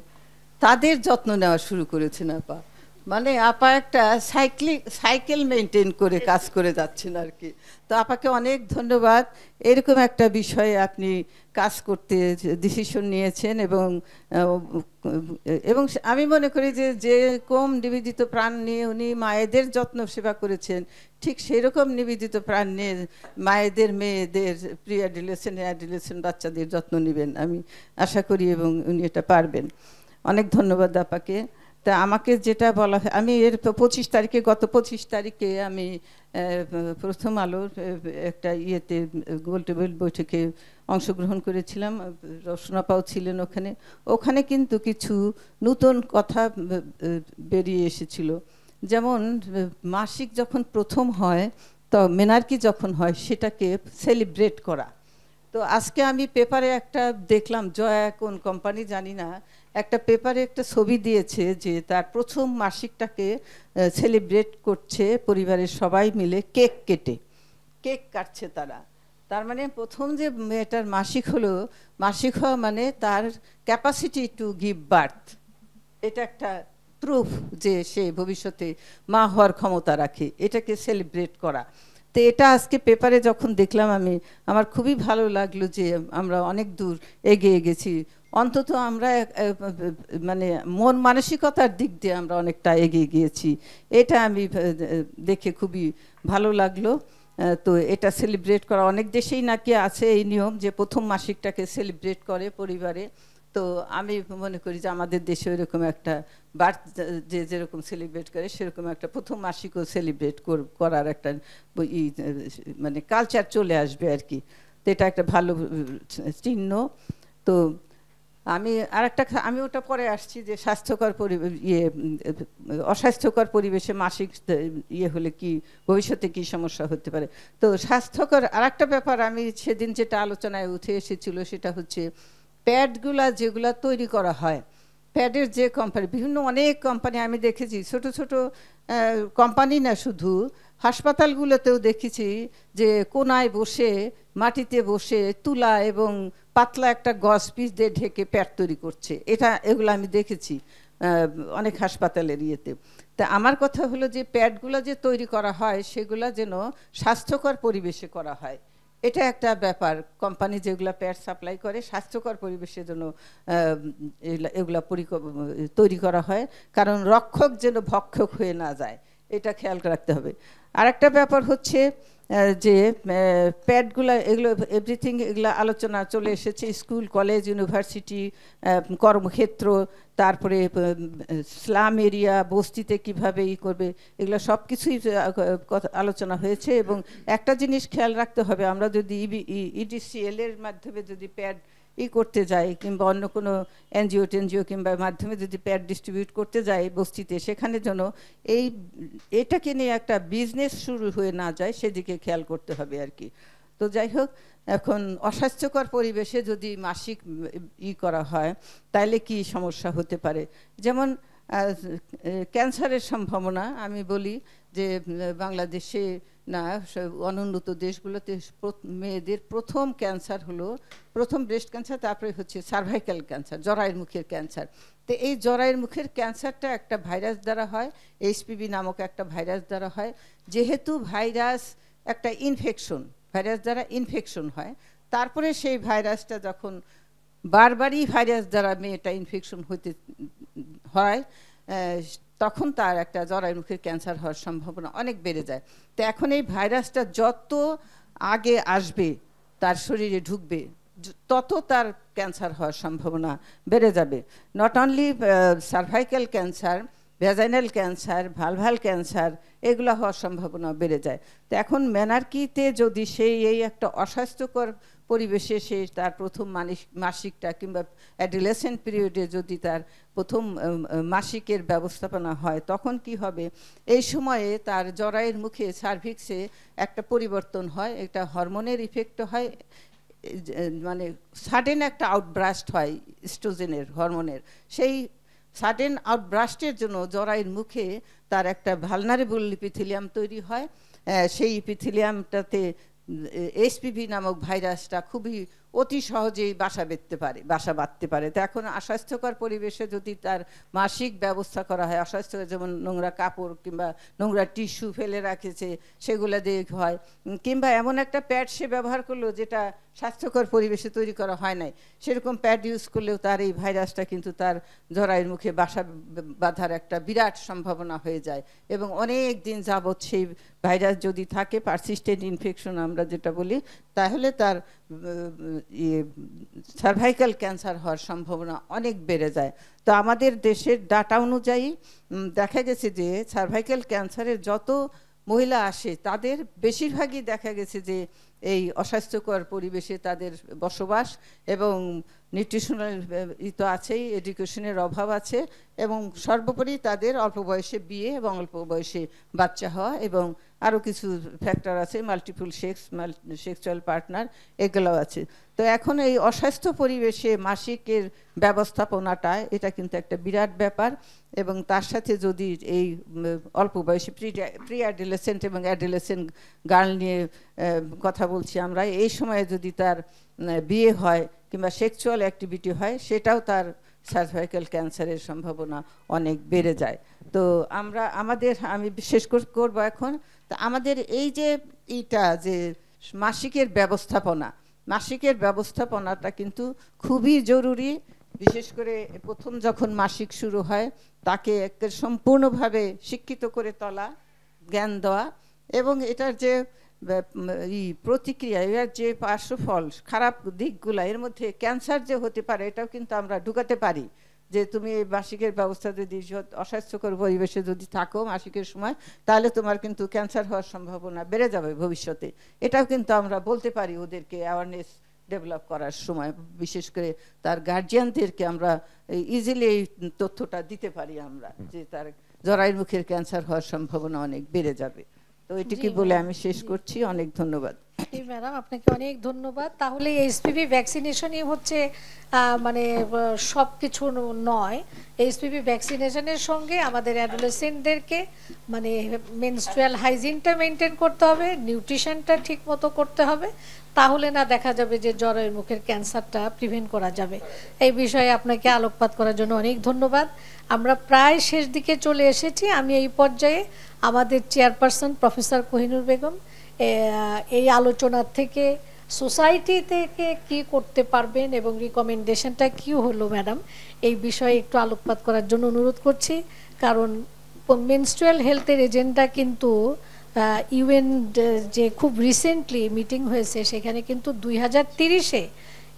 তাদের যত্ন নেওয়া শুরু করেছেন আপা। মানে আপা একটা সাইকেল মেনটেন করে কাজ করে যাচ্ছেন আর কি। তো আপাকে অনেক ধন্যবাদ, এরকম একটা বিষয়ে আপনি কাজ করতে ডিসিশন নিয়েছেন। এবং আমি মনে করি যে কম নিবেদিত প্রাণ নিয়ে উনি মায়েদের যত্ন সেবা করেছেন, ঠিক সেরকম নিবেদিত প্রাণ নিয়ে মায়েদের, মেয়েদের, প্রি অ্যাডিলেসেন্ট অ্যাডিলেসেন্ট বাচ্চাদের যত্ন নেবেন আমি আশা করি, এবং উনি এটা পারবেন। অনেক ধন্যবাদ আপাকে। তা আমাকে যেটা বলা হয়, আমি এর 25 তারিখে, গত 25 তারিখে আমি প্রথম আলোর একটা গোলটেবিল বৈঠকে অংশগ্রহণ করেছিলাম, রচনাপাও ছিলেন ওখানে। ওখানে কিন্তু কিছু নতুন কথা বেরিয়ে এসেছিল, যেমন মাসিক যখন প্রথম হয়, তো মেনার্কি যখন হয়, সেটাকে সেলিব্রেট করা। তো আজকে আমি পেপারে একটা দেখলাম, জয়া কোন কোম্পানি জানি না, একটা পেপারে একটা ছবি দিয়েছে যে তার প্রথম মাসিকটাকে সেলিব্রেট করছে পরিবারের সবাই মিলে, কেক কাটছে তারা। তার মানে প্রথম যে মেয়েটার মাসিক হলো, মাসিক হওয়া মানে তার ক্যাপাসিটি টু গিভ বার্থ, এটা একটা প্রুফ যে সে ভবিষ্যতে মা হওয়ার ক্ষমতা রাখে, এটাকে সেলিব্রেট করা। তো এটা আজকে পেপারে যখন দেখলাম আমি, আমার খুবই ভালো লাগলো যে আমরা অনেক দূর এগিয়ে গেছি, অন্তত আমরা মানে মন মানসিকতার দিক দিয়ে আমরা অনেকটা এগিয়ে গিয়েছি, এটা আমি দেখে খুবই ভালো লাগলো। তো এটা সেলিব্রেট করা, অনেক দেশেই নাকি আছে এই নিয়ম যে প্রথম মাসিকটাকে সেলিব্রেট করে পরিবারে। তো আমি মনে করি যে আমাদের দেশে এরকম একটা বার্থ যেরকম সেলিব্রেট করে, সেরকম একটা প্রথম মাসিকও সেলিব্রেট করার একটা মানে কালচার চলে আসবে আর কি। তো এটা একটা ভালো চিহ্ন। তো আমি ওটা পরে আসছি যে স্বাস্থ্যকর অস্বাস্থ্যকর পরিবেশে মাসিক হলে কি ভবিষ্যতে কি সমস্যা হতে পারে। তো স্বাস্থ্যকর আরেকটা ব্যাপার আমি সেদিন যেটা আলোচনায় উঠে এসেছিল, সেটা হচ্ছে প্যাডগুলা যেগুলা তৈরি করা হয়, প্যাডের যে কোম্পানি, বিভিন্ন অনেক কোম্পানি আমি দেখেছি, ছোট ছোট কোম্পানি না, শুধু হাসপাতালগুলোতেও দেখেছি যে কোনায় বসে, মাটিতে বসে তুলা এবং পাতলা একটা গজ পিস দিয়ে ঢেকে প্যাড তৈরি করছে, এগুলো আমি দেখেছি অনেক হাসপাতালের ইয়েতে। তা আমার কথা হলো যে প্যাডগুলো যে তৈরি করা হয়, সেগুলা যেন স্বাস্থ্যকর পরিবেশে করা হয়, এটা একটা ব্যাপার। কোম্পানি যেগুলো প্যাড সাপ্লাই করে, স্বাস্থ্যকর পরিবেশের জন্য এগুলা তৈরি করা হয়, কারণ রক্ষক যেন ভক্ষক হয়ে না যায়, এটা খেয়াল রাখতে হবে। আরেকটা ব্যাপার হচ্ছে যে প্যাডগুলো, এগুলো এভরিথিং, এগুলো আলোচনা চলে এসেছে, স্কুল, কলেজ, ইউনিভার্সিটি, কর্মক্ষেত্র, তারপরে স্লাম এরিয়া, বস্তিতে কিভাবে করবে, এগুলো সব কিছুই আলোচনা হয়েছে। এবং একটা জিনিস খেয়াল রাখতে হবে, আমরা যদি ইডিসিএল এর মাধ্যমে যদি প্যাড করতে যাই, কিংবা অন্য কোনো এনজিও কিংবা মাধ্যমে যদি প্যাড ডিস্ট্রিবিউট করতে যাই বস্তিতে, সেখানে যেন এটাকে নিয়ে একটা বিজনেস শুরু হয়ে না যায়, সেদিকে খেয়াল করতে হবে আর কি। তো যাই হোক, এখন অস্বাস্থ্যকর পরিবেশে যদি মাসিক করা হয়, তাহলে কি সমস্যা হতে পারে। যেমন ক্যান্সারের সম্ভাবনা, আমি বলি যে বাংলাদেশে না, অনুন্নত দেশগুলোতে মেয়েদের প্রথম ক্যান্সার হলো, প্রথম ব্রেস্ট ক্যান্সার, তারপরে হচ্ছে সার্ভাইকাল ক্যান্সার, জরায়ুর মুখের ক্যান্সার। তো এই জরায়ুর মুখের ক্যান্সারটা একটা ভাইরাস দ্বারা হয়, HPV নামক একটা ভাইরাস দ্বারা হয়। যেহেতু ভাইরাস একটা ইনফেকশন, ভাইরাস দ্বারা ইনফেকশন হয়, তারপরে সেই ভাইরাসটা যখন বারবারই ভাইরাস দ্বারা মেয়েটা ইনফেকশন হতে হয়, তখন তার একটা জরায়ুর মুখের ক্যান্সার হওয়ার সম্ভাবনা অনেক বেড়ে যায়। তো এখন এই ভাইরাসটা যত আগে আসবে, তার শরীরে ঢুকবে, তত তার ক্যান্সার হওয়ার সম্ভাবনা বেড়ে যাবে। Not only cervical cancer, vaginal cancer, vulval cancer, এগুলো হওয়ার সম্ভাবনা বেড়ে যায়। তো এখন মেনার্কিতে যদি এই একটা অস্বাস্থ্যকর পরিবেশে সে তার প্রথম মাসিকটা কিংবা অ্যাডোলেসেন্ট পিরিয়ডে যদি তার প্রথম মাসিকের ব্যবস্থাপনা হয়, তখন কি হবে, এই সময়ে তার জরায়ুর মুখে, সার্ভিক্সে একটা পরিবর্তন হয়, একটা হরমোনের ইফেক্ট হয়, মানে সাডেন একটা আউটব্রাস্ট হয় স্ট্রোজেনের হরমোনের, সেই সাডেন আউটব্রাস্টের জন্য জরায়ুর মুখে তার একটা ভালনারেবল ইপিথেলিয়াম তৈরি হয়। সেই ইপিথেলিয়ামটাতে এইচপিভি নামক ভাইরাসটা খুবই অতি সহজেই বাসা বাঁধতে পারে। তো এখন অস্বাস্থ্যকর পরিবেশে যদি তার মাসিক ব্যবস্থা করা হয়, অস্বাস্থ্যকর যেমন নোংরা কাপড় কিংবা নোংরা টিস্যু ফেলে রাখেছে সেগুলো দিয়ে হয়, কিংবা এমন একটা প্যাড সে ব্যবহার করলো যেটা স্বাস্থ্যকর পরিবেশে তৈরি করা হয় নাই, সেরকম প্যাড ইউজ করলেও তার এই ভাইরাসটা কিন্তু তার জরায়ুর মুখে বাসা বাঁধার একটা বিরাট সম্ভাবনা হয়ে যায়। এবং অনেক দিন যাবৎ সেই ভাইরাস যদি থাকে, পারসিস্টেন্ট ইনফেকশন আমরা যেটা বলি, তাহলে তার সার্ভাইকাল ক্যান্সার হওয়ার সম্ভাবনা অনেক বেড়ে যায়। তো আমাদের দেশের ডাটা অনুযায়ী দেখা গেছে যে সার্ভাইকাল ক্যান্সারের যত মহিলা আসে তাদের বেশিরভাগই দেখা গেছে যে এই অস্বাস্থ্যকর পরিবেশে তাদের বসবাস, এবং নিউট্রিশনাল তো আছেই, এডুকেশনের অভাব আছে, এবং সর্বোপরি তাদের অল্প বয়সে বিয়ে এবং অল্প বয়সে বাচ্চা হওয়া, এবং আরও কিছু ফ্যাক্টর আছে, মাল্টিপল সেক্সুয়াল পার্টনার, এগুলো আছে। তো এখন এই অস্বাস্থ্য পরিবেশে মাসিকের ব্যবস্থাপনাটা এটা কিন্তু একটা বিরাট ব্যাপার। এবং তার সাথে যদি এই অল্প বয়সী প্রি অ্যাডোলেসেন্ট এবং অ্যাডোলেসেন্ট গার্ল নিয়ে কথা বলছি আমরা, এই সময়ে যদি তার বিয়ে হয় কিংবা সেক্সুয়াল অ্যাক্টিভিটি হয়, সেটাও তার সার্ভাইকাল ক্যান্সারের সম্ভাবনা অনেক বেড়ে যায়। তো আমি বিশেষ করব এখন, তা আমাদের এই যে যে মাসিকের ব্যবস্থাপনাটা কিন্তু খুবই জরুরি। বিশেষ করে প্রথম যখন মাসিক শুরু হয় তাকে সম্পূর্ণভাবে শিক্ষিত করে তোলা, জ্ঞান দেওয়া, এবং এটার যে প্রতিক্রিয়া, এর যে পার্শ্বফল, খারাপ দিকগুলা, এর মধ্যে ক্যান্সার যে হতে পারে এটাও কিন্তু আমরা ঢুকাতে পারি। যে তুমি এই মাসিকের ব্যবস্থা যদি অস্বাস্থ্যকর পরিবেশে যদি থাকো মাসিকের সময়, তাহলে তোমার কিন্তু ক্যান্সার হওয়ার সম্ভাবনা বেড়ে যাবে ভবিষ্যতে। এটাও কিন্তু আমরা বলতে পারি ওদেরকে অ্যাওয়ারনেস ডেভেলপ করার সময়, বিশেষ করে তার গার্জিয়ানদেরকে আমরা ইজিলি এই তথ্যটা দিতে পারি আমরা, যে তার জরায়ুর মুখের ক্যান্সার হওয়ার সম্ভাবনা অনেক বেড়ে যাবে। তো এটুকু বলে আমি শেষ করছি। অনেক ধন্যবাদ। ম্যাডাম, আপনাকে অনেক ধন্যবাদ। তাহলে এইচপিভি ভ্যাকসিনেশনই হচ্ছে মানে সব কিছু নয়। এইচপিভি ভ্যাকসিনেশনের সঙ্গে আমাদের অ্যাডোলেসেন্টদেরকে মানে মেনস্ট্রুয়াল হাইজিনটা মেনটেন করতে হবে, নিউট্রিশনটা ঠিক মতো করতে হবে, তাহলে না দেখা যাবে যে জরায়ুর মুখের ক্যান্সারটা প্রিভেন্ট করা যাবে। এই বিষয়ে আপনাকে আলোকপাত করার জন্য অনেক ধন্যবাদ। আমরা প্রায় শেষ দিকে চলে এসেছি। আমি এই পর্যায়ে আমাদের চেয়ারপারসন প্রফেসর কোহিনুর বেগম এই আলোচনার থেকে সোসাইটি থেকে কি করতে পারবেন এবং রিকমেন্ডেশনটা কি হলো ম্যাডাম, এই বিষয়ে একটু আলোকপাত করার জন্য অনুরোধ করছি। কারণ মেনস্ট্রুয়াল হেলথের এজেন্ডা কিন্তু ইউএন যে খুব রিসেন্টলি মিটিং হয়েছে, সেখানে কিন্তু 2030-এ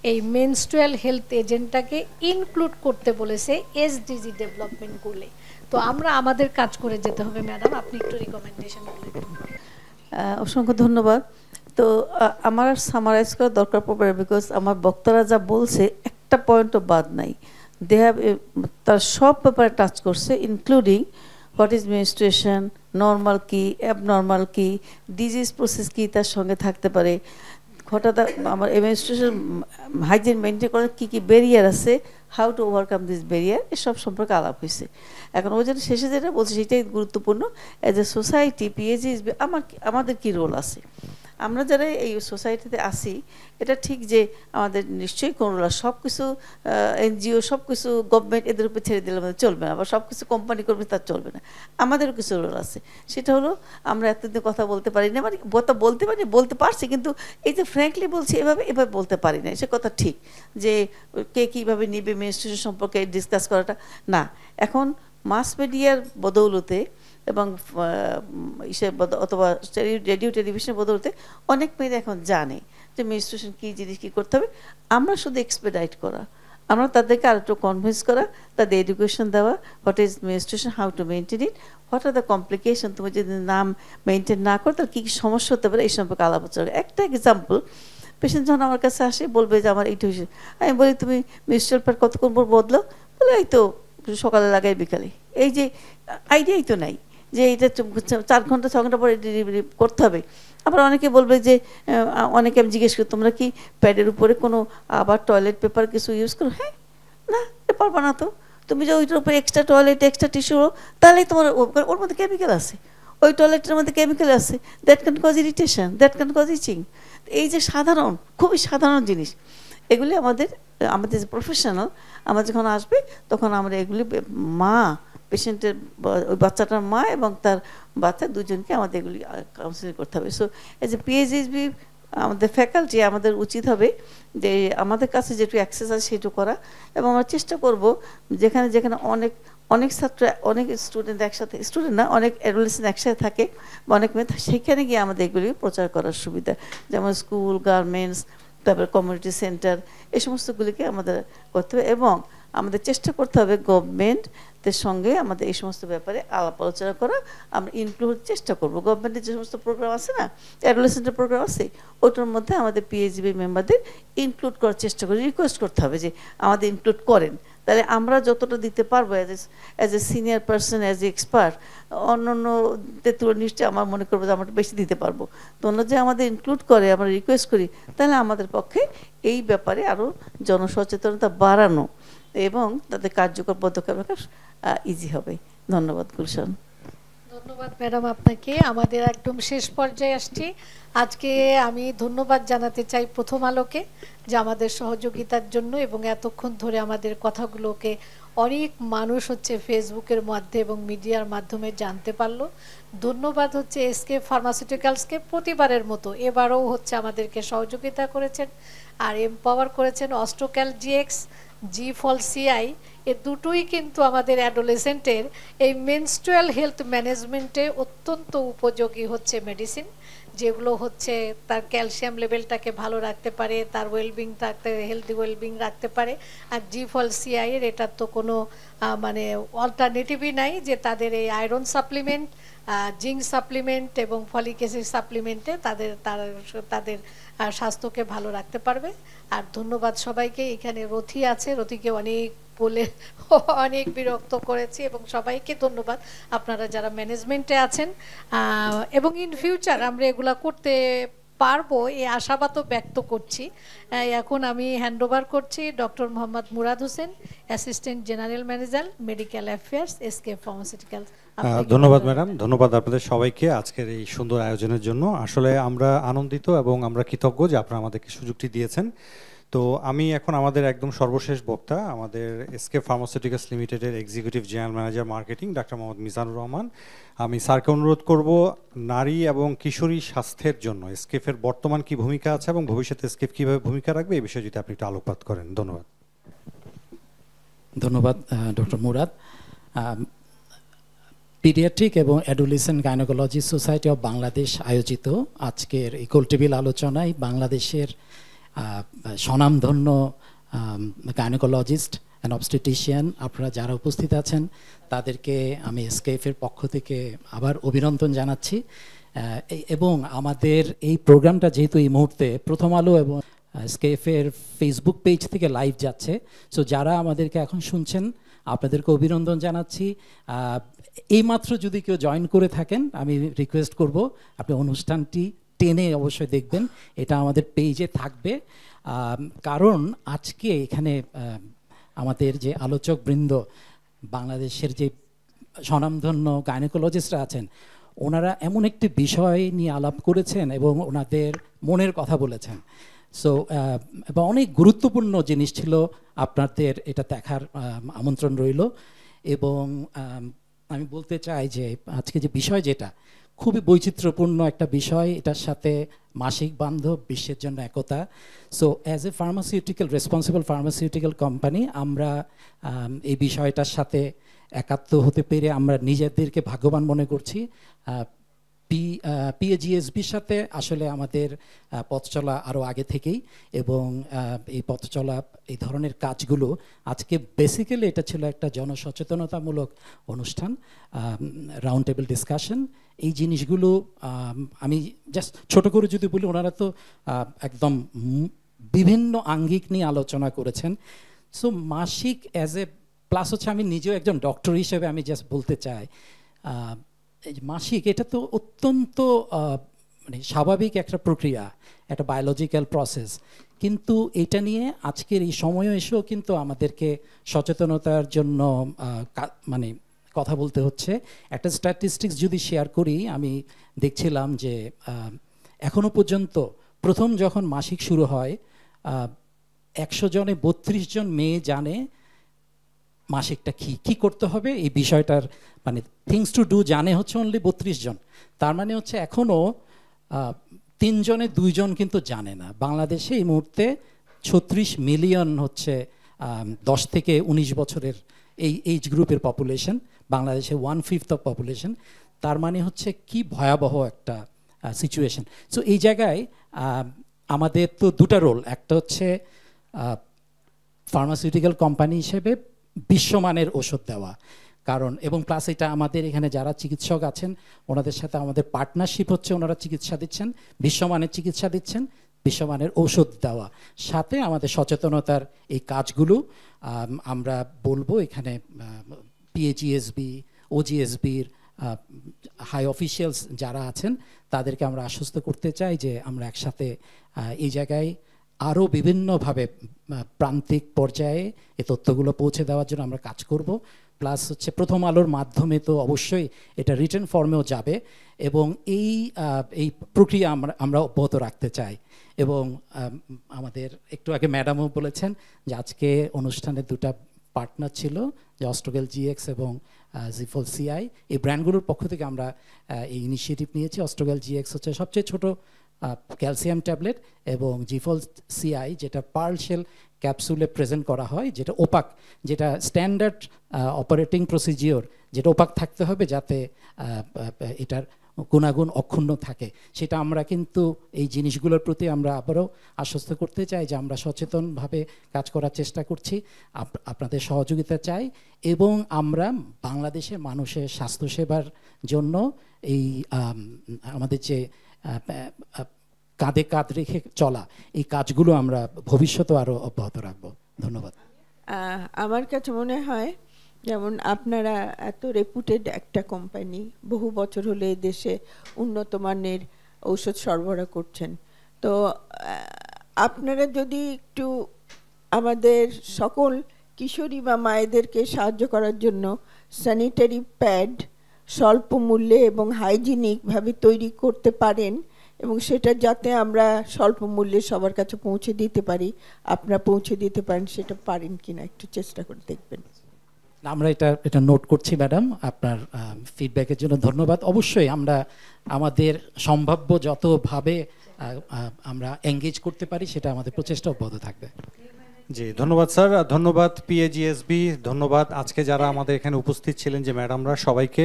এই মেনস্ট্রুয়াল হেলথ এজেন্ডাকে ইনক্লুড করতে বলেছে এসডিজি ডেভেলপমেন্ট গোলে। তো আমরা আমাদের কাজ করে যেতে হবে। ম্যাডাম, আপনি একটু রিকমেন্ডেশন বলে দিন। অসংখ্য ধন্যবাদ। তো আমার সামারাইজ করা দরকার পড়বে, বিকজ আমার বক্তারা যা বলছে একটা পয়েন্টও বাদ নাই। দে হ্যাভ তার সব ব্যাপারে টাচ করছে, including what is menstruation, normal কি, অ্যাবনর্মাল কি, ডিজিজ প্রসেস কি তার সঙ্গে থাকতে পারে, হঠাৎ আমার মেনস্ট্রুয়েশন হাইজিন মেনটেন করার কী কী ব্যারিয়ার আছে, how to overcome this barrier, এসব সম্পর্কে আলাপ হয়েছে। এখন ওই জন্য শেষে যেটা বলছে সেটাই গুরুত্বপূর্ণ। অ্যাজ এ সোসাইটি পিএইচএসবি আমাদের কী রোল আছে, আমরা যারা এই সোসাইটিতে আসি, এটা ঠিক যে আমাদের নিশ্চয়ই কোনো সব কিছু এনজিও, সব কিছু গভর্নমেন্ট এদের উপর ছেড়ে দিলে আমাদের চলবে না, আবার সব কিছু কোম্পানি করবে তার চলবে না। আমাদেরও কিছু রোল আছে। সেটা হলো আমরা এতদিন কথা বলতে পারি না, মানে কথা বলতে পারছি, কিন্তু এই যে ফ্র্যাঙ্কলি বলছি এভাবে বলতে পারি না, সে কথা ঠিক যে কে কীভাবে নিবে মেনস্ট্রুয়েশন সম্পর্কে ডিসকাস করাটা না। এখন মাস মিডিয়ার বদৌলতে এবং অথবা রেডিও টেলিভিশনের বদলতে অনেক মেয়েরা এখন জানে যে মেনস্ট্রুয়েশন কী জিনিস, কী করতে হবে। আমরা শুধু এক্সপেডাইট করা, আমরা তাদেরকে আর একটু কনভিন্স করা, তাদের এডুকেশন দেওয়া, what is menstruation, how to maintain it, what are the complication, তুমি যদি নাম মেনটেন না করো তার কী কী সমস্যা হতে পারে, এই সম্পর্কে আলোচনা। একটা এক্সাম্পল, পেশেন্ট যখন আমার কাছে আসে বলবে যে আমার এইটা হয়েছে, আমি বলি তুমি মেনস্ট্রুয়াল প্যাড কতক্ষণ পর বদলো, বলে এই তো সকালে লাগাই বিকালে, এই যে আইডিয়াই তো নাই। যে এটা 4 ঘন্টা 6 ঘন্টা পরে ডেলিভারি করতে হবে। আবার অনেকে বলবে যে অনেকে আমি জিজ্ঞেস করি তোমরা কি প্যাডের উপরে কোনো আবার টয়লেট পেপার কিছু ইউজ করো? হ্যাঁ, না পারবা না তো। তুমি যে ওইটার উপরে এক্সট্রা টয়লেট এক্সট্রা টিস্যু তাহলেই তোমার ওর মধ্যে কেমিক্যাল আছে, ওই টয়লেটের মধ্যে কেমিক্যাল আছে, that can cause irritation, that can cause itching. এই যে সাধারণ খুবই সাধারণ জিনিস, এগুলি আমাদের যে প্রফেশনাল আমরা যখন আসবে তখন আমরা এগুলি মা পেশেন্টের ওই বাচ্চাটার মা এবং তার বাচ্চা দুজনকে আমাদের এগুলি কাউন্সিলিং করতে হবে। সো এজ এ পিএইচডি আমাদের ফ্যাকাল্টি আমাদের উচিত হবে যে আমাদের কাছে যেটু অ্যাক্সেস আছে সেটু করা, এবং আমরা চেষ্টা করব যেখানে যেখানে অনেক ছাত্র অনেক স্টুডেন্ট একসাথে, স্টুডেন্ট না অনেক অ্যাডোলেসেন্ট একসাথে থাকে বা অনেক মেয়ে থাকে, সেখানে গিয়ে আমাদের এগুলি প্রচার করার সুবিধা, যেমন স্কুল, গার্মেন্টস, তারপর কমিউনিটি সেন্টার, এই সমস্তগুলিকে আমাদের করতে হবে। এবং আমাদের চেষ্টা করতে হবে গভর্নমেন্টের সঙ্গে আমাদের এই সমস্ত ব্যাপারে আলাপ আলোচনা করা, আমরা ইনক্লুড চেষ্টা করব। গভর্নমেন্টের যে সমস্ত প্রোগ্রাম আছে না, অ্যাডোলেসেন্টের প্রোগ্রাম আছে, ওটার মধ্যে আমাদের পিএইচডি মেম্বারদের ইনক্লুড করার চেষ্টা করি, রিকোয়েস্ট করতে হবে যে আমাদের ইনক্লুড করেন। তাহলে আমরা যতটা দিতে পারবো as a senior person, as a expert, অন্যদের তুলনায় নিশ্চয়ই আমার মনে করবো যে আমরা বেশি দিতে পারবো। তো অন্য যে আমাদের ইনক্লুড করে, আমরা রিকোয়েস্ট করি, তাহলে আমাদের পক্ষে এই ব্যাপারে আরও জনসচেতনতা বাড়ানো এবং তাদের কার্যকর পদক্ষেপ রাখা ইজি হবে। ধন্যবাদ গুলশান। ধন্যবাদ ম্যাডাম আপনাকে। আমাদের একদম শেষ পর্যায়ে আসছি। আজকে আমি ধন্যবাদ জানাতে চাই প্রথম আলোকে যে আমাদের সহযোগিতার জন্য, এবং এতক্ষণ ধরে আমাদের কথাগুলোকে অনেক মানুষ হচ্ছে ফেসবুকের মধ্যে এবং মিডিয়ার মাধ্যমে জানতে পারলো। ধন্যবাদ হচ্ছে এসকে ফার্মাসিউটিক্যালসকে, প্রতিবারের মতো এবারও হচ্ছে আমাদেরকে সহযোগিতা করেছেন আর এম্পাওয়ার করেছেন। অস্ট্রোক্যাল জিএক্স, G4CI, এ দুটোই কিন্তু আমাদের অ্যাডোলেসেন্টের এই মেনস্ট্রুয়াল হেলথ ম্যানেজমেন্টে অত্যন্ত উপযোগী হচ্ছে মেডিসিন, যেগুলো হচ্ছে তার ক্যালসিয়াম লেভেলটাকে ভালো রাখতে পারে, তার ওয়েলবিং রাখতে, হেলদি ওয়েলবিং রাখতে পারে। আর G4CI এর এটার তো কোনো মানে অল্টারনেটিভই নাই, যে তাদের এই আয়রন সাপ্লিমেন্ট, জিঙ্ক সাপ্লিমেন্ট এবং ফলিক অ্যাসিড সাপ্লিমেন্টে তাদের স্বাস্থ্যকে ভালো রাখতে পারবে। আর ধন্যবাদ সবাইকে। এখানে রথি আছে, রথিকে অনেক বলে অনেক বিরক্ত করেছি, এবং সবাইকে ধন্যবাদ আপনারা যারা ম্যানেজমেন্টে আছেন, এবং ইন ফিউচার আমরা এগুলা করতে পারবো এই আশাবাদও ব্যক্ত করছি। এখন আমি হ্যান্ডওভার করছি doctor Mohammad Murad Hossain, assistant general manager medical affairs, SK pharmaceuticals. ধন্যবাদ ম্যাডাম, ধন্যবাদ আপনাদের সবাইকে আজকের এই সুন্দর আয়োজনের জন্য। আসলে আমরা আনন্দিত এবং আমরা কৃতজ্ঞ যে আপনারা আমাদেরকে সুযোগটি দিয়েছেন। তো আমি এখন আমাদের একদম সর্বশেষ বক্তা, আমাদের এসকে ফার্মাসিউটিক্যালস লিমিটেডের executive general manager marketing doctor Mohammad Mizanur Rahman, আমি স্যারকে অনুরোধ করব নারী এবং কিশোরী স্বাস্থ্যের জন্য এসকেফের বর্তমান কি ভূমিকা আছে এবং ভবিষ্যতে এসকেফ কীভাবে ভূমিকা রাখবে এই বিষয়ে যদি আপনি একটু আলোকপাত করেন। ধন্যবাদ। ধন্যবাদ ডক্টর মুরাদ। পিডিয়াট্রিক এবং adolescent gynaecology society of Bangladesh আয়োজিত আজকের এই গোলটেবিল আলোচনায় বাংলাদেশের স্বনামধন্য গাইনোকোলজিস্ট অ্যান্ড অবস্টেটিশিয়ান আপনারা যারা উপস্থিত আছেন তাদেরকে আমি এসকেএফের পক্ষ থেকে আবার অভিনন্দন জানাচ্ছি। এবং আমাদের এই প্রোগ্রামটা যেহেতু এই মুহূর্তে প্রথম আলো এবং এসকেএফের ফেসবুক পেজ থেকে লাইভ যাচ্ছে, সো যারা আমাদেরকে এখন শুনছেন আপনাদেরকে অভিনন্দন জানাচ্ছি। এইমাত্র যদি কেউ জয়েন করে থাকেন আমি রিকোয়েস্ট করব আপনি অনুষ্ঠানটি টেনে অবশ্যই দেখবেন, এটা আমাদের পেজে থাকবে। কারণ আজকে এখানে আমাদের যে আলোচক বৃন্দ, বাংলাদেশের যে স্বনামধন্য গাইনোকোলজিস্টরা আছেন, ওনারা এমন একটি বিষয় নিয়ে আলাপ করেছেন এবং ওনাদের মনের কথা বলেছেন। সো এবং অনেক গুরুত্বপূর্ণ জিনিস ছিল, আপনাদের এটা দেখার আমন্ত্রণ রইল। এবং আমি বলতে চাই যে আজকে যে বিষয় যেটা খুবই বৈচিত্র্যপূর্ণ একটা বিষয়, এটার সাথে মাসিক বান্ধব, বিশ্বের জন্য একতা। So as a pharmaceutical responsible pharmaceutical company আমরা এই বিষয়টার সাথে একাত্ম হতে পেরে আমরা নিজেদেরকে ভাগ্যবান মনে করছি। পিএজিএসবির সাথে আসলে আমাদের পথ চলা আরও আগে থেকেই, এবং এই পথ চলা এই ধরনের কাজগুলো আজকে বেসিক্যালি এটা ছিল একটা জনসচেতনতামূলক অনুষ্ঠান, রাউন্ড টেবিল ডিসকাশন। এই জিনিসগুলো আমি জাস্ট ছোট করে যদি বলি, ওনারা তো একদম বিভিন্ন আঙ্গিক নিয়ে আলোচনা করেছেন। সো মাসিক অ্যাজ এ প্লাস হচ্ছে আমি নিজেও একজন ডক্টর হিসেবে আমি জাস্ট বলতে চাই এই যে মাসিক, এটা তো অত্যন্ত মানে স্বাভাবিক একটা প্রক্রিয়া, একটা বায়োলজিক্যাল প্রসেস, কিন্তু এটা নিয়ে আজকের এই সময়ে এসেও কিন্তু আমাদেরকে সচেতনতার জন্য মানে কথা বলতে হচ্ছে। একটা স্ট্যাটিস্টিক্স যদি শেয়ার করি, আমি দেখছিলাম যে এখনো পর্যন্ত প্রথম যখন মাসিক শুরু হয় 100 জনে 32 জন মেয়ে জানে মাসিকটা কি করতে হবে, এই বিষয়টার মানে থিংস টু ডু জানে হচ্ছে অনলি 32 জন। তার মানে হচ্ছে এখনও 3 জনে 2 জন কিন্তু জানে না। বাংলাদেশে এই মুহূর্তে 36 মিলিয়ন হচ্ছে 10 থেকে 19 বছরের এই এইজ গ্রুপের পপুলেশন, বাংলাদেশে 1/5 অফ পপুলেশন। তার মানে হচ্ছে কি ভয়াবহ একটা সিচুয়েশন। সো এই জায়গায় আমাদের তো দুটা রোল, একটা হচ্ছে ফার্মাসিউটিক্যাল কোম্পানি হিসেবে বিশ্বমানের ওষুধ দেওয়া, কারণ এবং প্লাস এটা আমাদের এখানে যারা চিকিৎসক আছেন ওনাদের সাথে আমাদের পার্টনারশিপ হচ্ছে, ওনারা চিকিৎসা দিচ্ছেন, বিশ্বমানের চিকিৎসা দিচ্ছেন, বিশ্বমানের ঔষধ দেওয়া, সাথে আমাদের সচেতনতার এই কাজগুলো আমরা বলবো। এখানে পিএজিএসবি, ওজিএসবির হাই অফিসিয়ালস যারা আছেন তাদেরকে আমরা আশ্বস্ত করতে চাই যে আমরা একসাথে এই জায়গায় আরও বিভিন্নভাবে প্রান্তিক পর্যায়ে এই তথ্যগুলো পৌঁছে দেওয়ার জন্য আমরা কাজ করব। প্লাস হচ্ছে প্রথম আলোর মাধ্যমে তো অবশ্যই এটা রিটেন ফর্মেও যাবে, এবং এই প্রক্রিয়া আমরা অব্যাহত রাখতে চাই। এবং আমাদের একটু আগে ম্যাডামও বলেছেন যে আজকে অনুষ্ঠানে দুটা পার্টনার ছিল, যে অস্ট্রোগেল জিএক্স এবং জিফল সিআই। এই ব্র্যান্ডগুলোর পক্ষ থেকে আমরা এই ইনিশিয়েটিভ নিয়েছি। অস্ট্রোগেল জিএক্স হচ্ছে সবচেয়ে ছোট ক্যালসিয়াম ট্যাবলেট, এবং জিফল সিআই যেটা পার্ল শেল ক্যাপসুলে প্রেজেন্ট করা হয়, যেটা ওপাক, যেটা স্ট্যান্ডার্ড অপারেটিং প্রসিজিওর, যেটা ওপাক থাকতে হবে যাতে এটার গুণাগুণ অক্ষুণ্ণ থাকে। সেটা আমরা কিন্তু এই জিনিসগুলোর প্রতি আমরা আবারও আশ্বস্ত করতে চাই যে আমরা সচেতনভাবে কাজ করার চেষ্টা করছি, আপনাদের সহযোগিতা চাই, এবং আমরা বাংলাদেশের মানুষের স্বাস্থ্যসেবার জন্য এই আমাদের যে কাঁধে কাঁধ রেখে চলা এই কাজগুলো আমরা ভবিষ্যতেও আরও অব্যাহত রাখবো। ধন্যবাদ। আমার কাছে মনে হয় যেমন আপনারা এত রেপুটেড একটা কোম্পানি, বহু বছর হলে দেশে উন্নত মানের ঔষধ সরবরাহ করছেন, তো আপনারা যদি একটু আমাদের সকল কিশোরী বা মায়েদেরকে সাহায্য করার জন্য স্যানিটারি প্যাড স্বল্প মূল্যে এবং হাইজিনিকভাবে তৈরি করতে পারেন, এবং সেটা যাতে আমরা স্বল্প মূল্যে সবার কাছে পৌঁছে দিতে পারি, আপনারা পৌঁছে দিতে পারেন, সেটা পারেন কিনা একটু চেষ্টা করে দেখবেন। আমরা এটা নোট করছি ম্যাডাম, আপনার ফিডব্যাকের জন্য ধন্যবাদ। অবশ্যই আমরা আমাদের সম্ভাব্য যতভাবে আমরা এঙ্গেজ করতে পারি সেটা আমাদের প্রচেষ্টা অব্যাহত থাকবে। জি ধন্যবাদ স্যার, ধন্যবাদ পিএজিএসবি, ধন্যবাদ আজকে যারা আমাদের এখানে উপস্থিত ছিলেন যে ম্যাডামরা, সবাইকে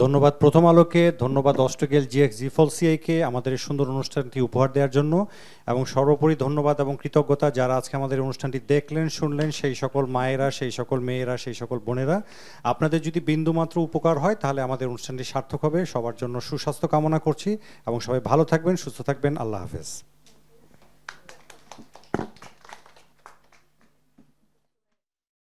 ধন্যবাদ, প্রথম আলোকে ধন্যবাদ, অস্ট্রোগেল জিএক্স, জিফল সিআইকে আমাদের এই সুন্দর অনুষ্ঠানটি উপহার দেওয়ার জন্য, এবং সর্বোপরি ধন্যবাদ এবং কৃতজ্ঞতা যারা আজকে আমাদের অনুষ্ঠানটি দেখলেন, শুনলেন, সেই সকল মায়েরা, সেই সকল মেয়েরা, সেই সকল বোনেরা। আপনাদের যদি বিন্দুমাত্র উপকার হয় তাহলে আমাদের অনুষ্ঠানটি সার্থক হবে। সবার জন্য সুস্বাস্থ্য কামনা করছি, এবং সবাই ভালো থাকবেন, সুস্থ থাকবেন। আল্লাহ হাফেজ।